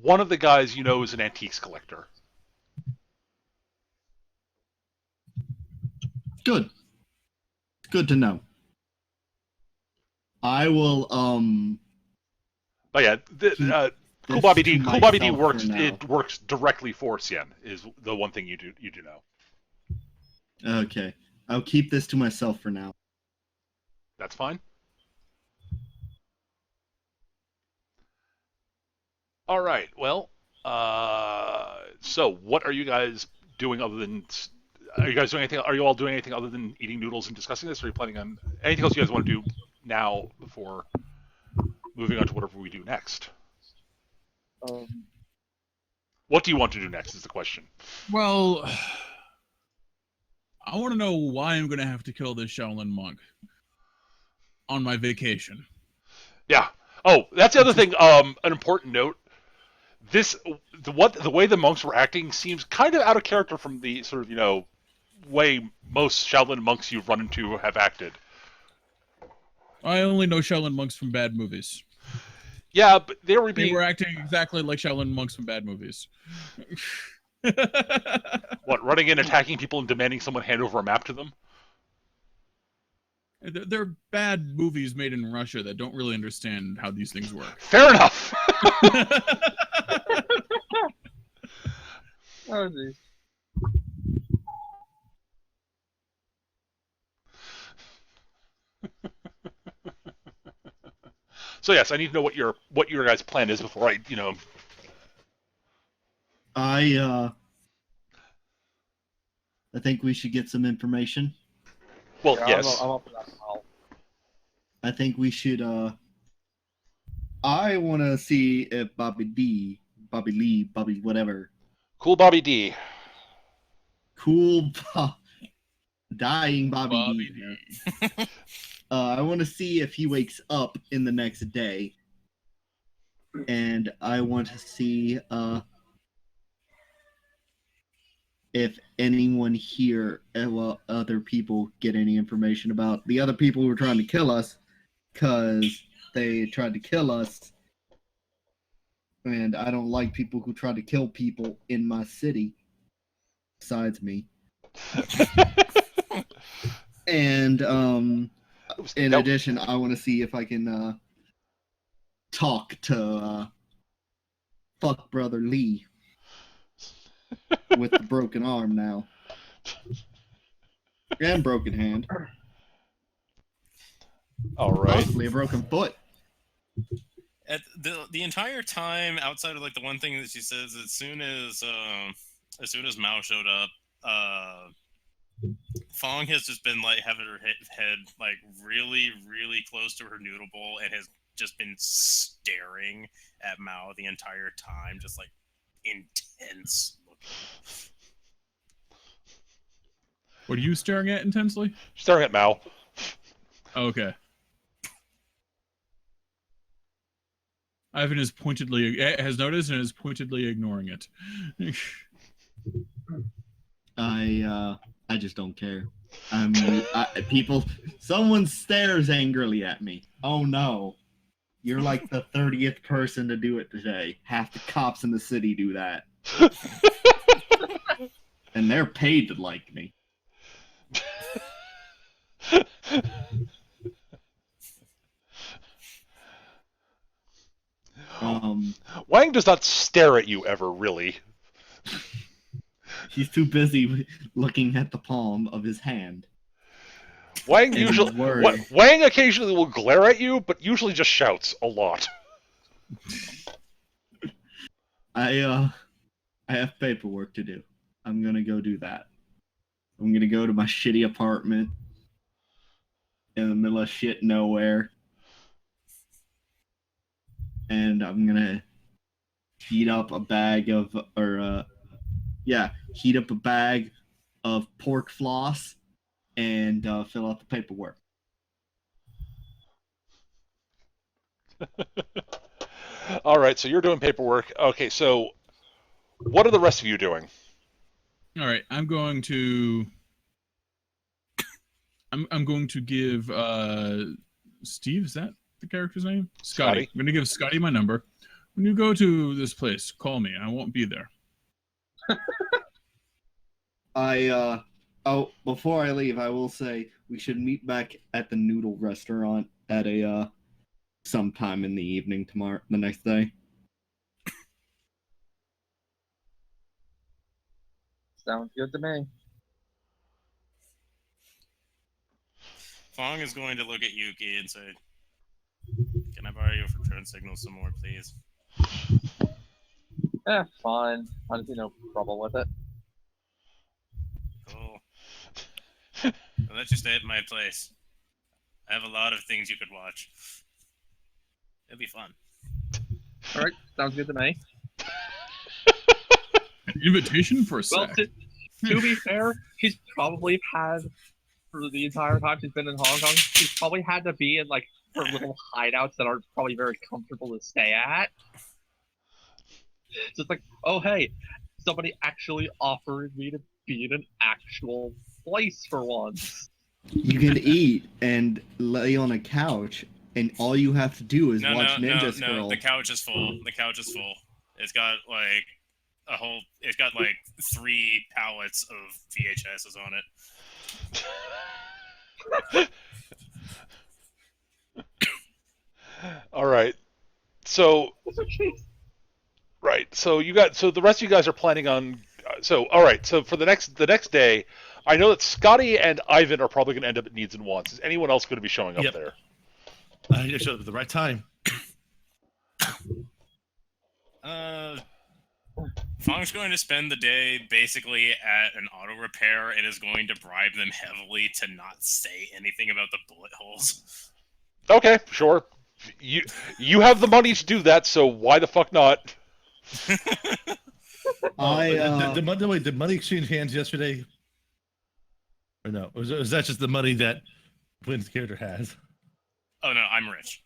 one of the guys you know is an antiques collector. Good. Good to know. I will, But yeah, Cool Bobby D works directly for Xian, is the one thing you do know. Okay. I'll keep this to myself for now. That's fine. All right. Well, so what are you guys doing other than? Are you guys doing anything? Are you all doing anything other than eating noodles and discussing this? Or are you planning on anything else you guys want to do now before moving on to whatever we do next? Um, What do you want to do next? Is the question. Well, I want to know why I'm going to have to kill this Shaolin monk on my vacation. Yeah. Oh, that's the other thing. An important note. The way the monks were acting seems kind of out of character from the sort of way most Shaolin monks you've run into have acted. I only know Shaolin monks from bad movies. Yeah, but they were acting exactly like Shaolin monks from bad movies. What, running in, attacking people, and demanding someone hand over a map to them? They're bad movies made in Russia that don't really understand how these things work. Fair enough. oh, geez. So yes, I need to know what your guys' plan is before I think we should get some information. Well, Yeah, yes. I'm up for that as well. I think we should I want to see if Bobby Lee, Bobby whatever. Cool Bobby D. Cool dying Bobby D. I want to see if he wakes up in the next day. And I want to see if anyone here, other people get any information about the other people who were trying to kill us, because they tried to kill us. And I don't like people who try to kill people in my city, besides me. And in addition, I want to see if I can talk to fuck brother Lee with the broken arm now and broken hand. All right. Possibly a broken foot. At the entire time, outside of like the one thing that she says, as soon as Mao showed up, Fong has just been like having her head like really, really close to her noodle bowl and has just been staring at Mao the entire time, just like intense looking. What are you staring at intensely? Staring at Mao. Okay. Ivan has noticed and is pointedly ignoring it. I just don't care. Someone stares angrily at me. Oh no. You're like the 30th person to do it today. Half the cops in the city do that. And they're paid to like me. Wang does not stare at you ever, really. He's too busy looking at the palm of his hand. Wang occasionally will glare at you, but usually just shouts a lot. I have paperwork to do. I'm gonna go do that. I'm gonna go to my shitty apartment in the middle of shit nowhere. And I'm gonna heat up a bag of pork floss and fill out the paperwork. All right, so you're doing paperwork. Okay, so what are the rest of you doing? All right, I'm going to give Steve, is that the character's name? Scotty. I'm going to give Scotty my number. When you go to this place, call me. I won't be there. Before I leave, I will say we should meet back at the noodle restaurant at sometime in the evening the next day. Sounds good to me. Fong is going to look at Yuki and say, "Can I borrow your turn signal some more, please?" Fine. Honestly, no trouble with it. Cool. I'll let you stay at my place. I have a lot of things you could watch. It'll be fun. All right, sounds good to me. An invitation for a Well, sack. to be fair, she's probably had for the entire time she's been in Hong Kong. She's probably had to be in like her little hideouts that are probably very comfortable to stay at. It's just like, oh hey, somebody actually offered me to be in an actual place for once. You can eat and lay on a couch, and all you have to do is watch Ninja Scroll. The couch is full. The couch is full. It's got like a whole. It's got like 3 pallets of VHSs on it. All right. So right. So the rest of you guys are planning on. So all right. So for the next day, I know that Scotty and Ivan are probably going to end up at Needs and Wants. Is anyone else going to be showing up there? I showed up at the right time. Fong's going to spend the day basically at an auto repair and is going to bribe them heavily to not say anything about the bullet holes. Okay, sure. You have the money to do that, so why the fuck not? Did money exchange hands yesterday? Or no? Or is that just the money that Wynn's character has? Oh no, I'm rich.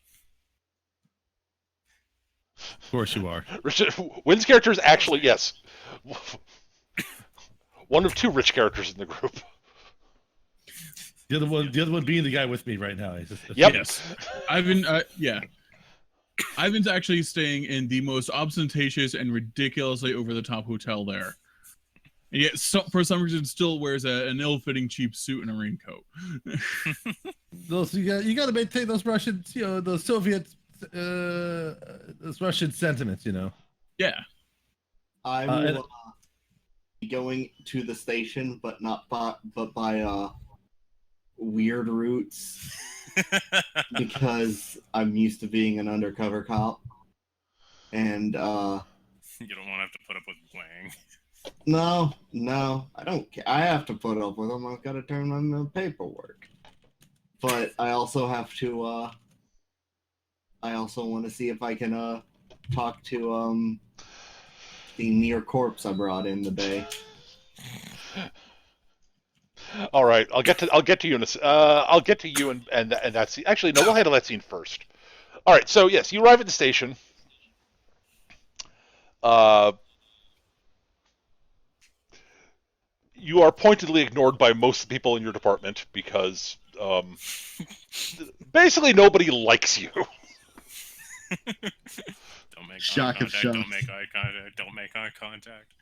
Of course you are. Wynn's character is actually, yes, one of 2 rich characters in the group. The other one being the guy with me right now. Yep. Yes. Ivan's actually staying in the most ostentatious and ridiculously over-the-top hotel there. And yet, for some reason, still wears an ill-fitting cheap suit and a raincoat. You got to maintain those Russian, those Soviet, those Russian sentiments, Yeah. I will be going to the station, but by weird routes, because I'm used to being an undercover cop, and you don't want to have to put up with Wang. No, I don't care. I have to put up with them. I've got to turn in the paperwork. But I also have to, I also want to see if I can, talk to, the near corpse I brought in the bay. All right, I'll get to you. I'll get to you and that scene. Actually, no, we'll handle that scene first. All right, so yes, you arrive at the station. You are pointedly ignored by most of the people in your department because basically nobody likes you. Don't make Shock eye of contact. shocks. Don't make eye contact. Don't make eye contact.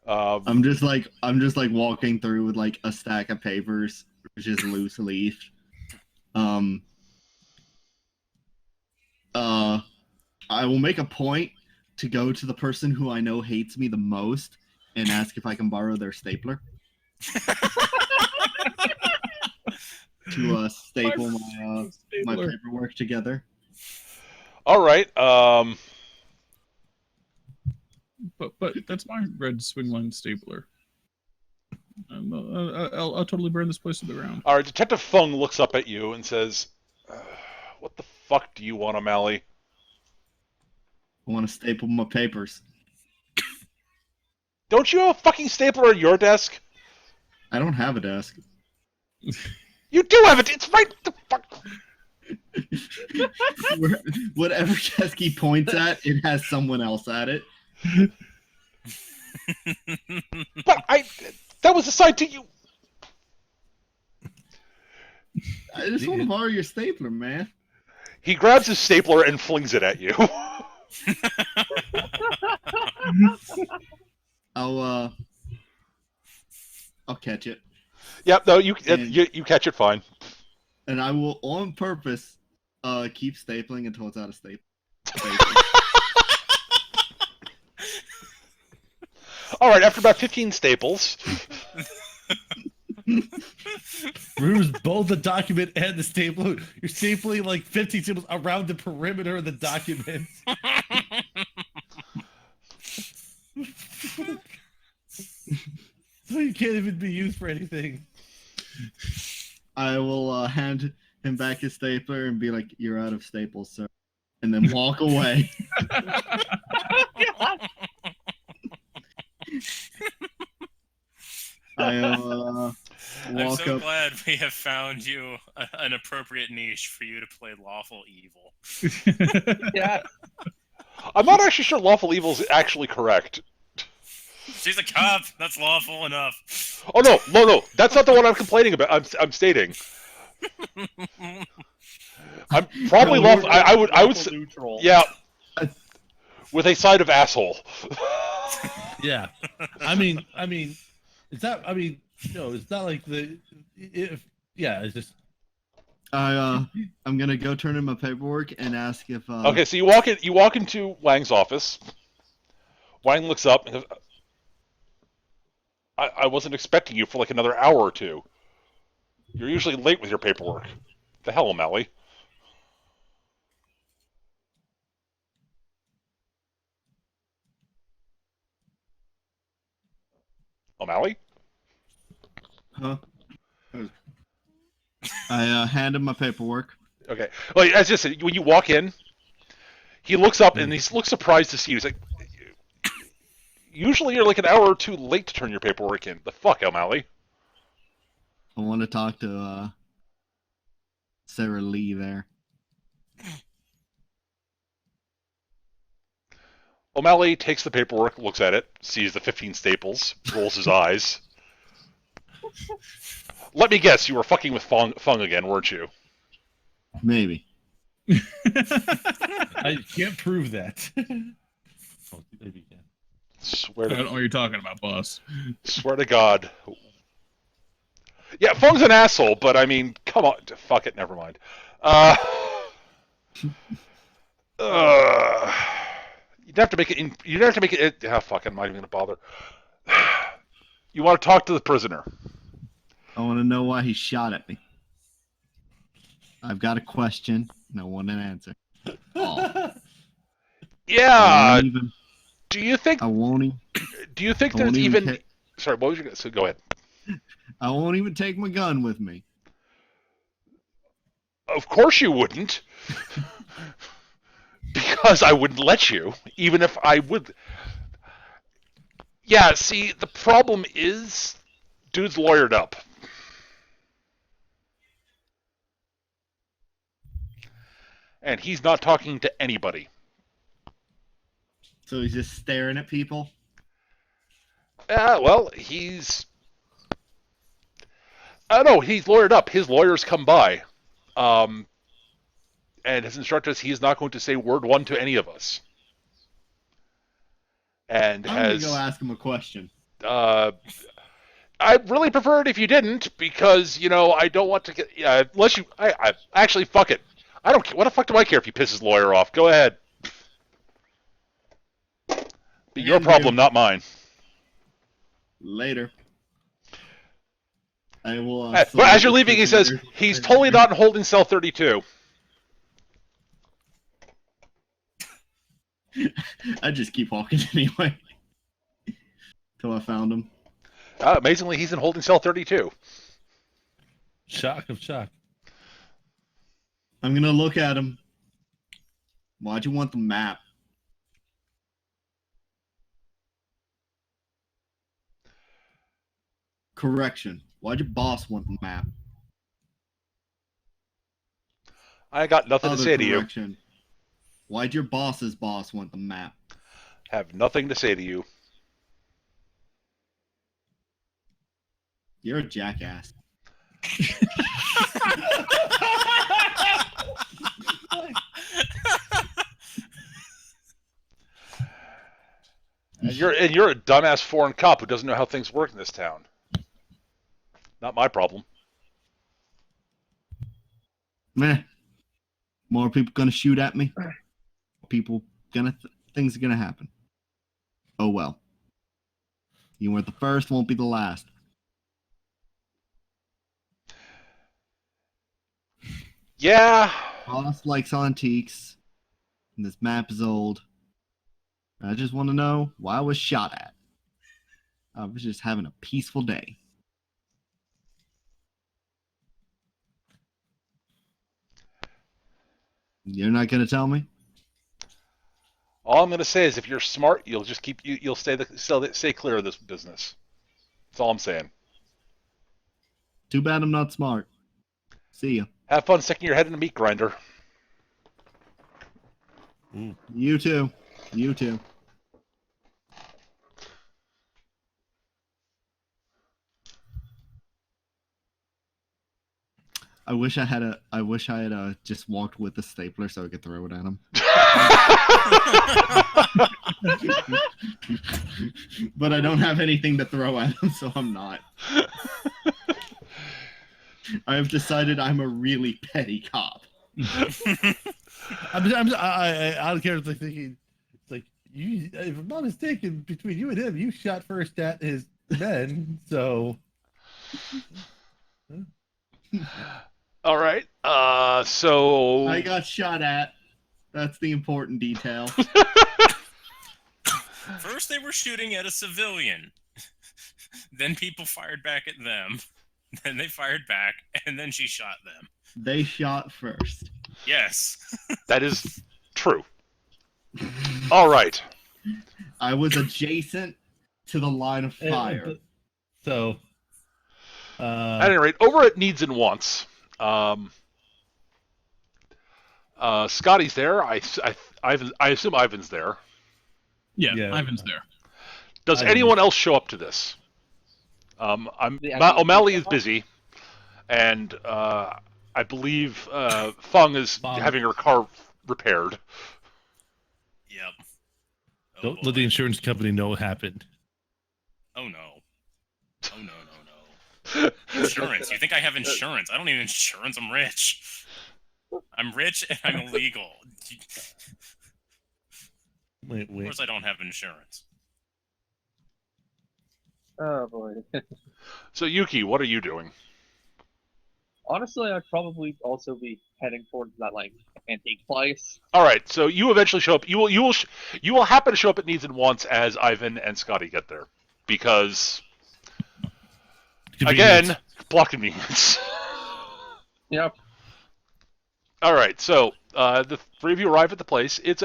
I'm just like walking through with like a stack of papers, which is loose leaf. I will make a point to go to the person who I know hates me the most and ask if I can borrow their stapler to staple my paperwork together. All right. But that's my red swingline stapler. I'll totally burn this place to the ground. All right. Detective Feng looks up at you and says, "What the fuck do you want, O'Malley?" I want to staple my papers. Don't you have a fucking stapler at your desk? I don't have a desk. You do have it. It's right. The fuck. Whatever desk he points at, it has someone else at it. But that was assigned to you. I just want to borrow your stapler, man. He grabs his stapler and flings it at you. I'll catch it. Yep. No, you catch it fine. And I will, on purpose, keep stapling until it's out of staple. All right. After about 15 staples. Removes both the document and the stapler. You're stapling like 15 staples around the perimeter of the document. You can't even be used for anything. I will hand him back his stapler and be like, "You're out of staples, sir," and then walk away. I'll I'm walk so up. glad we have found you an appropriate niche for you to play lawful evil. Yeah. I'm not actually sure lawful evil is actually correct. She's a cop. That's lawful enough. Oh no! That's not the one I'm complaining about. I'm stating. I'm probably No, lawful. I would lawful say, neutral. yeah, with a side of asshole. Yeah, I mean, it's not. I mean, it's not like it's just. I'm gonna go turn in my paperwork and ask if. Okay, so you walk into Wang's office. Wang looks up and goes, I wasn't expecting you for like another hour or two. You're usually late with your paperwork. The hell, O'Malley? O'Malley? Huh? I hand him my paperwork. Okay. Well, as I said, when you walk in, he looks up and he looks surprised to see you. He's like, usually you're like an hour or two late to turn your paperwork in. The fuck, O'Malley? I want to talk to Sarah Lee there. O'Malley takes the paperwork, looks at it, sees the 15 staples, rolls his eyes. Let me guess, you were fucking with Feng again, weren't you? Maybe. I can't prove that. Oh, maybe you can. Swear I don't know to what you're talking about, boss. swear to God. Yeah, Feng's an asshole, but I mean, come on, fuck it, never mind. You'd have to make it. You'd have to make it. Fuck it, I'm not even gonna bother. You want to talk to the prisoner? I want to know why he shot at me. I've got a question and I want an answer. I Yeah. won't even. Do you think? I won't even. Do you think I there's won't even even? Sorry, what was your? So go ahead. I won't even take my gun with me. Of course you wouldn't, because I wouldn't let you, even if I would. Yeah. See, the problem is, dude's lawyered up. And he's not talking to anybody. So he's just staring at people. Well, I don't know, he's lawyered up. His lawyers come by. And has instructed us he is not going to say word one to any of us. And I'm gonna go ask him a question. I'd really prefer it if you didn't, because, I don't want to get... unless you... I actually, fuck it. I don't care. What the fuck do I care if you piss his lawyer off? Go ahead. Be your problem, not mine. Later. I will. But as you're leaving, he says, he's totally not in holding cell 32. I just keep walking anyway. Till I found him. Amazingly, he's in holding cell 32. Shock of shock. I'm gonna look at him. Why'd you want the map? Correction. Why'd your boss want the map? I got nothing to Other say to you. correction. Why'd your boss's boss want the map? Have nothing to say to you. You're a jackass. And you're a dumbass foreign cop who doesn't know how things work in this town. Not my problem. Meh. More people gonna shoot at me. Things are gonna happen. Oh well. You weren't the first, won't be the last. Yeah. Boss likes antiques, and this map is old. I just want to know why I was shot at. I was just having a peaceful day. You're not gonna tell me? All I'm going to say is, if you're smart, you'll just you'll stay clear of this business. That's all I'm saying. Too bad I'm not smart. See ya. Have fun sticking your head in a meat grinder. You too. You too. I wish I had just walked with the stapler so I could throw it at him. But I don't have anything to throw at him, so I'm not. I have decided I'm a really petty cop. I don't care. It's like thinking, it's like you. If I'm not mistaken, between you and him, you shot first at his men. So. All right. So I got shot at. That's the important detail. First, they were shooting at a civilian. Then people fired back at them. Then they fired back, and then she shot them. They shot first. Yes. That is true. All right. I was adjacent to the line of fire. So. At any rate, over at Needs and Wants, Scotty's there. I assume Ivan's there. Yeah, Ivan's there. Does anyone else show up to this? O'Malley is busy, and I believe Feng is having her car repaired. Yep. Oh, Don't boy. let the insurance company know what happened. Oh no. Oh no. Insurance. You think I have insurance? I don't need insurance. I'm rich. I'm rich and I'm illegal. Wait. Of course I don't have insurance. Oh boy. So Yuki, what are you doing? Honestly, I'd probably also be heading towards that like antique place. All right. So you eventually show up. You will happen to show up at Needs and Wants as Ivan and Scotty get there, because again, plot convenience. Yep. All right. So the three of you arrive at the place. It's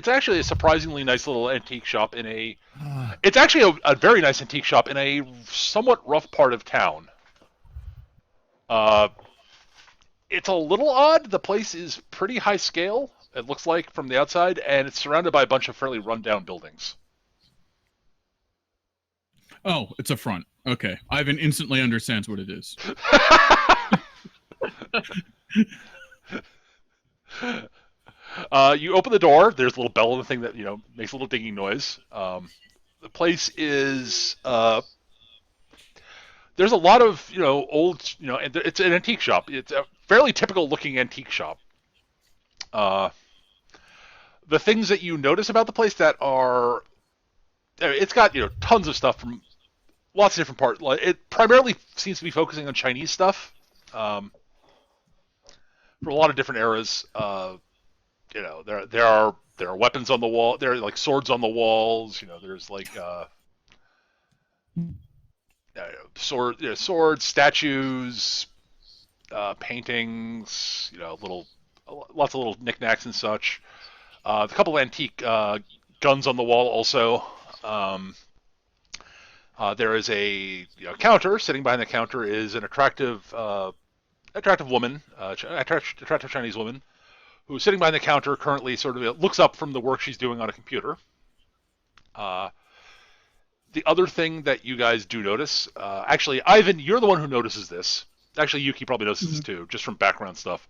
actually a surprisingly nice little antique shop in a. It's actually a very nice antique shop in a somewhat rough part of town. It's a little odd. The place is pretty high scale, it looks like from the outside, and it's surrounded by a bunch of fairly rundown buildings. Oh, it's a front. Okay. Ivan instantly understands what it is. You open the door. There's a little bell on the thing that makes a little dinging noise. The place is there's a lot of old and it's an antique shop. It's a fairly typical looking antique shop. The things that you notice about the place that are it's got tons of stuff from lots of different parts. It primarily seems to be focusing on Chinese stuff for a lot of different eras. There are weapons on the wall. There are like swords on the walls. There's like swords, statues, paintings. Lots of little knickknacks and such. A couple antique guns on the wall also. There is a counter. Sitting behind the counter is an attractive woman, attractive Chinese woman, who's sitting behind the counter currently. Sort of looks up from the work she's doing on a computer. The other thing that you guys do notice, actually, Ivan, you're the one who notices this. Actually, Yuki probably notices this too, just from background stuff.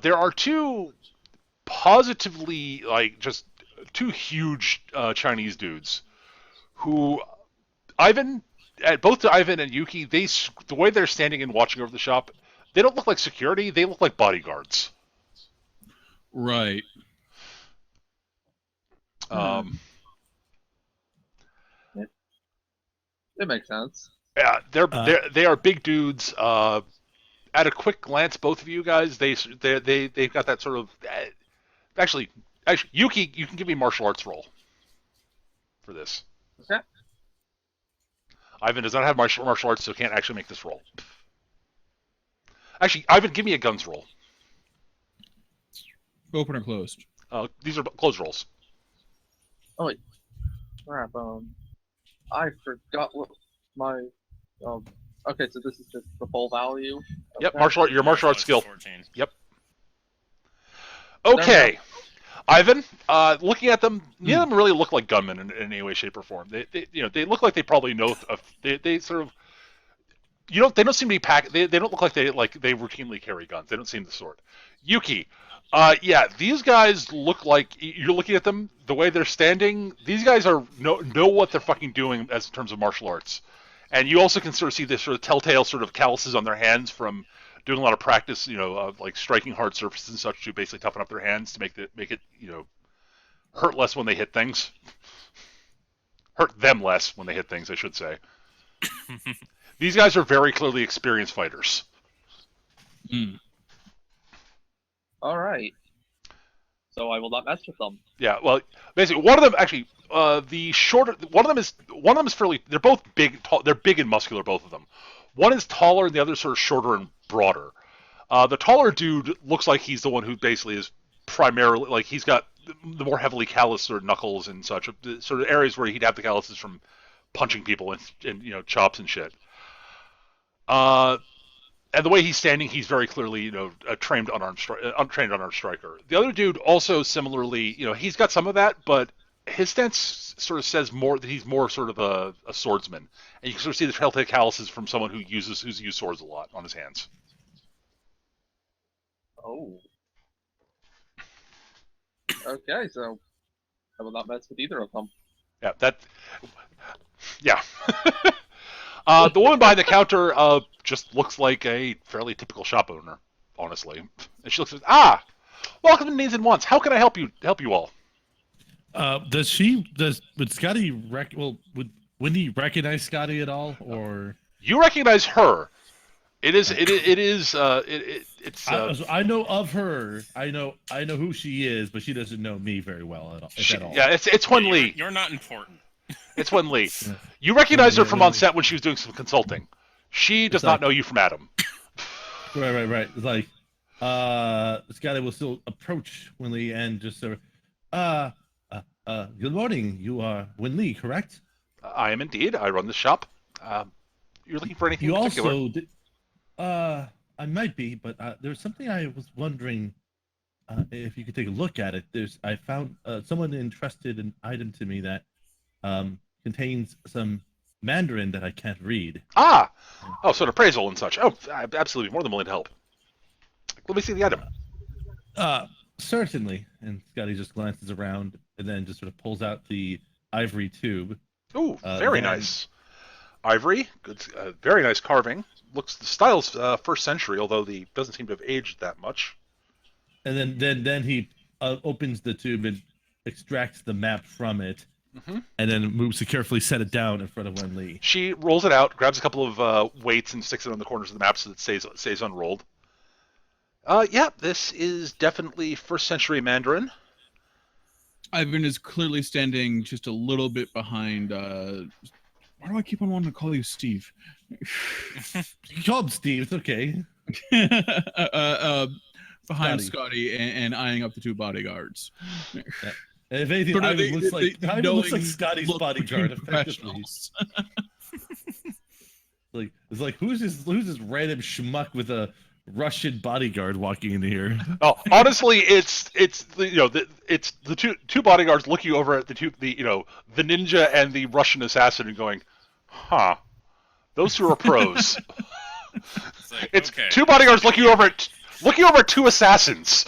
There are two positively, just two huge Chinese dudes who both Ivan and Yuki, the way they're standing and watching over the shop, they don't look like security. They look like bodyguards. Right. It makes sense. Yeah, they are big dudes. At a quick glance, both of you guys, they've got that sort of. Actually, Yuki, you can give me a martial arts roll. for this. Okay. Ivan does not have martial arts, so can't actually make this roll. Actually, Ivan, give me a guns roll. Open or closed? These are closed rolls. Oh wait, crap. I forgot what my. Okay, so this is just the full value. Yep, Okay. your martial arts skill. 14. Yep. Okay, Ivan. Looking at them, neither of them really look like gunmen in any way, shape, or form. They look like they probably know. They sort of. They don't seem to be packed. They don't look like they routinely carry guns. They don't seem the sort. Yuki, yeah, these guys look like you're looking at them the way they're standing. These guys know what they're fucking doing as in terms of martial arts, and you also can sort of see this sort of telltale sort of calluses on their hands from doing a lot of practice. Like striking hard surfaces and such to basically toughen up their hands to make it hurt less when they hit things. Hurt them less when they hit things, I should say. These guys are very clearly experienced fighters. All right. So I will not mess with them. Yeah, well, basically, one of them actually, the shorter one of them is fairly. They're both big. They're big and muscular, both of them. One is taller, and the other is sort of shorter and broader. The taller dude looks like he's the one who basically is primarily like he's got the more heavily calloused sort of knuckles and such, sort of areas where he'd have the calluses from punching people and chops and shit. And the way he's standing, he's very clearly, a trained unarmed striker. The other dude also similarly, he's got some of that, but his stance sort of says more that he's more sort of a swordsman, and you can sort of see the telltale calluses from someone who's used swords a lot on his hands. Oh. Okay, so I will not mess with either of them. Yeah. The woman behind the counter just looks like a fairly typical shop owner, honestly. And she looks at welcome to Needs and Wants. How can I help you all? Would Scotty would Wendy recognize Scotty at all, or you recognize her? It's. I know of her. I know who she is, but she doesn't know me very well at all. Yeah, it's Wen Lee. You're not important. It's Wen Lee. You recognized her from on set when she was doing some consulting. She does not know you from Adam. Right. It's like, Scotty will still approach Wen Lee and just sort of, good morning. You are Wen Lee, correct? I am indeed. I run the shop. You're looking for anything in particular? I might be, but there's something I was wondering if you could take a look at it. I found someone entrusted an item to me that contains some Mandarin that I can't read. So an appraisal and such. Oh, I'm absolutely more than willing to help. Let me see the item. Certainly. And Scotty just glances around and then just sort of pulls out the ivory tube. Ooh, very nice. Ivory, good, very nice carving. The style's first century, although doesn't seem to have aged that much. And then he opens the tube and extracts the map from it. Mm-hmm. And then moves to carefully set it down in front of Wen Lee. She rolls it out, grabs a couple of weights, and sticks it on the corners of the map so that it stays unrolled. Yeah, this is definitely first century Mandarin. Ivan is clearly standing just a little bit behind. Why do I keep on wanting to call you Steve? You call him Steve. It's okay. Behind Scotty and eyeing up the two bodyguards. Yeah. If anything, Ivan looks like Scotty's bodyguard. Effectively. It's like who's this random schmuck with a Russian bodyguard walking in here? Oh, honestly, it's the two bodyguards looking over at the ninja and the Russian assassin and going, those two are pros. It's okay. Two bodyguards looking over at two assassins.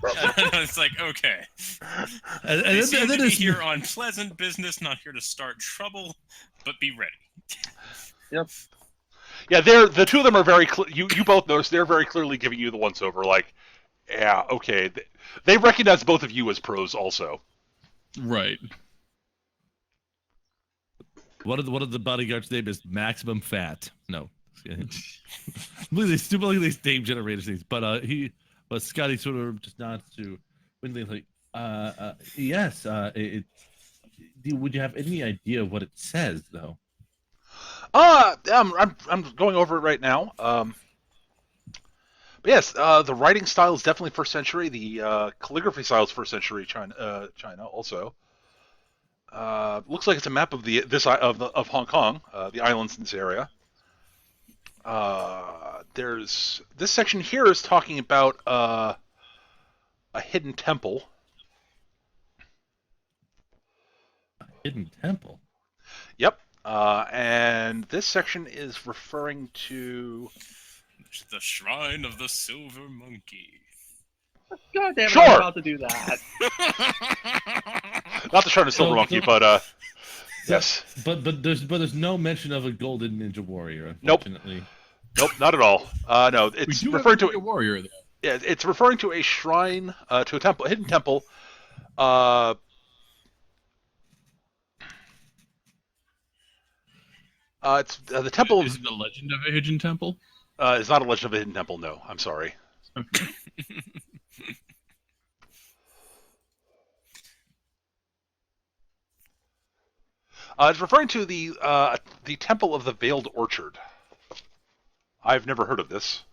It's like, okay. And then it's here on pleasant business, not here to start trouble, but be ready. Yep. Yeah, the two of them are very you both notice they're very clearly giving you the once over. Like, yeah, okay. They recognize both of you as pros also. Right. One of the bodyguards' name is Maximum Fat. No. Look at these name generators things. But Scotty sort of just nods to Windley like, yes, would you have any idea of what it says though? I'm going over it right now. But yes, the writing style is definitely first century. The calligraphy style is first century China also. Looks like it's a map of of Hong Kong, the islands in this area. There's this section here is talking about a hidden temple. Hidden temple. Yep. And this section is referring to. The Shrine of the Silver Monkey. God damn it, Sure. I'm about to do that. Not the Shrine of Silver Monkey, but yes. But there's no mention of a golden ninja warrior. Nope. Unfortunately. Nope, not at all. No, it's we do referring have to a warrior though. yeah, it's referring to a shrine, to a temple, a hidden temple. It's the temple. Is it the legend of a hidden temple? It's not a legend of a hidden temple. No, I'm sorry. Okay. It's referring to the Temple of the Veiled Orchard. I've never heard of this.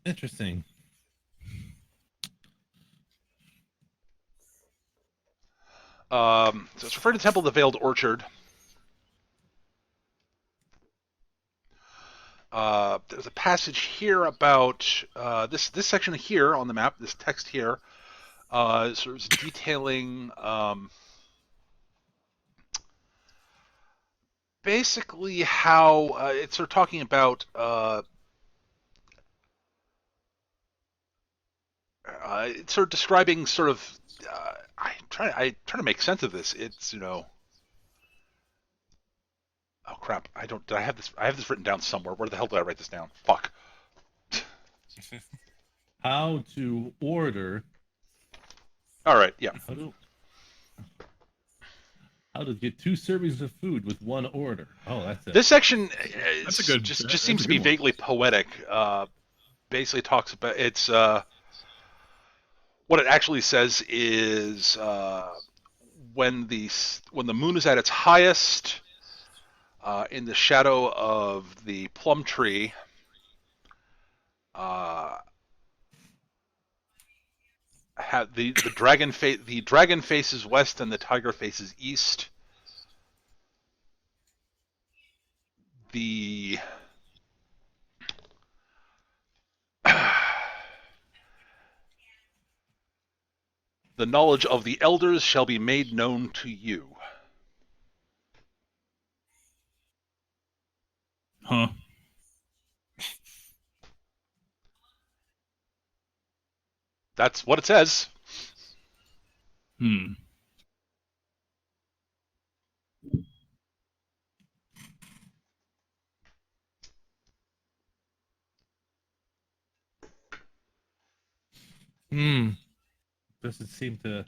Interesting. So it's referring to the Temple of the Veiled Orchard. There's a passage here about this section here on the map. This text here sort of detailing basically how it's sort of talking about it's sort of describing sort of I try to make sense of this. It's oh crap, I don't. Did I have this? I have this written down somewhere. Where the hell did I write this down? Fuck. How to order. All right, yeah. How to get 2 servings of food with 1 order. Oh, that's it. This section That's a good- just that's seems a to be good one. vaguely poetic. Basically talks about it's what it actually says is when the moon is at its highest in the shadow of the plum tree. The dragon faces west and the tiger faces east. The the knowledge of the elders shall be made known to you. Huh. That's what it says. Hmm. Doesn't seem to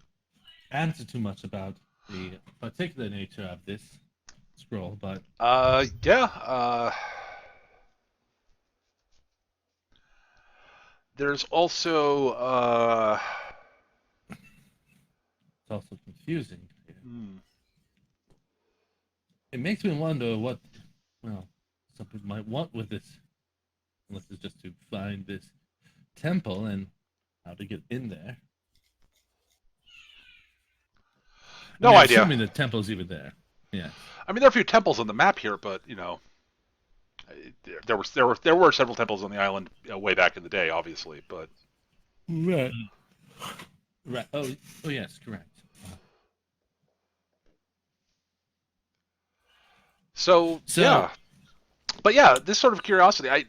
answer too much about the particular nature of this scroll, but Yeah. There's also it's also confusing. It makes me wonder what, some people might want with this, unless it's just to find this temple and how to get in there. No idea. Assuming the temple's even there. Yeah. I mean, there are a few temples on the map here, but there were several temples on the island way back in the day, obviously. But Right. Right. Oh yes, correct. So yeah, but yeah, this sort of curiosity.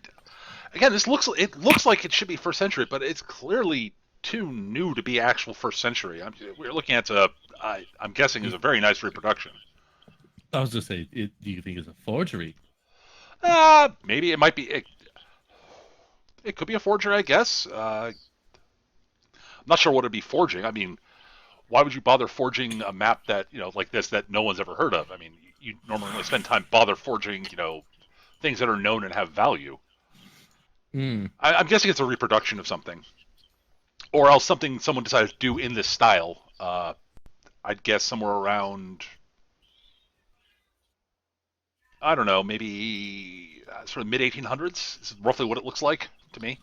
This looks like it should be first century, but it's clearly too new to be actual first century. We're looking at I'm guessing is a very nice reproduction. I was just saying, do you think it's a forgery? Maybe it might be. It could be a forgery, I guess. I'm not sure what it'd be forging. I mean, why would you bother forging a map that like this that no one's ever heard of? I mean, you normally only spend time bother forging things that are known and have value. I'm guessing it's a reproduction of something. or else something someone decided to do in this style. I'd guess somewhere around, I don't know, maybe sort of mid 1800s. This is roughly what it looks like to me.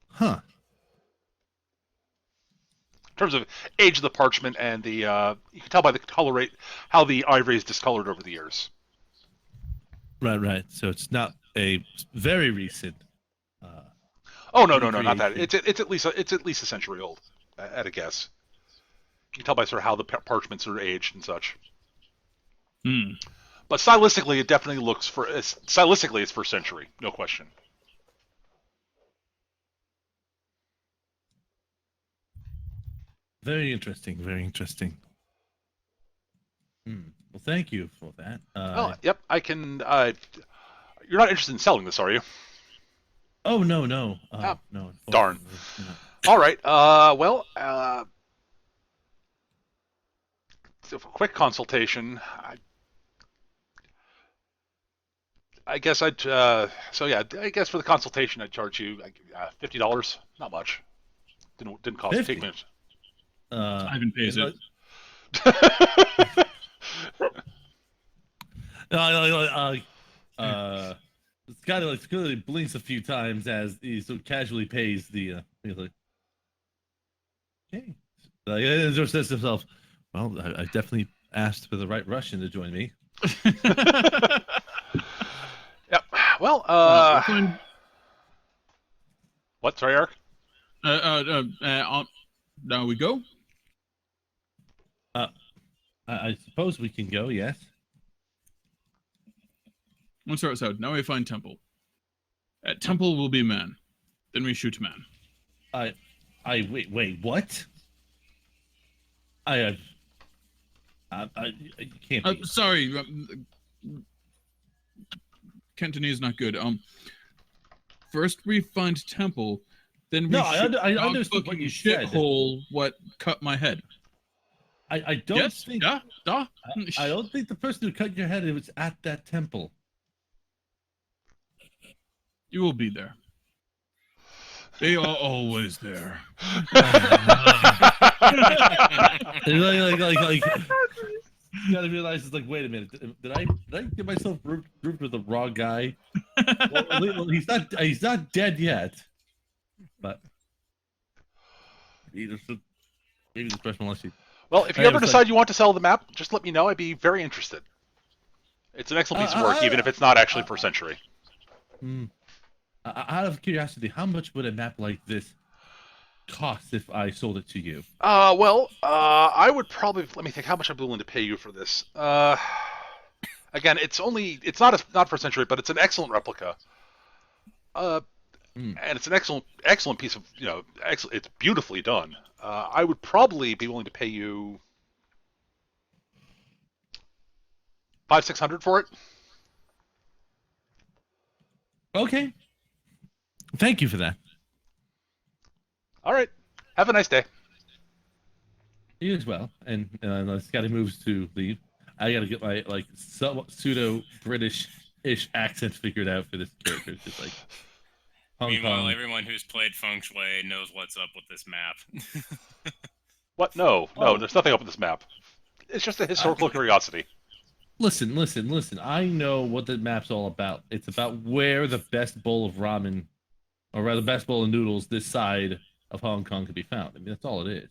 Huh. In terms of age of the parchment and the, you can tell by the color rate how the ivory is discolored over the years. Right. So it's not a very recent. Oh no, not that. recreation. It's at least a century old, at a guess. You can tell by sort of how the parchments are aged and such. Hmm. But stylistically, it definitely looks stylistically it's first century, no question. Very interesting. Very interesting. Well, thank you for that. Well, yep, I can. You're not interested in selling this, are you? Oh no. Oh, No. darn. unfortunately not. All right. Well, so for a quick consultation. I guess I'd. So yeah, I guess for the consultation, I'd charge you $50. Not much. Didn't cost 50? take minutes. Ivan pays it. Scotty clearly blinks a few times as he so casually pays the. He's like, okay. He just says to himself, "Well, I definitely asked for the right Russian to join me." Yep. Well, Fine. what? Sorry, Eric. Now we go. I suppose we can go. Yes. Once our outside. Now we find temple. At temple will be man. Then we shoot man. Wait. What? I can't. Be. Sorry. Cantonese is not good. First we find temple, then we No, shoot I dog understood what fucking you said. shithole what cut my head. I don't Yes? think. Yeah? Duh? I don't think the person who cut your head was at that temple. You will be there. They are always there. like, you gotta realize it's like, wait a minute, did I get myself grouped with the wrong guy? Well, he's not dead yet, but maybe this person wants you. Well, if you ever decide you want to sell the map, just let me know. I'd be very interested. It's an excellent piece of work, even if it's not actually first century. Out of curiosity, how much would a map like this cost if I sold it to you? I would probably, let me think, how much I'm willing to pay you for this. Again, it's not first century, but it's an excellent replica. And it's an excellent piece of, it's beautifully done. I would probably be willing to pay you $500-600 for it. Okay. Thank you for that. All right. Have a nice day. You as well. And Scotty moves to leave. I gotta get my pseudo British-ish accent figured out for this character. It's just like Hong Meanwhile, Kong. everyone who's played Feng Shui knows what's up with this map. What? No, there's nothing up with this map. It's just a historical curiosity. Listen. I know what the map's all about. It's about where the best bowl of ramen, or rather, the best bowl of noodles this side of Hong Kong can be found. I mean, that's all it is.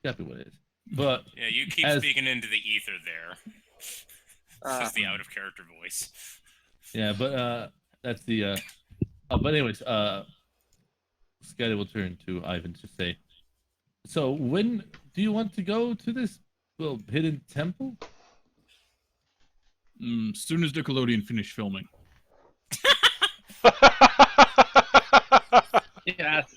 Exactly what it is. But Yeah, you keep speaking into the ether there. Just the out of character voice. Yeah, but that's the. But anyways, Scotty will turn to Ivan to say, so when do you want to go to this hidden temple? Soon as Nickelodeon finish filming. Yes.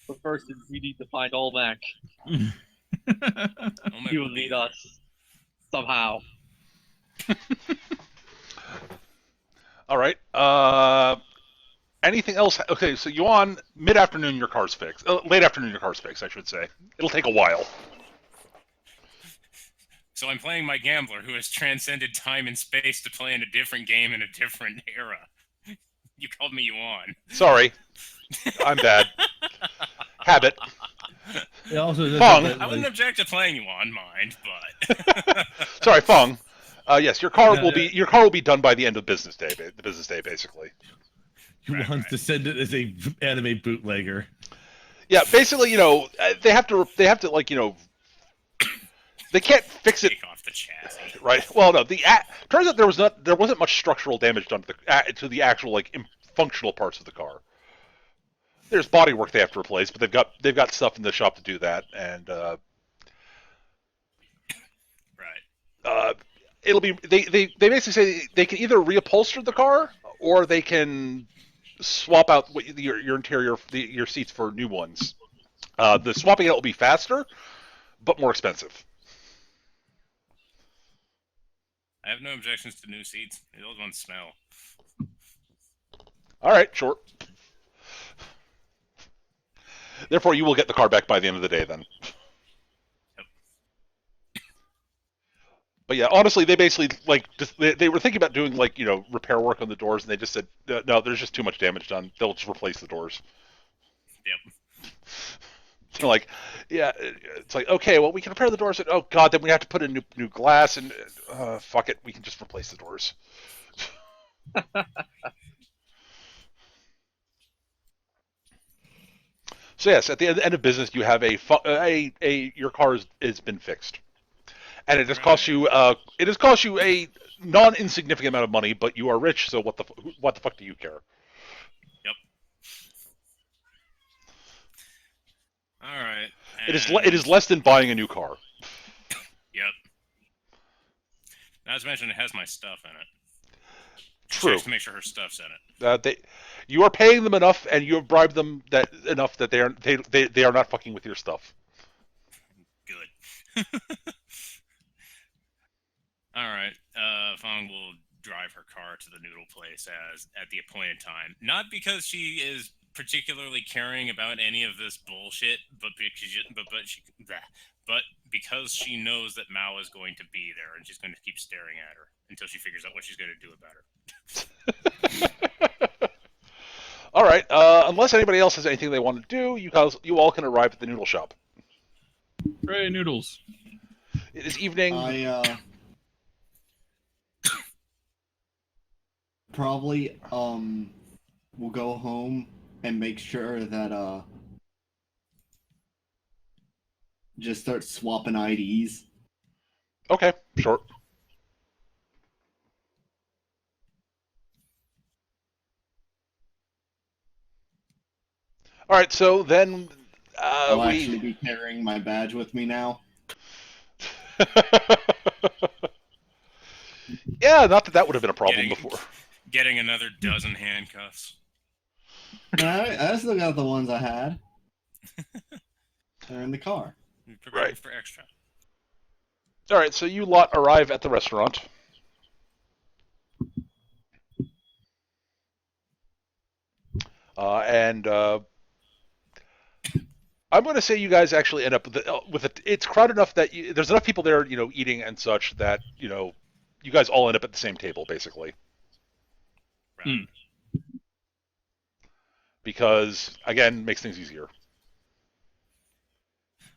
But first, we need to find Olmec. He will need us somehow. All right. Anything else? Okay, so Yuan, mid-afternoon your car's fixed. Late afternoon your car's fixed, I should say. It'll take a while. So I'm playing my gambler who has transcended time and space to play in a different game in a different era. You called me Yuan. Sorry, I'm bad. Habit. It also Fong. that, I wouldn't like, object to playing Yuan, mind, but Sorry, Fong. Yes, your car will be done by the end of business day. The business day, basically. he Right, wants right. to send it as a anime bootlegger. Yeah, basically, they have to like, they can't fix it. Take off the chassis. Right. Well, no. Turns out there wasn't much structural damage done to the actual like functional parts of the car. There's body work they have to replace, but they've got stuff in the shop to do that, and Right. it'll be they basically say they can either reupholster the car or they can swap out your interior your seats for new ones. The swapping out will be faster, but more expensive. I have no objections to new seats. The old ones smell. All right, sure. Therefore, you will get the car back by the end of the day, then. Yep. But yeah, honestly, they basically they were thinking about doing repair work on the doors, and they just said no, there's just too much damage done. They'll just replace the doors. Yep. They're like, yeah, it's like okay, well we can repair the doors. And, oh god, then we have to put in new glass, and fuck it, we can just replace the doors. So yes, at the end of business, you have your car has been fixed, and it has cost you a non-insignificant amount of money, but you are rich, so what the fuck do you care? Yep. All right. It is less than buying a new car. Yep. Not to mention, it has my stuff in it. True. Checks to make sure her stuff's in it. You are paying them enough, and you have bribed them enough that they are not fucking with your stuff. Good. All right. Fong will drive her car to the noodle place at the appointed time. Not because she is particularly caring about any of this bullshit, but because she knows that Mao is going to be there, and she's going to keep staring at her until she figures out what she's going to do about her. All right. Unless anybody else has anything they want to do, you all can arrive at the noodle shop. Hooray, noodles. It is evening. I probably will go home and make sure that just start swapping IDs. Okay, sure. All right, so then I'll actually be carrying my badge with me now. Yeah, not that would have been a problem before. Getting another dozen handcuffs. I still got the ones I had. They're in the car. Right. For extra. All right, so you lot arrive at the restaurant. And I'm going to say you guys actually end up with it. It's crowded enough that there's enough people there, eating and such that you guys all end up at the same table, basically. Right. Because again, makes things easier.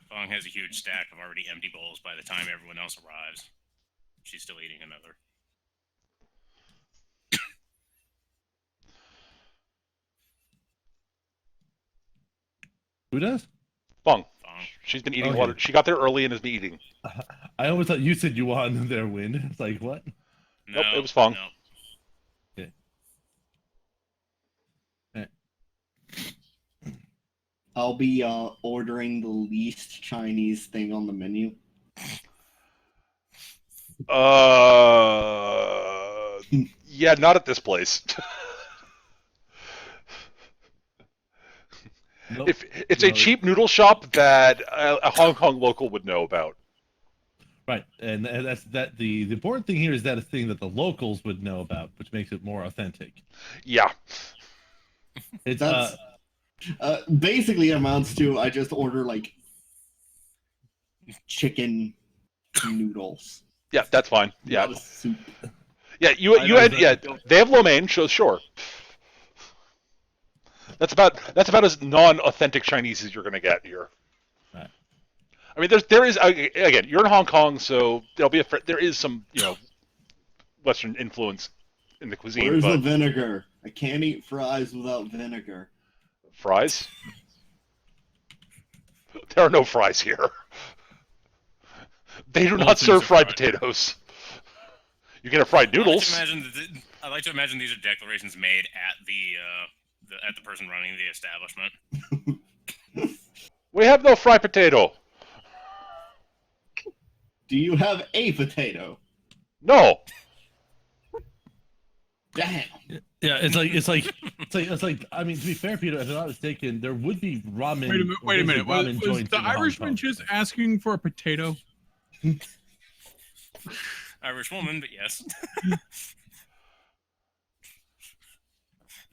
Fong has a huge stack of already empty bowls by the time everyone else arrives. She's still eating another. Who does? Fong. Fong. She's been eating Okay. water. She got there early and has been eating. I always thought you said you wanted their win. It's like, what? No, Nope, it was Fong. No. I'll be ordering the least Chinese thing on the menu. Yeah, not at this place. Nope. If it's a cheap noodle shop that a Hong Kong local would know about. Right, and that's that. The important thing here is that a thing that the locals would know about, which makes it more authentic. Yeah. It's That's basically amounts to I just order like chicken noodles. Yeah, that's fine. Yeah. Not a soup. Yeah, you had they have lo mein, so sure. That's about as non-authentic Chinese as you're going to get here. Right. I mean, there is again, you're in Hong Kong, so there is some Western influence in the cuisine. Where's the but vinegar? I can't eat fries without vinegar. fries? There are no fries here. They do All not things serve are fried fried. potatoes. You get a fried noodles. I like to imagine these are declarations made at the person running the establishment. We have no fried potato. Do you have a potato? No. Damn. Yeah, it's like. I mean, to be fair, Peter, if I'm not mistaken, there would be ramen. Wait a minute. Ramen Was joints the in Hong Irishman Kong. just asking for a potato? Irish woman, but yes.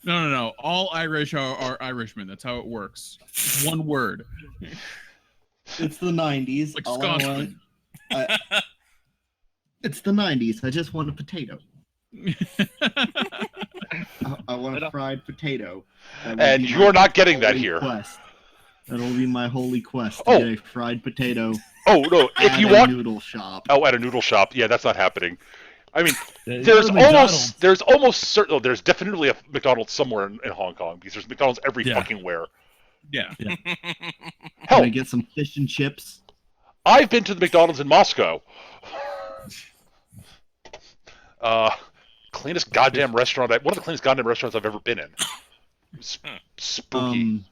No. All Irish are Irishmen. That's how it works. One word. It's the 90s. Like All I want, Scotsman. it's the 90s. I just want a potato. I want a fried potato. That will And be you're my not getting that holy here. Quest. That'll be my holy quest to Oh. get a fried potato Oh no! If at you a want, noodle shop. at a noodle shop, yeah, that's not happening. I mean, Yeah, you there's go to McDonald's. there's definitely a McDonald's somewhere in Hong Kong because there's McDonald's every Yeah. fucking where. Yeah. Can Hell, I get some fish and chips? I've been to the McDonald's in Moscow. Cleanest goddamn restaurant. One of the cleanest goddamn restaurants I've ever been in. Spooky.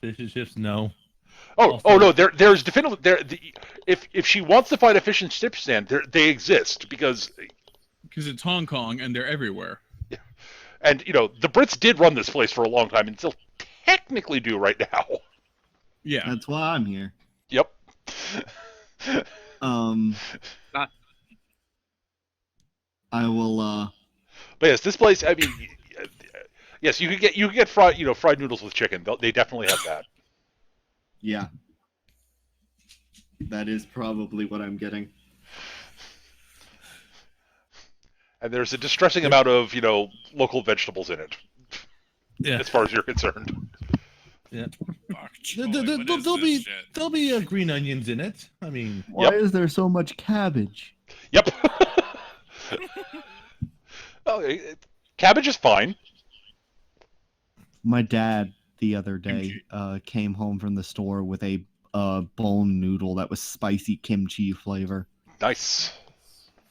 Fish and chips, no. Oh no, there's definitely if she wants to find a fish and chip stand, they exist because Because it's Hong Kong and they're everywhere. and the Brits did run this place for a long time and still technically do right now. Yeah. That's why I'm here. Yep. I will. But yes, this place. I mean, yes, you could get fried noodles with chicken. They definitely have that. Yeah. That is probably what I'm getting. And there's a distressing amount of local vegetables in it, Yeah. as far as you're concerned. Fuck, There- Charlie, there- what there- is there'll this be shit? there'll be green onions in it. I mean, Why Yep. is there so much cabbage? Yep. Cabbage is fine. My dad the other day came home from the store with a bone noodle that was spicy kimchi flavor. Nice.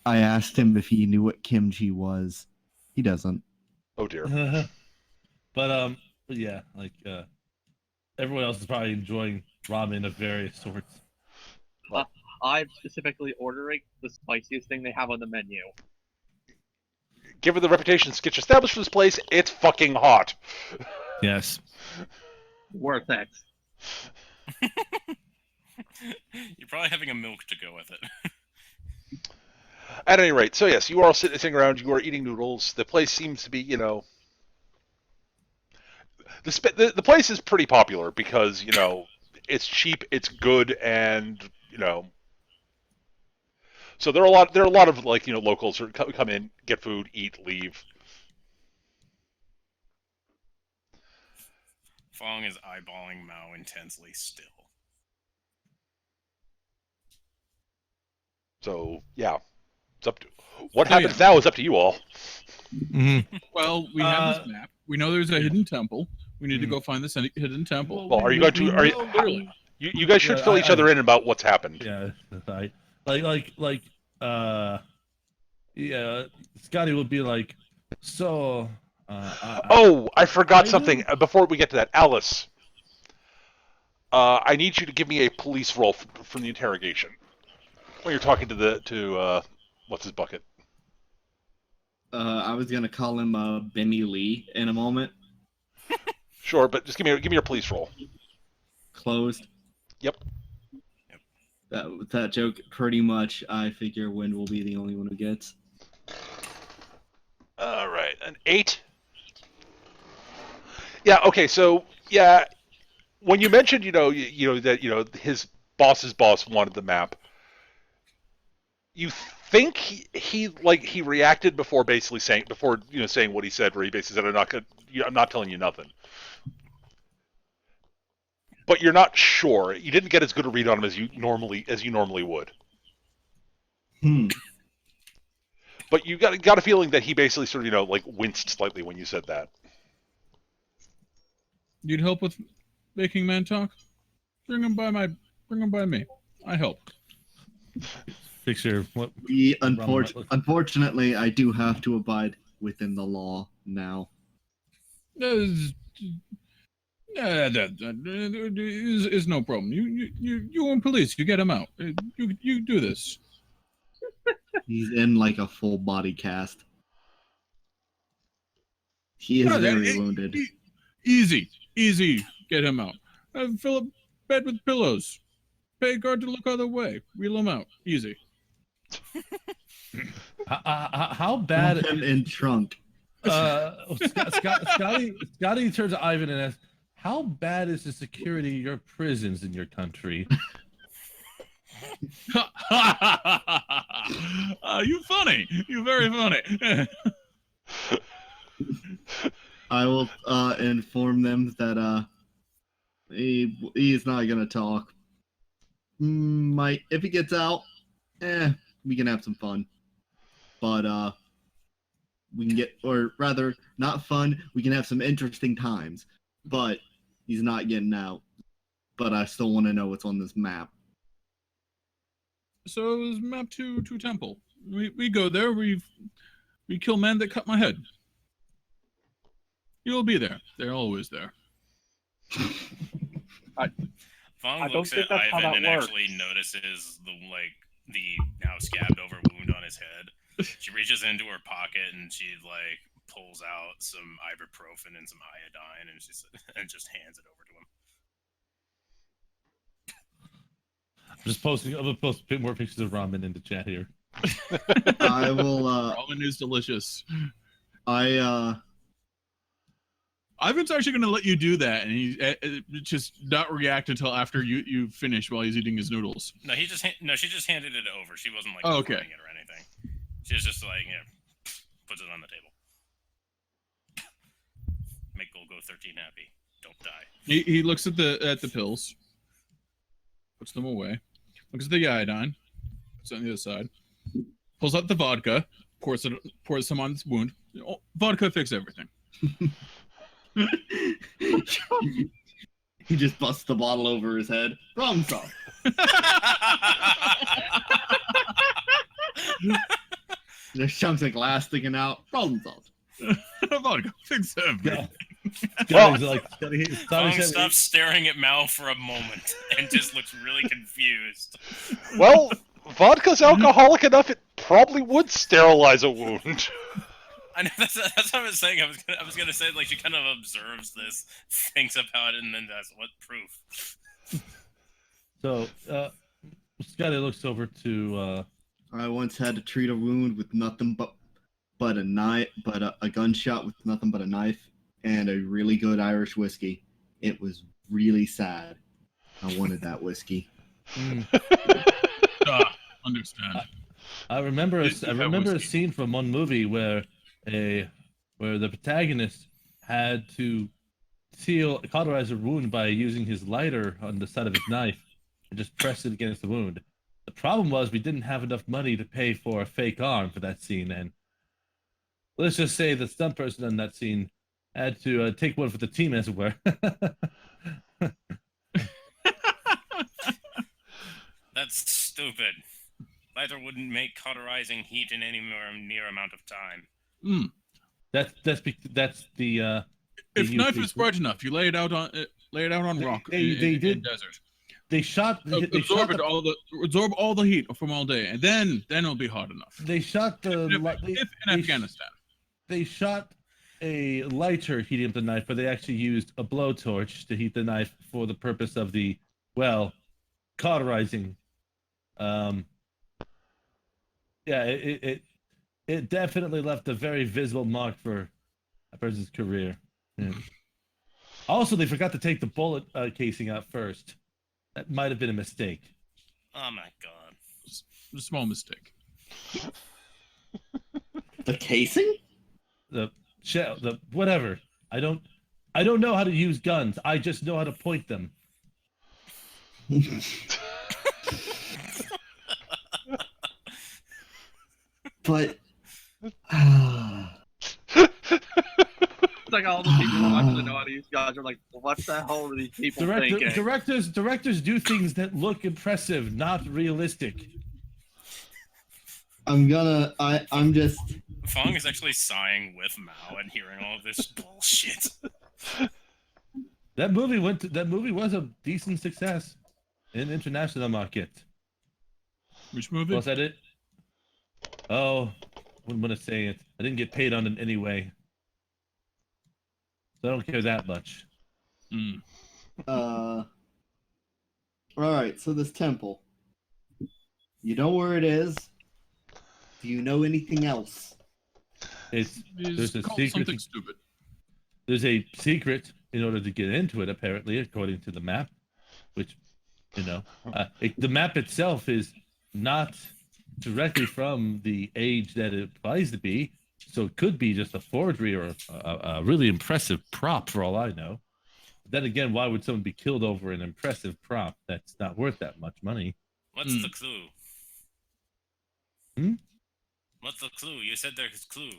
I asked him if he knew what kimchi was. He doesn't. Oh dear. but yeah, like everyone else is probably enjoying ramen of various sorts. I'm specifically ordering the spiciest thing they have on the menu. Given the reputation Skitch established for this place, it's fucking hot. Yes. Worth it. You're probably having a milk to go with it. At any rate, so yes, you are all sitting around, you are eating noodles. The place seems to be, the place is pretty popular because, it's cheap, it's good, and, so there are a lot of like, locals who come in, get food, eat, leave. Fong is eyeballing Mao intensely still. So, yeah. It's up to what happens now is up to you all. Mm-hmm. Well, we have this map. We know there's a hidden temple. We need to go find this hidden temple. Well, are you going to Clearly. you guys should Yeah, fill each other in about what's happened. Yeah, yeah, Scotty would be like, so. I forgot something before we get to that. Alice, I need you to give me a police roll from the interrogation when you're talking to what's his bucket. I was gonna call him Benny Lee in a moment. Sure, but just give me your police roll. Closed. Yep. That joke, pretty much, I figure Wind will be the only one who gets. All right, an 8. Yeah. Okay. So yeah, when you mentioned that his boss's boss wanted the map, you think he reacted before basically saying saying what he said, where he basically said, I'm not telling you nothing. But you're not sure. You didn't get as good a read on him as you normally would. But you got a feeling that he basically sort of winced slightly when you said that. Need help with making man talk? Bring him by me. I help. Fix your what? Unfortunately, I do have to abide within the law now. That is no problem. You and police, you get him out. You do this. He's in like a full body cast. He is very wounded. Easy, get him out. Fill up bed with pillows. Pay guard to look other way. Wheel him out. Easy. How bad? Put him in trunk. Scotty turns to Ivan and asks, "How bad is the security of your prisons in your country?" You funny. You very funny. I will inform them that he's not gonna talk. If he gets out, we can have some fun. But we can or rather, not fun. We can have some interesting times. But he's not getting out. But I still want to know what's on this map. So it was map to Temple. We go there. We kill men that cut my head. You'll be there. They're always there. Fong looks at Ivan and actually notices the now scabbed over wound on his head. She reaches into her pocket and she pulls out some ibuprofen and some iodine and and just hands it over to him. I'm gonna post a bit more pictures of ramen in the chat here. I will. Ramen is delicious. Ivan's actually going to let you do that, and he just not react until after you finish while he's eating his noodles. No, she just handed it over. She wasn't okay. it or anything. She was just puts it on the table. Make Golgo 13 happy. Don't die. He looks at the pills, puts them away. Looks at the iodine, puts it on the other side. Pulls out the vodka, pours some on this wound. Oh, vodka fix everything. He just busts the bottle over his head. Problem solved. There's chunks of glass sticking out. Problem solved. Vodka fix everything. Fong stops staring at Mal for a moment and just looks really confused. Well, vodka's alcoholic enough; it probably would sterilize a wound. I know that's what I was saying. I was gonna say she kind of observes this, thinks about it, and then does what proof. So, Scotty looks over to. I once had to treat a wound with nothing but a knife, a gunshot with nothing but a knife and a really good Irish whiskey. It was really sad. I wanted that whiskey. Understand. I remember a scene from one movie where the protagonist had to cauterize a wound by using his lighter on the side of his knife and just press it against the wound. The problem was we didn't have enough money to pay for a fake arm for that scene, and let's just say the stunt person in that scene had to take one for the team, as it were. That's stupid. Lighter wouldn't make cauterizing heat in any near amount of time. That's the. If knife is bright enough, you lay it out on rock. They did. In desert. They shot. Absorb all the heat from all day, and then it'll be hot enough. They shot the. If in Afghanistan. They shot a lighter heating up the knife, but they actually used a blowtorch to heat the knife for the purpose of the cauterizing. It definitely left a very visible mark for a person's career. Yeah. Also, they forgot to take the bullet casing out first. That might have been a mistake. Oh my god. A small mistake. The casing? The shell, the whatever. I don't know how to use guns. I just know how to point them. But It's like all the people who actually know how to use guns are like, what the hell are these people thinking? Directors do things that look impressive, not realistic. I'm just Fong is actually sighing with Mao and hearing all of this bullshit. That movie was a decent success in international market. Which movie? Was that it? Oh, wouldn't want to say it. I didn't get paid on it anyway. So I don't care that much. Alright, so this temple. You know where it is? Do you know anything else? There's a called secret. something stupid. There's a secret in order to get into it, apparently, according to the map, which, the map itself is not directly from the age that it applies to be, so it could be just a forgery or a really impressive prop, for all I know. Then again, why would someone be killed over an impressive prop that's not worth that much money? What's the clue? What's the clue? You said there's clue.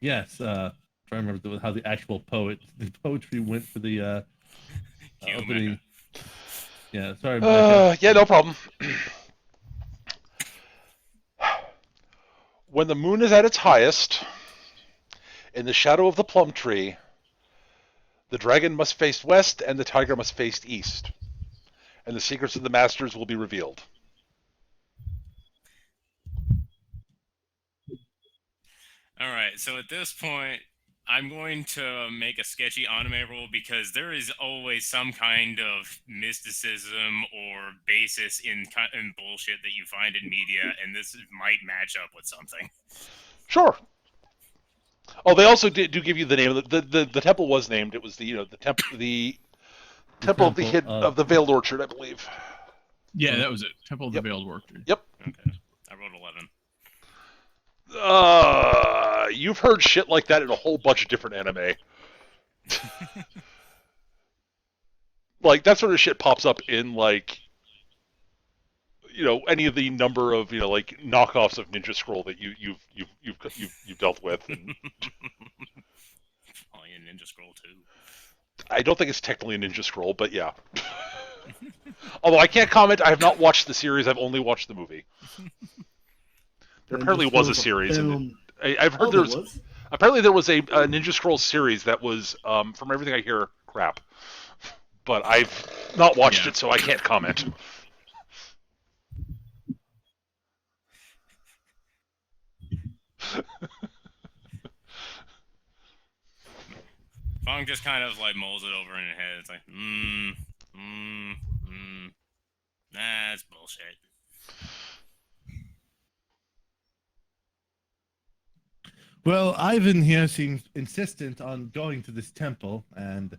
Yes. Trying to remember how the actual poetry went for the opening. Yeah, sorry. Yeah, no problem. When the moon is at its highest, in the shadow of the plum tree, the dragon must face west and the tiger must face east, and the secrets of the masters will be revealed. All right, so at this point, I'm going to make a sketchy anime roll because there is always some kind of mysticism or basis in bullshit that you find in media, and this might match up with something. Sure. Oh, they also do give you the name of the temple was named. It was the temple of the Veiled Orchard, I believe. Yeah, that was it. Temple of the Veiled Orchard. Yep. Okay, I rolled 11. You've heard shit like that in a whole bunch of different anime. Like that sort of shit pops up in any of the number of knockoffs of Ninja Scroll that you've dealt with. And probably in Ninja Scroll too. I don't think it's technically a Ninja Scroll, but yeah. Although I can't comment, I have not watched the series. I've only watched the movie. There apparently was a series. I've heard there was. Apparently there was a Ninja Scroll series that was, from everything I hear, crap. But I've not watched it, so I can't comment. Fong just kind of mulls it over in her head. It's like, that's bullshit. Well, Ivan here seems insistent on going to this temple, and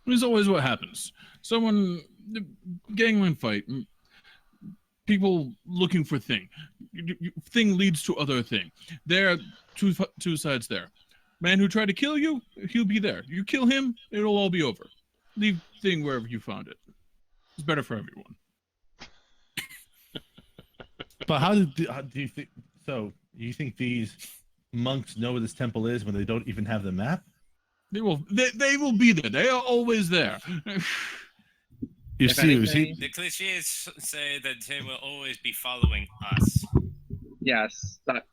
It's always what happens. Gangland fight, people looking for thing. Thing leads to other thing. There are two sides there. Man who tried to kill you, he'll be there. You kill him, it'll all be over. Leave thing wherever you found it. It's better for everyone. but how do you think? So you think these monks know where this temple is when they don't even have the map? They will be there. They are always there. You see, the cliches say that they will always be following us. Yes. That...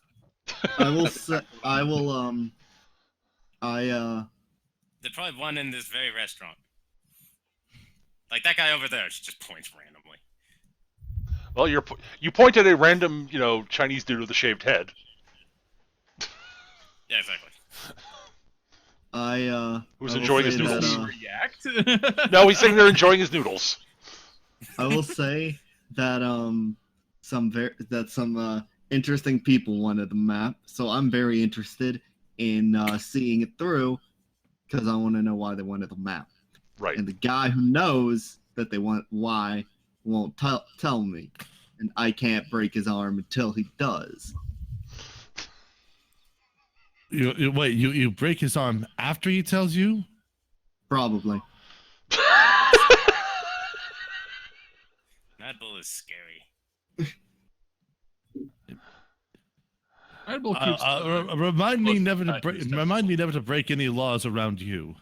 There's probably one in this very restaurant. Like that guy over there just points randomly. Well, you point at a random, Chinese dude with a shaved head. Yeah, exactly. Who's enjoying his noodles? React? No, he's sitting there enjoying his noodles. I will say that some interesting people wanted the map, so I'm very interested in seeing it through because I want to know why they wanted the map. Right. And the guy who knows that they want. Why won't tell me, and I can't break his arm until he does. Wait, you break his arm after he tells you? Probably. Mad Bull is scary. Mad Bull keeps Remind me close never to to break. stuff. Remind me never to break any laws around you.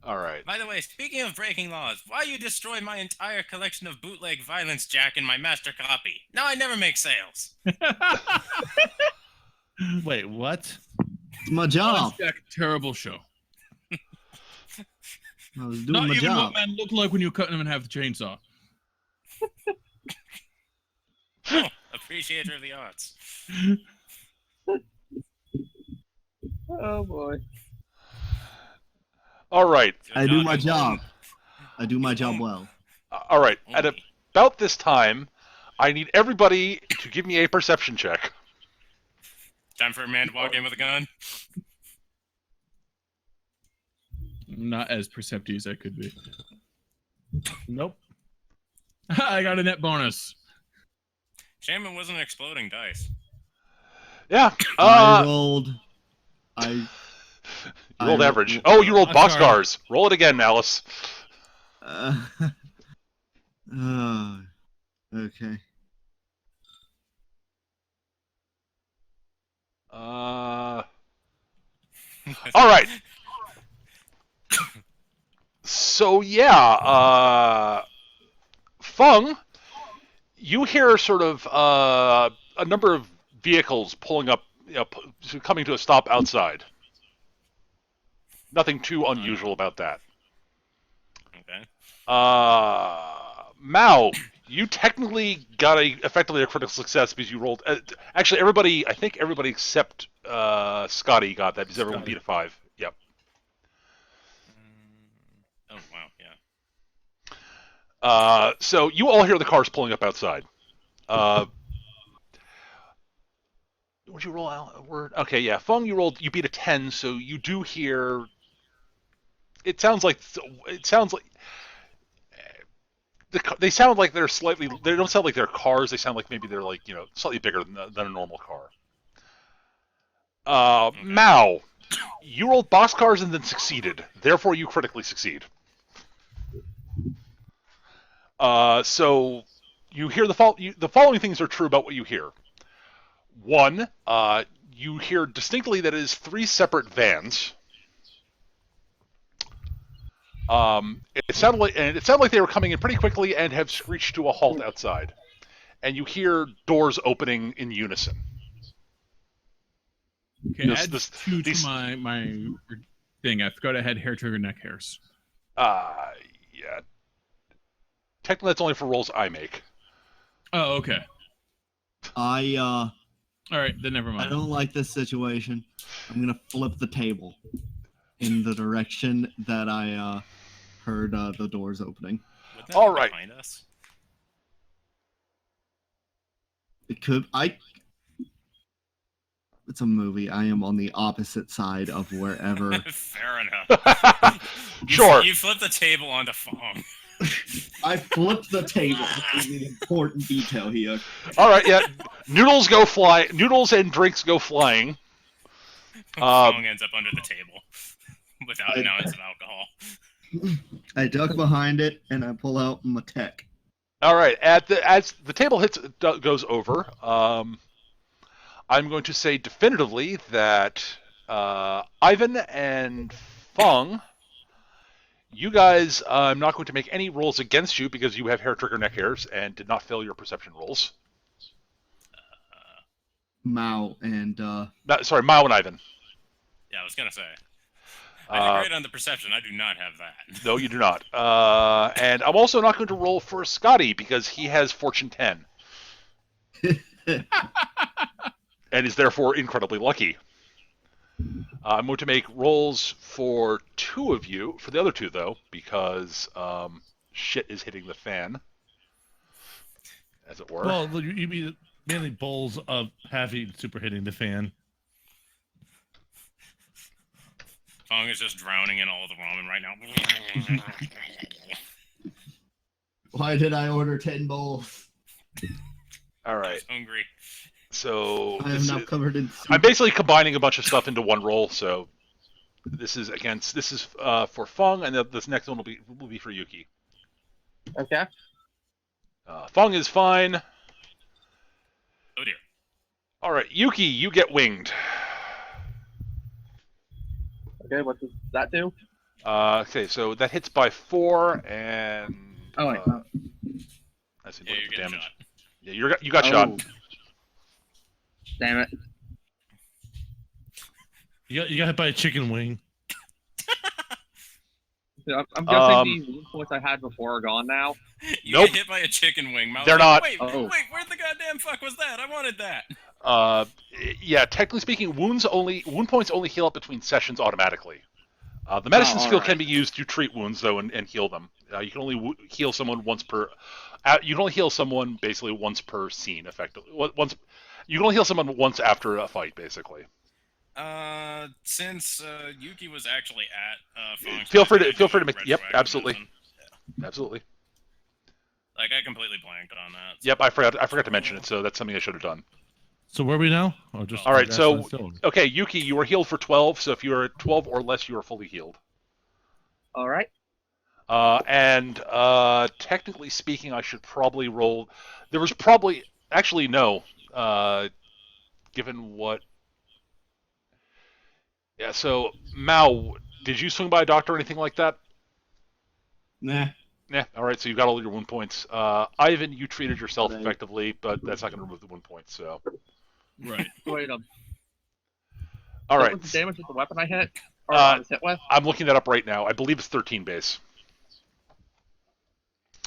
All right. By the way, speaking of breaking laws, why you destroy my entire collection of bootleg Violence Jack in my master copy? Now I never make sales. Wait, what? It's my job. Jack, terrible show. I was doing Not my even job. what men look like when you cut them in half with the chainsaw. Oh, appreciator of the arts. Oh boy. All right. I do my job. I do my job well. All right. At Only. about this time, I need everybody to give me a perception check. Time for a man to walk in with a gun. Not as perceptive as I could be. Nope. I got a net bonus. Shaman wasn't exploding dice. Yeah. I rolled. You rolled I- average. Oh, you rolled I'm sorry. boxcars. Roll it again, Malice. Okay. All right. So yeah, Feng, you hear sort of a number of vehicles pulling up, coming to a stop outside. Nothing too unusual about that. Okay. Mao, you technically got effectively a critical success because you rolled. Actually, I think everybody except Scotty got that because everyone beat a 5. Yep. Oh wow, yeah. So you all hear the cars pulling up outside. Would you roll out a word? Okay, yeah. Feng, you beat a 10, so you do hear. It sounds like they sound like they're slightly. They don't sound like they're cars. They sound like maybe they're like slightly bigger than a normal car. Mao, you rolled boxcars and then succeeded. Therefore, you critically succeed. So you hear the following things are true about what you hear. One, you hear distinctly that it is 3 separate vans. It sounded like they were coming in pretty quickly and have screeched to a halt outside. And you hear doors opening in unison. Okay, This- add this- 2 these- to my thing. I forgot I had hair trigger neck hairs. Yeah. Technically, that's only for rolls I make. Oh, okay. I All right, then never mind. don't like this situation. I'm gonna flip the table in the direction that I heard the doors opening. Wouldn't that All be right. behind us? It could. It's a movie. I am on the opposite side of wherever. Fair enough. Sure. You flip the table onto Fong. I flipped the table. Is the important detail here. All right, yeah. Noodles go fly. Noodles and drinks go flying. Fong ends up under the table without an ounce of alcohol. I duck behind it and I pull out my tech. All right. As the table goes over, I'm going to say definitively that Ivan and Feng, you guys, I'm not going to make any rolls against you because you have hair trigger neck hairs and did not fail your perception rolls. Mao and Sorry, Mao and Ivan. Yeah, I was gonna say. I did great on the perception. I do not have that. No, you do not. And I'm also not going to roll for Scotty because he has Fortune 10. And is therefore incredibly lucky. I'm going to make rolls for 2 of you, for the other 2 though, because shit is hitting the fan, as it were. Well, you mean mainly bowls of heavy super hitting the fan. Fong is just drowning in all the ramen right now. Why did I order 10 bowls? All I right. was hungry. So I am now covered in soup. I'm basically combining a bunch of stuff into one roll. So this is for Feng, and this next one will be for Yuki. Okay. Feng is fine. Oh dear. All right, Yuki, you get winged. Okay, what does that do? Okay, so that hits by 4, and Oh, wait. I see Yeah, what you're the getting damage. shot. Yeah, you got shot. Oh. Damn it. You got hit by a chicken wing. I'm guessing the wound points I had before are gone now. You Nope. get hit by a chicken wing. Mouse They're like, not. Wait, Oh. wait, where the goddamn fuck was that? I wanted that. Yeah, technically speaking, wound points only heal up between sessions automatically. The medicine skill can alright. be used to treat wounds though and heal them. You can only heal someone once per. You can only heal someone basically once per scene, effectively. Once you can only heal someone once after a fight, basically. Since Yuki was actually at Fong's Feel place, free can I to do make. a Yep, retroactive absolutely, medicine? absolutely. Like I completely blanked on that. Yep, I forgot to mention it, so that's something I should have done. So where are we now? Oh, just All right, that's so still- okay, Yuki, you are healed for 12. So if you are at 12 or less, you are fully healed. Alright. And technically speaking, I should probably roll. There was probably actually no. Given what. Yeah. So Mao, did you swing by a doctor or anything like that? Nah. Yeah. All right. So you got all your wound points. Ivan, you treated yourself Right. effectively, but that's not going to remove the wound points. So. Right. Wait, All what right. was the damage with the weapon I hit? Or Uh, I was hit with? I'm looking that up right now. I believe it's 13 base.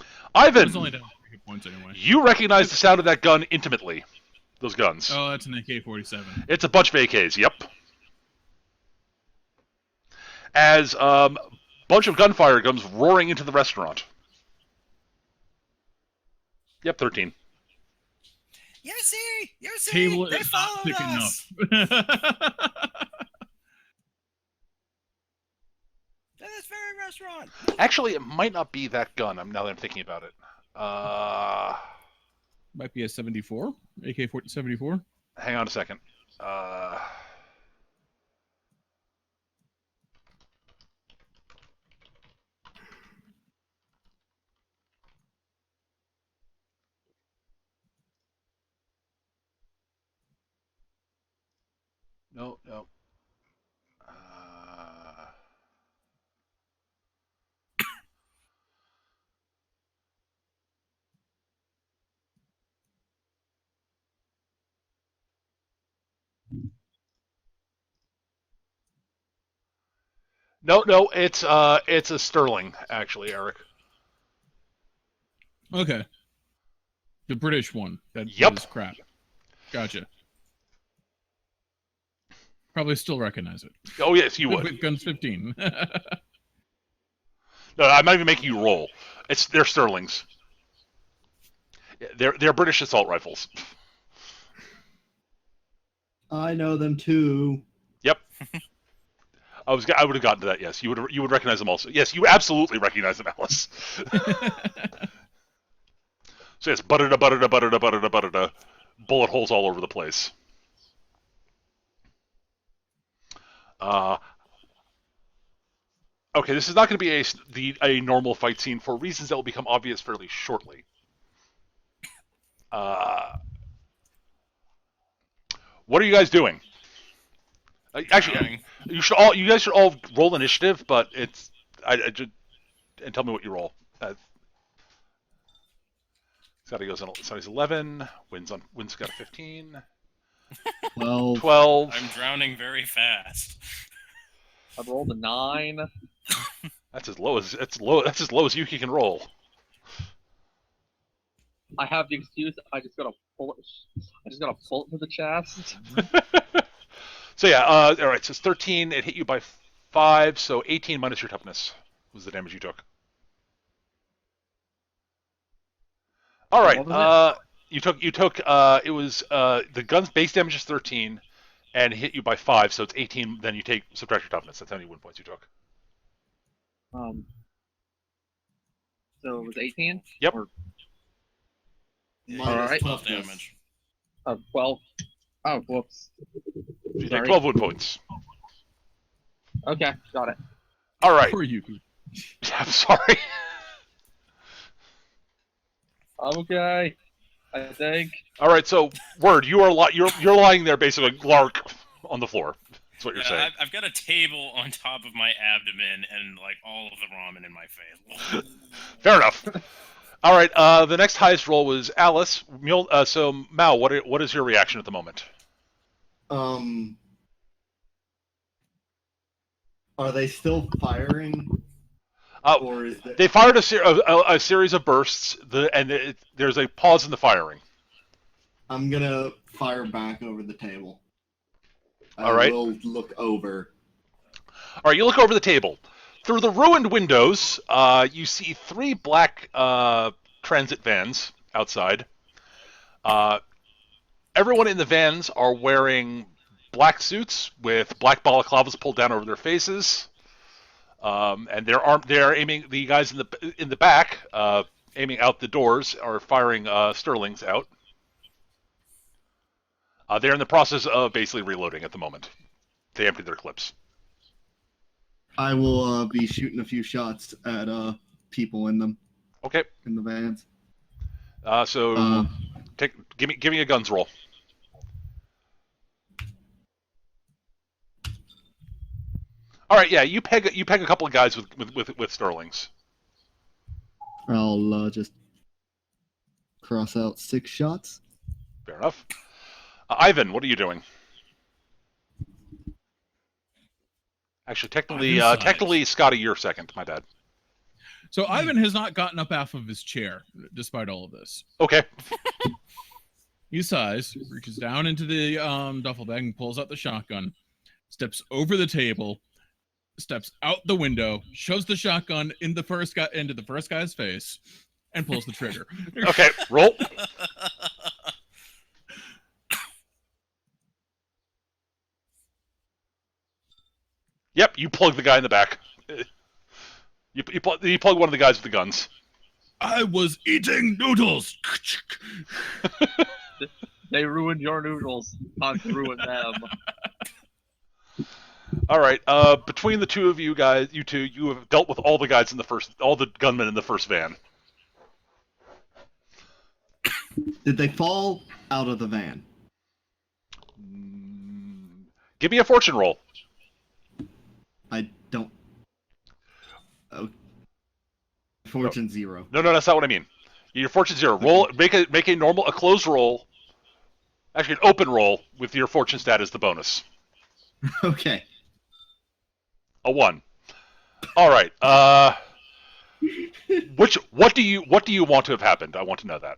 It Ivan, was only down 3 hit points anyway. you recognize the sound of that gun intimately. Those guns. Oh, that's an AK-47. It's a bunch of AKs. Yep. As bunch of gunfire comes roaring into the restaurant. Yep, 13. You see, Table they is not followed thick us. enough. To this very restaurant. Actually, it might not be that gun. Now that I'm thinking about it. Might be a 74, AK-74. Hang on a second. No, no. No, it's a Sterling actually, Eric. Okay. The British one. That Yep. is crap. Gotcha. Probably still recognize it. Oh yes, you would. With Guns 15. No, I'm not even making you roll. They're Sterlings. They're British assault rifles. I know them too. Yep. I would have gotten to that. Yes, you would recognize them also. Yes, you absolutely recognize them, Alice. So yes, butter-da. Bullet holes all over the place. Okay, this is not going to be a normal fight scene for reasons that will become obvious fairly shortly. What are you guys doing? Actually, you guys should all roll initiative, but I just and tell me what you roll. Scotty goes on. Scotty's 11. Wins got a 15. 12. I'm drowning very fast. I rolled a 9. That's as low as Yuki can roll. I have the excuse. I just got a bullet to the chest. So yeah, all right. So it's 13. It hit you by 5. So 18 minus your toughness was the damage you took. All right. What was You took. It was the gun's base damage is 13. and hit you by 5, so it's 18. Then you subtract your toughness. That's how many wound points you took. So it was 18? Yep. Or, Yeah, Minus Alright. 12 toughness. damage. 12. Oh, whoops. You take Sorry. 12 wound points. Okay, got it. All right. Poor you. I'm sorry. I'm okay. I think. All right. So, Word, you're lying there basically, Lark, on the floor. That's what you're saying. I've got a table on top of my abdomen and like all of the ramen in my face. Fair enough. All right. The next highest roll was Alice. So, Mao, what is your reaction at the moment? Are they still firing? Or is They fired a series of bursts, there's a pause in the firing. I'm gonna fire back over the table. All right. I will look over. All right, you look over the table. Through the ruined windows, you see 3 black transit vans outside. Everyone in the vans are wearing black suits with black balaclavas pulled down over their faces. And they're aiming, the guys in the back, aiming out the doors, are firing Sterlings out. They're in the process of basically reloading at the moment. They emptied their clips. I will be shooting a few shots at people in them, Okay. in the vans. So give me a guns roll. All right, yeah, you peg a couple of guys with Sterlings. I'll just cross out 6 shots. Fair enough. Ivan, what are you doing? Actually, technically, Scotty, you're second. My bad. So Ivan has not gotten up off of his chair, despite all of this. Okay. He sighs, reaches down into the duffel bag and pulls out the shotgun, steps over the table, steps out the window, shoves the shotgun into the first guy's face, and pulls the trigger. Okay, roll. Yep, you plug the guy in the back. You plug one of the guys with the guns. I was eating noodles. They ruined your noodles. Time to ruin them. All right. Between the two of you guys, you have dealt with all the guys all the gunmen in the first van. Did they fall out of the van? Give me a fortune roll. I don't. Oh. Fortune 0. No, that's not what I mean. Your fortune 0. Roll. Make a closed roll. Actually, an open roll with your fortune stat as the bonus. Okay. A 1. All right. What do you want to have happened? I want to know that.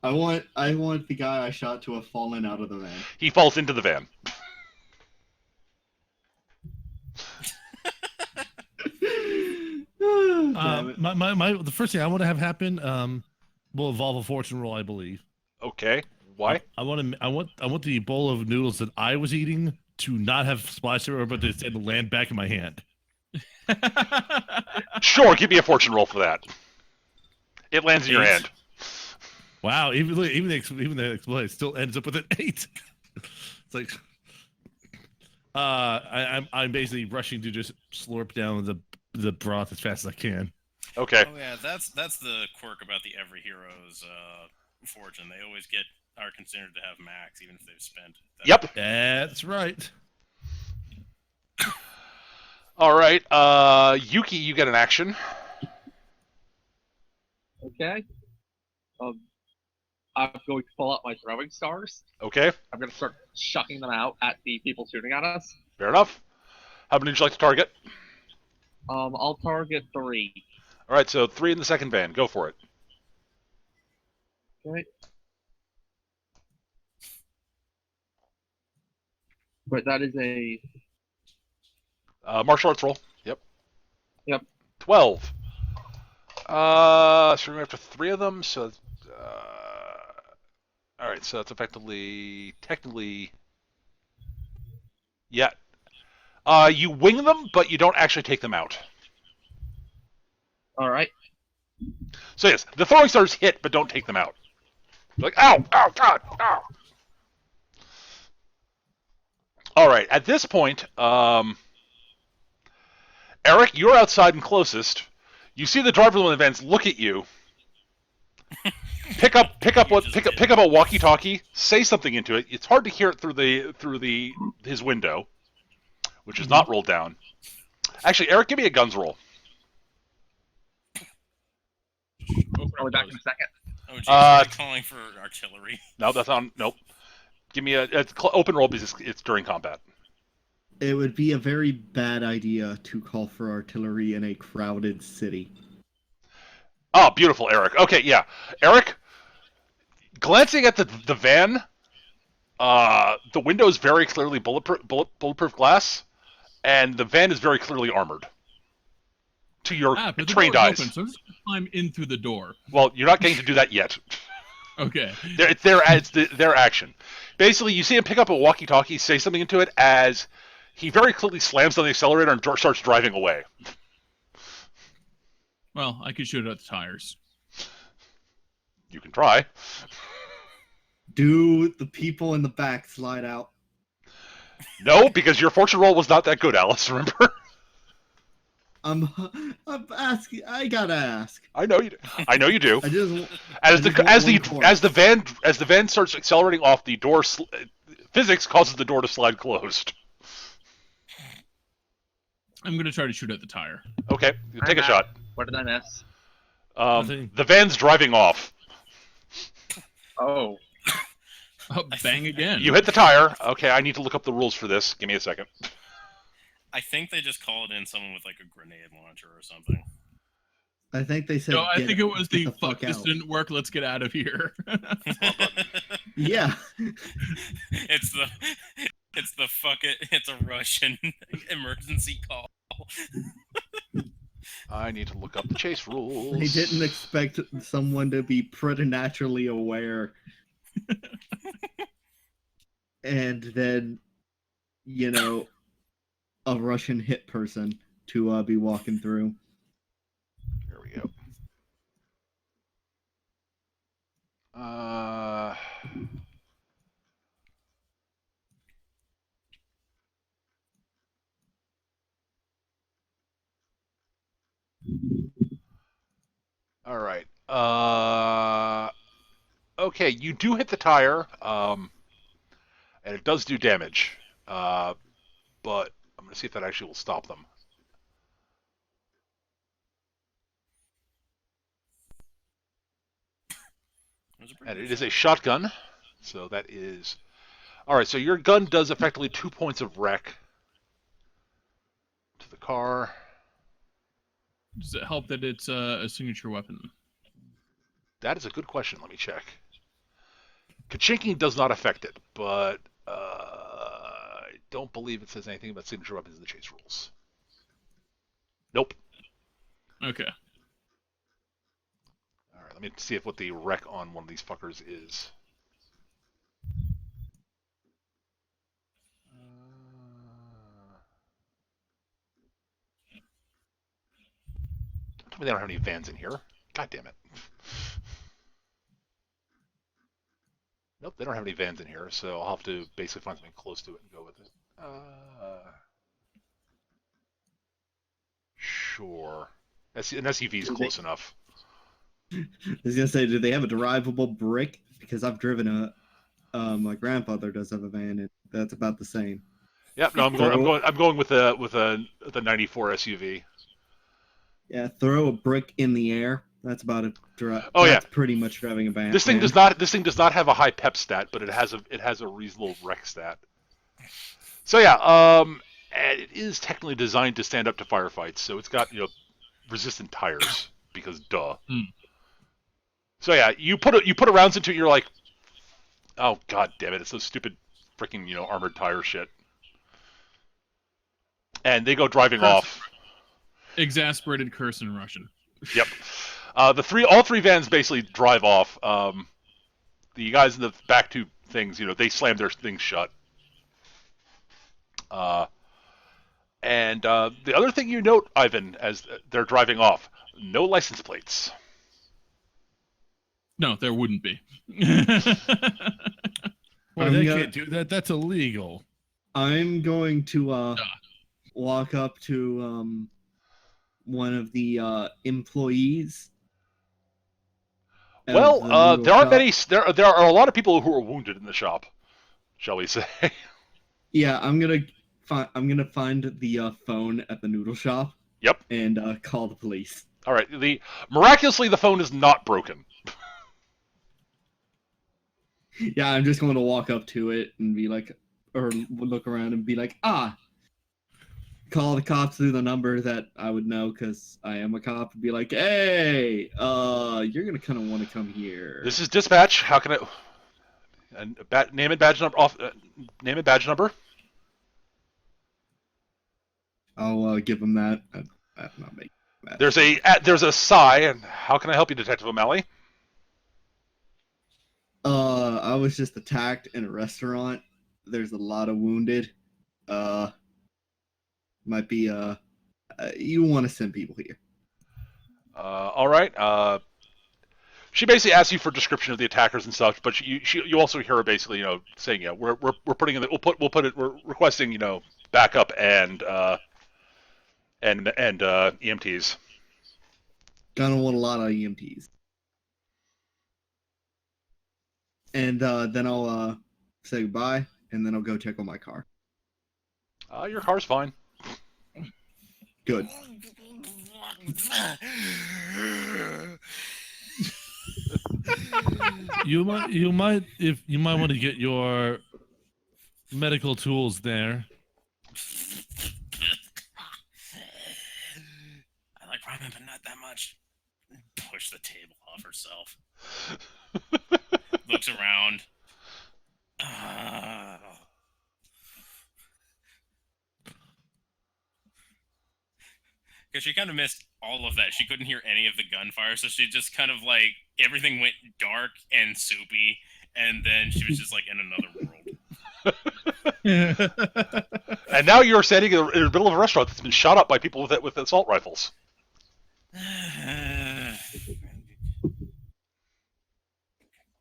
I want the guy I shot to have fallen out of the van. He falls into the van. The first thing I want to have happen will involve a fortune roll, I believe. Okay. Why? I want the bowl of noodles that I was eating to not have splashed everywhere, but to instead land back in my hand. Sure, give me a fortune roll for that. It lands in your 8. hand. Wow, even the explosion still ends up with an 8. It's like I'm basically rushing to just slurp down the broth as fast as I can. Okay. Oh yeah, that's the quirk about the Every Hero's fortune. They always are considered to have max, even if they've spent. Yep. That's right. All right. Yuki, you get an action. Okay. I'm going to pull out my throwing stars. Okay. I'm going to start chucking them out at the people shooting at us. Fair enough. How many would you like to target? I'll target 3. All right. So 3 in the second van. Go for it. Okay. But that is a... Martial arts roll. Yep. Yep. 12. So we're going after 3 of them. So, all right. So that's technically Yeah. You wing them, but you don't actually take them out. All right. So yes, the throwing stars hit, but don't take them out. Like, ow, ow, God, ow. All right. At this point, Eric, you're outside and closest. You see the driver of the vans look at you. Pick up a walkie-talkie. Say something into it. It's hard to hear it through his window, which is not rolled down. Actually, Eric, give me a guns roll. I'll be back in a second. Oh, geez, am I calling for artillery? No, that's on. Nope. Give me a open roll because it's during combat. It would be a very bad idea to call for artillery in a crowded city. Oh, beautiful, Eric. Okay, yeah, Eric. Glancing at the van, the window is very clearly bulletproof glass, and the van is very clearly armored. To your but trained the door eyes. is open, so I'm just gonna climb in through the door. Well, you're not getting to do that yet. Okay. It's their action. Basically, you see him pick up a walkie-talkie, say something into it as he very clearly slams on the accelerator and starts driving away. Well, I could shoot it at the tires. You can try. Do the people in the back slide out? No, because your fortune roll was not that good, Alice. Remember? I'm asking. I gotta ask. I know you do. I know you do. I just As the the van starts accelerating off, the door physics causes the door to slide closed. I'm gonna try to shoot at the tire. Okay, take a shot. What did I miss? The van's driving off. Oh. Oh, bang again. You hit the tire. Okay, I need to look up the rules for this. Give me a second. I think they just called in someone with like a grenade launcher or something. I think they said. No, I think it was the fuck fuck. This out. didn't work. Let's get out of here. Yeah. It's the fuck it. It's a Russian emergency call. I need to look up the chase rules. They didn't expect someone to be preternaturally aware. And then, a Russian hit person to be walking through. Here we go. All right. Okay, you do hit the tire, and it does do damage. But I'm going to see if that actually will stop them. And it is a shotgun, so that is... Alright, so your gun does effectively 2 points of wreck to the car. Does it help that it's a signature weapon? That is a good question. Let me check. Kachinking does not affect it, but I don't believe it says anything about signature weapons in the chase rules. Nope. Okay. Alright, let me see what the wreck on one of these fuckers is. Don't tell me they don't have any vans in here. God damn it. Nope, they don't have any vans in here, so I'll have to basically find something close to it and go with it. Sure. An SUV is close enough. I was gonna say, do they have a derivable brick? Because I've driven my grandfather does have a van, and that's about the same. Yep, no, I'm going with the 94 SUV. Yeah, throw a brick in the air. That's about a drive. Oh, that's pretty much driving a van. This thing does not have a high pep stat, but it has a reasonable wreck stat. So yeah, and it is technically designed to stand up to firefights. So it's got resistant tires because duh. So yeah, you put a rounds into it. You're like, oh god damn it! It's those stupid freaking armored tire shit. And they go driving off. Exasperated curse in Russian. Yep. All three vans basically drive off. The guys in the back two things, they slam their things shut. And the other thing you note, Ivan, as they're driving off, no license plates. No, there wouldn't be. Well, they can't do that. That's illegal. I'm going to walk up to one of the employees. Well, there aren't many. There are a lot of people who are wounded in the shop, shall we say? Yeah, I'm gonna find the phone at the noodle shop. Yep. And call the police. All right. Miraculously, the phone is not broken. Yeah, I'm just going to walk up to it and be like, or look around and be like, call the cops through the number that I would know because I am a cop, and be like, hey, you're gonna kind of want to come here. This is dispatch. How can I? Name and badge number. Name and badge number. I'll give him that. I'm not making that. There's a sigh, and how can I help you, Detective O'Malley? I was just attacked in a restaurant. There's a lot of wounded. Might be you want to send people here. All right. She basically asks you for a description of the attackers and such, but you also hear her basically, saying, we're putting in we're requesting, backup and EMTs. Gonna want a lot of EMTs. And then I'll say goodbye, and then I'll go check on my car. Your car's fine. Good. You might want to get your medical tools there. I like ramen, but not that much. Push the table off herself. Looks around. Because she kind of missed all of that. She couldn't hear any of the gunfire, so she just kind of like everything went dark and soupy, and then she was just like in another world. And now you're standing in the middle of a restaurant that's been shot up by people with assault rifles.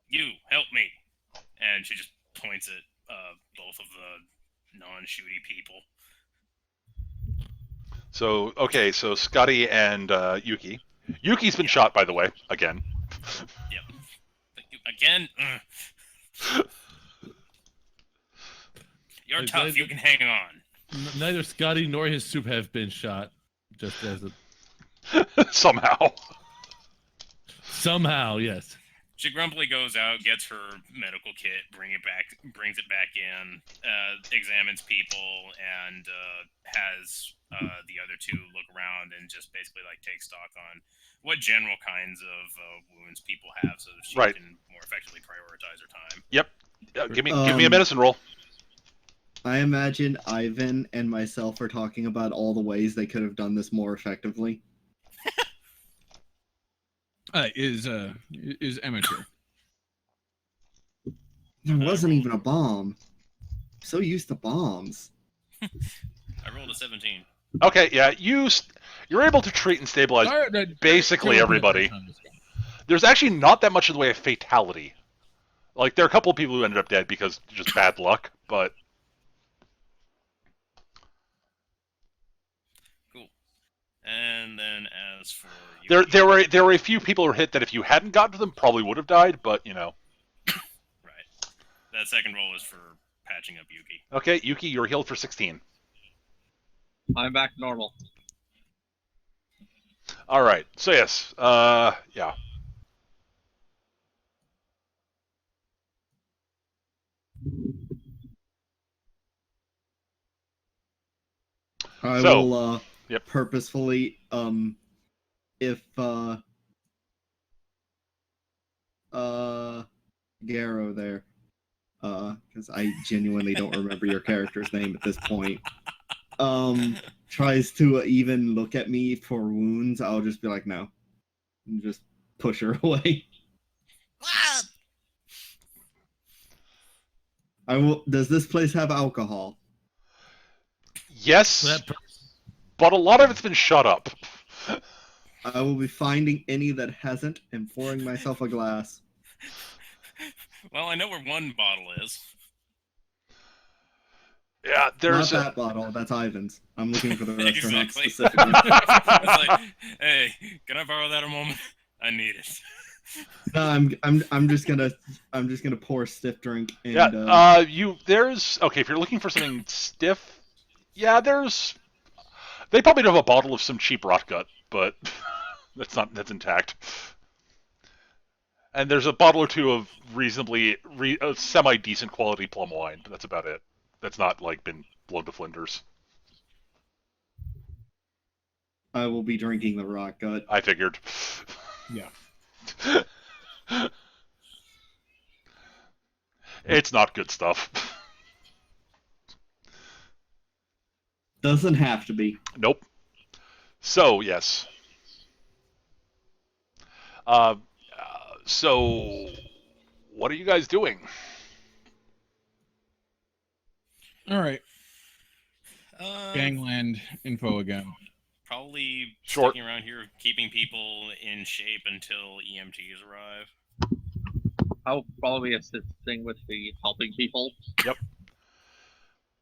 You help me, and she just points at both of the non-shooty people. So Scotty and Yuki. Yuki's been shot, by the way, again. Yep. Again? You're tough. You can hang on. Neither Scotty nor his soup have been shot. Just as a somehow. Somehow, yes. She grumpily goes out, gets her medical kit, brings it back in, examines people, and has the other two look around and just basically like take stock on what general kinds of wounds people have, so that she can more effectively prioritize her time. Yep. Give me a medicine roll. I imagine Ivan and myself are talking about all the ways they could have done this more effectively. Is amateur. There wasn't even a bomb. I'm so used to bombs. I rolled a 17. Okay, yeah, you're able to treat and stabilize basically everybody. There's actually not that much in the way of fatality. Like, there are a couple of people who ended up dead because just bad luck, but... Cool. And then as for... There were a few people who were hit that if you hadn't gotten to them, probably would have died, but, Right. That second roll is for patching up Yuki. Okay, Yuki, you're healed for 16. I'm back to normal. Alright, so yes, yeah. I will purposefully, if Garrow there, because I genuinely don't remember your character's name at this point, tries to even look at me for wounds, I'll just be like, no. And just push her away. Does this place have alcohol? Yes, That but a lot of it's been shut up. I will be finding any that hasn't and pouring myself a glass. Well, I know where one bottle is. Yeah, Not there's that bottle. That's Ivan's. I'm looking for the restaurant Exactly. specifically. It's like, hey, can I borrow that a moment? I need it. No, I'm just gonna pour a stiff drink and yeah. There's okay. If you're looking for something stiff, yeah, they probably have a bottle of some cheap rot gut, but that's intact. And there's a bottle or two of semi decent quality plum wine. But that's about it. That's not like been blown to flinders. I will be drinking the rock gut. I figured. Yeah. It's not good stuff. Doesn't have to be. Nope. So yes. Uh, so what are you guys doing? All right. Uh, Gangland info again. Probably Short. sticking around here, keeping people in shape until EMTs arrive. I'll probably assisting with the helping people.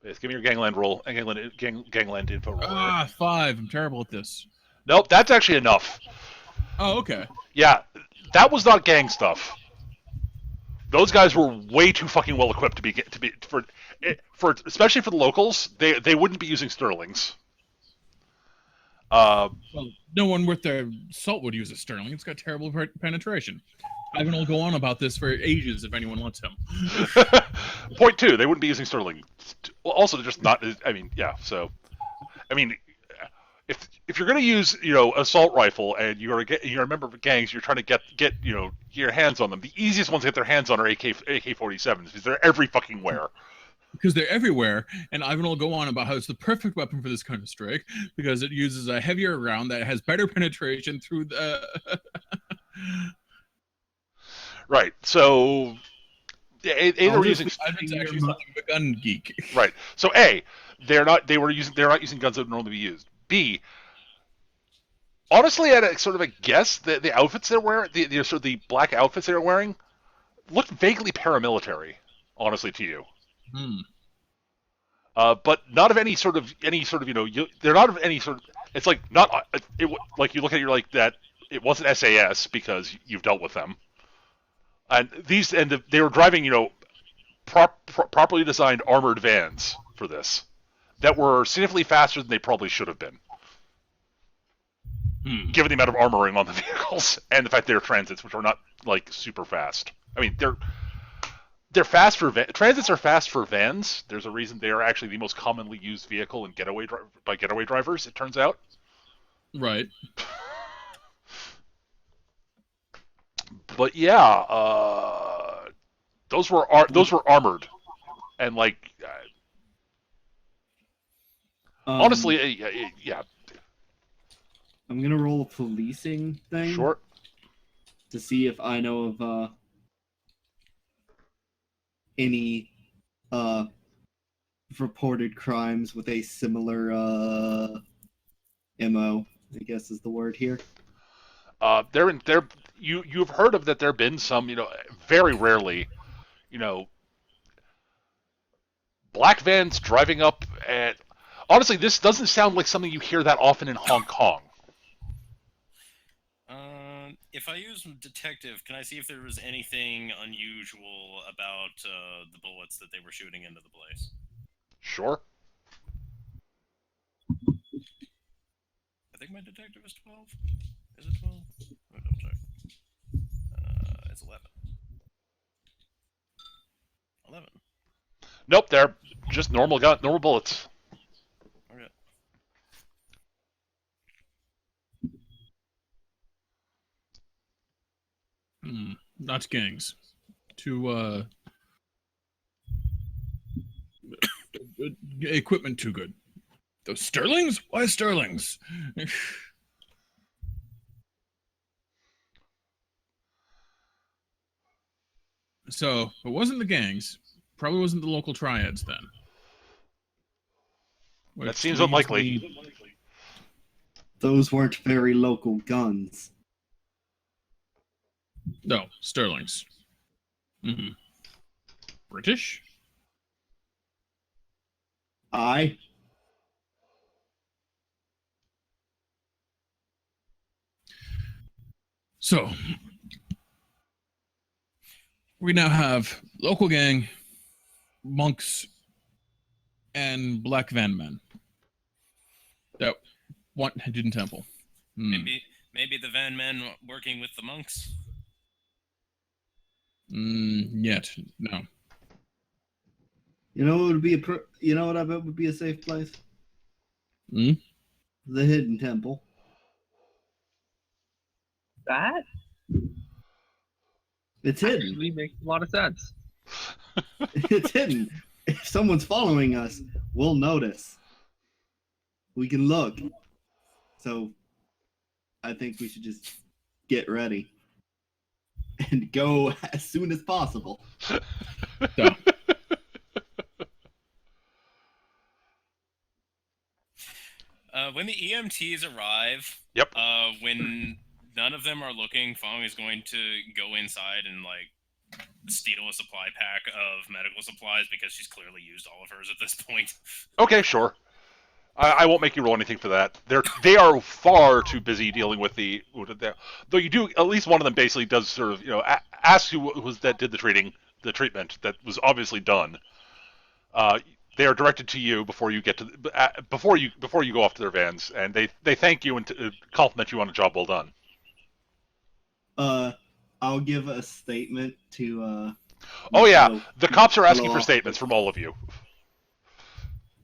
Yes, give me your gangland roll. Gangland info roll. Ah, 5. I'm terrible at this. Nope, that's actually enough. Oh, okay. Yeah, that was not gang stuff. Those guys were way too fucking well equipped to be for especially for the locals. They wouldn't be using Sterlings. Well, no one worth their salt would use a Sterling. It's got terrible penetration. Ivan will go on about this for ages if anyone lets him. Point 2, they wouldn't be using Sterling. Well, also, they're just not. I mean, yeah. So, I mean, if you're going to use assault rifle and you're a member of gangs, you're trying to get your hands on them. The easiest ones to get their hands on are AK-47s because they're every fucking where. Because they're everywhere, and Ivan will go on about how it's the perfect weapon for this kind of strike because it uses a heavier round that has better penetration through the. Right. So, they're using. Ivan's actually something of a gun geek. Right. So, they're not using guns that would normally be used. B, honestly, at a sort of a guess, the outfits they're wearing, sort of the black outfits they're wearing, look vaguely paramilitary. Honestly, to you. But not of any sort of they're not of any sort of. It's like not like you look at it, you're like that. It wasn't SAS because you've dealt with them. And they were driving properly designed armored vans for this that were significantly faster than they probably should have been, given the amount of armoring on the vehicles and the fact they're transits, which are not like super fast. I mean, they're fast for transits are fast for vans. There's a reason they are actually the most commonly used vehicle in by getaway drivers. It turns out. Right. But yeah, those were armored, and like honestly, yeah. I'm gonna roll a policing thing. Short. To see if I know of any reported crimes with a similar MO, I guess is the word here. You've heard of that there have been some, very rarely, black vans driving up at honestly, this doesn't sound like something you hear that often in Hong Kong. If I use detective, can I see if there was anything unusual about the bullets that they were shooting into the place? Sure. I think my detective is 12. Is it 12? Oh, double check. It's 11. 11. Nope, they're just normal bullets. Okay. Not gangs. Too equipment too good. Those Sterlings? Why Sterlings? So it wasn't the gangs. Probably wasn't the local triads then. That seems leads unlikely. me- Those weren't very local guns. No, Sterling's. Hmm. British? I. So, we now have local gang, monks, and black van men that want Hidden Temple. Maybe the van men working with the monks. Yet, no. You know what would be you know what I bet would be a safe place? Hmm? The Hidden Temple. That It's hidden. actually makes a lot of sense. It's hidden. If someone's following us, we'll notice. We can look. So, I think we should just get ready and go as soon as possible. So, When the EMTs arrive, Yep. When none of them are looking, Fong is going to go inside and steal a supply pack of medical supplies because she's clearly used all of hers at this point. Okay, sure. I won't make you roll anything for that. They are far too busy dealing with the wounded there. Though you do, at least one of them basically does sort of, ask who was that did the treatment that was obviously done. They are directed to you before you get to before you go off to their vans, and they thank you and compliment you on a job well done. I'll give a statement to. Oh yeah, fellow- the cops are asking fellow for statements from all of you.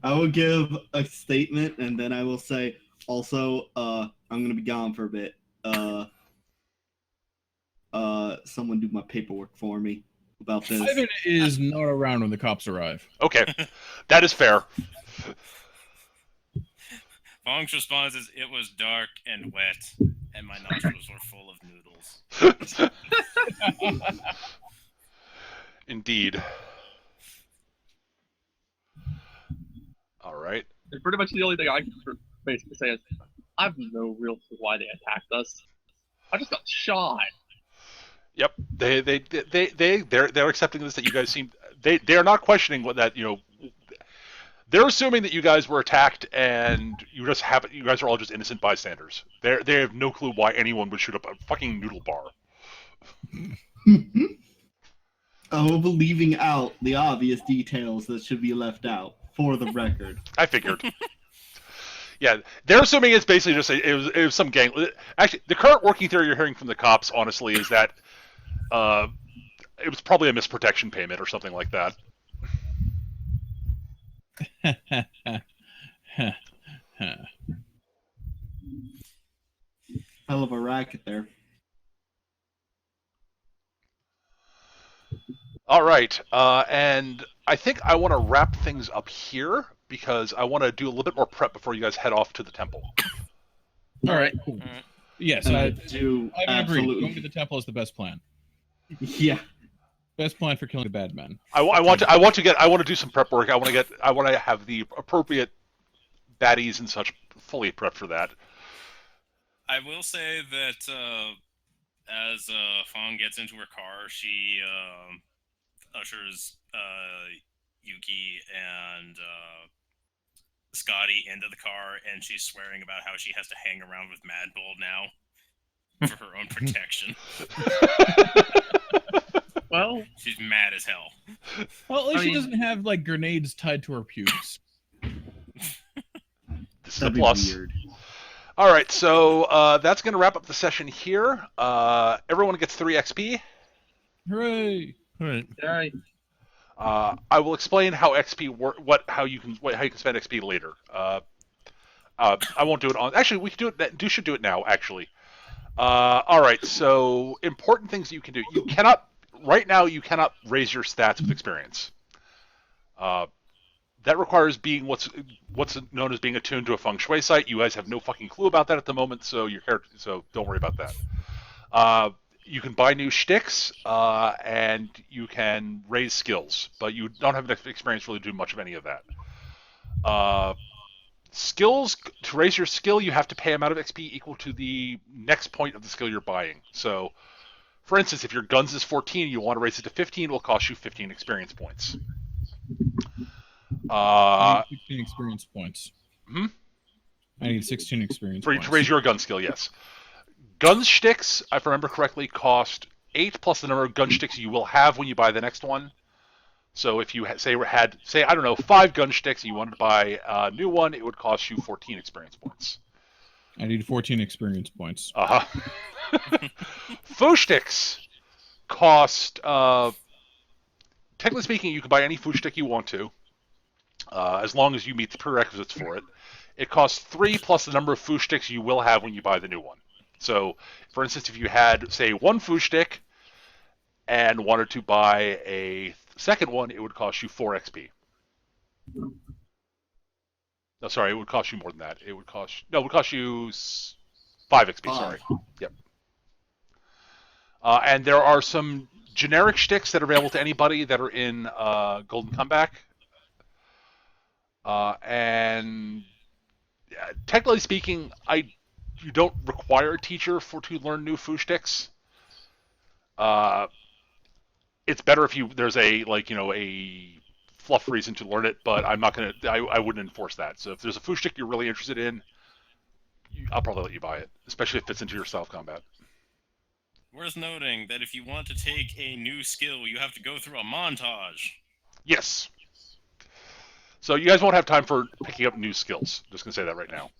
I will give a statement, and then I will say, also, I'm gonna be gone for a bit. Someone do my paperwork for me about this. Ivan is not around when the cops arrive. Okay, that is fair. Fong's response is, "It was dark and wet, and my nostrils were full of noodles." Indeed. All right. And pretty much the only thing I can basically say is, I have no real clue why they attacked us. I just got shot. Yep. They're accepting this that you guys seem they are not questioning what that they're assuming that you guys were attacked and you guys are all just innocent bystanders. They have no clue why anyone would shoot up a fucking noodle bar. I will be leaving out the obvious details that should be left out for the record. I figured. Yeah, they're assuming it's basically just it was some gang. Actually, the current working theory you're hearing from the cops, honestly, is that it was probably a misprotection payment or something like that. Hell of a racket there. All right, and I think I want to wrap things up here because I want to do a little bit more prep before you guys head off to the temple. All right, cool. All right. Yes, And I I do Ivan agreed. Going to absolutely. the temple is the best plan. Yeah. Best plan for killing the bad men. I want to do some prep work. I want to have the appropriate baddies and such fully prepped for that. I will say that as Fong gets into her car, she ushers Yuki and Scotty into the car, and she's swearing about how she has to hang around with Mad Bull now for her own protection. Well, She's mad as hell. Well, at least I she mean- doesn't have like grenades tied to her pubes. This is a That'd be plus. weird. All right, so that's going to wrap up the session here. Everyone gets 3 XP. Hooray! All right. yeah, I will explain how XP how you can spend XP later. I won't do it on. Actually, we can do it. Should do it now. Actually. All right. So important things that you can do. You cannot right now. You cannot raise your stats with experience. That requires being what's known as being attuned to a Feng Shui site. You guys have no fucking clue about that at the moment, so so don't worry about that. You can buy new shticks, and you can raise skills, but you don't have enough experience really to do much of any of that. Skills, to raise your skill, you have to pay amount of XP equal to the next point of the skill you're buying. So, for instance, if your guns is 14 and you want to raise it to 15, it will cost you 15 experience points. I need 16 experience points. Hmm? I need 16 experience To points. raise your gun skill, yes. Gun sticks, if I remember correctly, cost 8 plus the number of gun sticks you will have when you buy the next one. So if you say I don't know 5 gun sticks, and you wanted to buy a new one, it would cost you 14 experience points. I need 14 experience points. Faux sticks cost. Technically speaking, you can buy any faux stick you want to, as long as you meet the prerequisites for it. It costs 3 plus the number of faux sticks you will have when you buy the new one. So, for instance, if you had, say, 1 faux stick and wanted to buy a second one, it would cost you 4 XP. No, sorry, it would cost you more than that. It would cost you 5 XP. Sorry. Yep. And there are some generic sticks that are available to anybody that are in Golden Comeback. And technically speaking, you don't require a teacher to learn new foo sticks. It's better if there's a fluff reason to learn it, but I wouldn't enforce that. So if there's a foo stick you're really interested in, I'll probably let you buy it, especially if it fits into your style of combat. Worth noting that if you want to take a new skill, you have to go through a montage. Yes. So you guys won't have time for picking up new skills. Just gonna say that right now.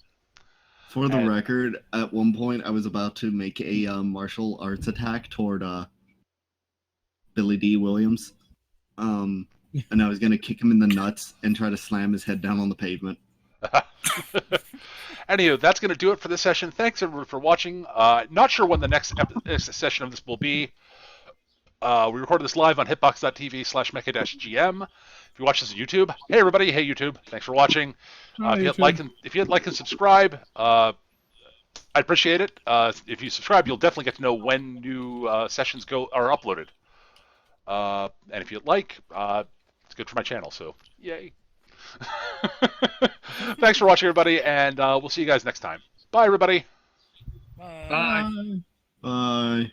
For the record, at one point I was about to make a martial arts attack toward Billy D. Williams, and I was gonna kick him in the nuts and try to slam his head down on the pavement. Anywho, that's going to do it for this session. Thanks everyone for watching. Not sure when the next session of this will be. We recorded this live on hitbox.tv/mecha-gm. If you watch this on YouTube, hey everybody, hey YouTube, thanks for watching. If you hit like and subscribe, I'd appreciate it. If you subscribe, you'll definitely get to know when new sessions are uploaded. And if you'd like, it's good for my channel, so yay. Thanks for watching, everybody, and we'll see you guys next time. Bye, everybody. Bye. Bye.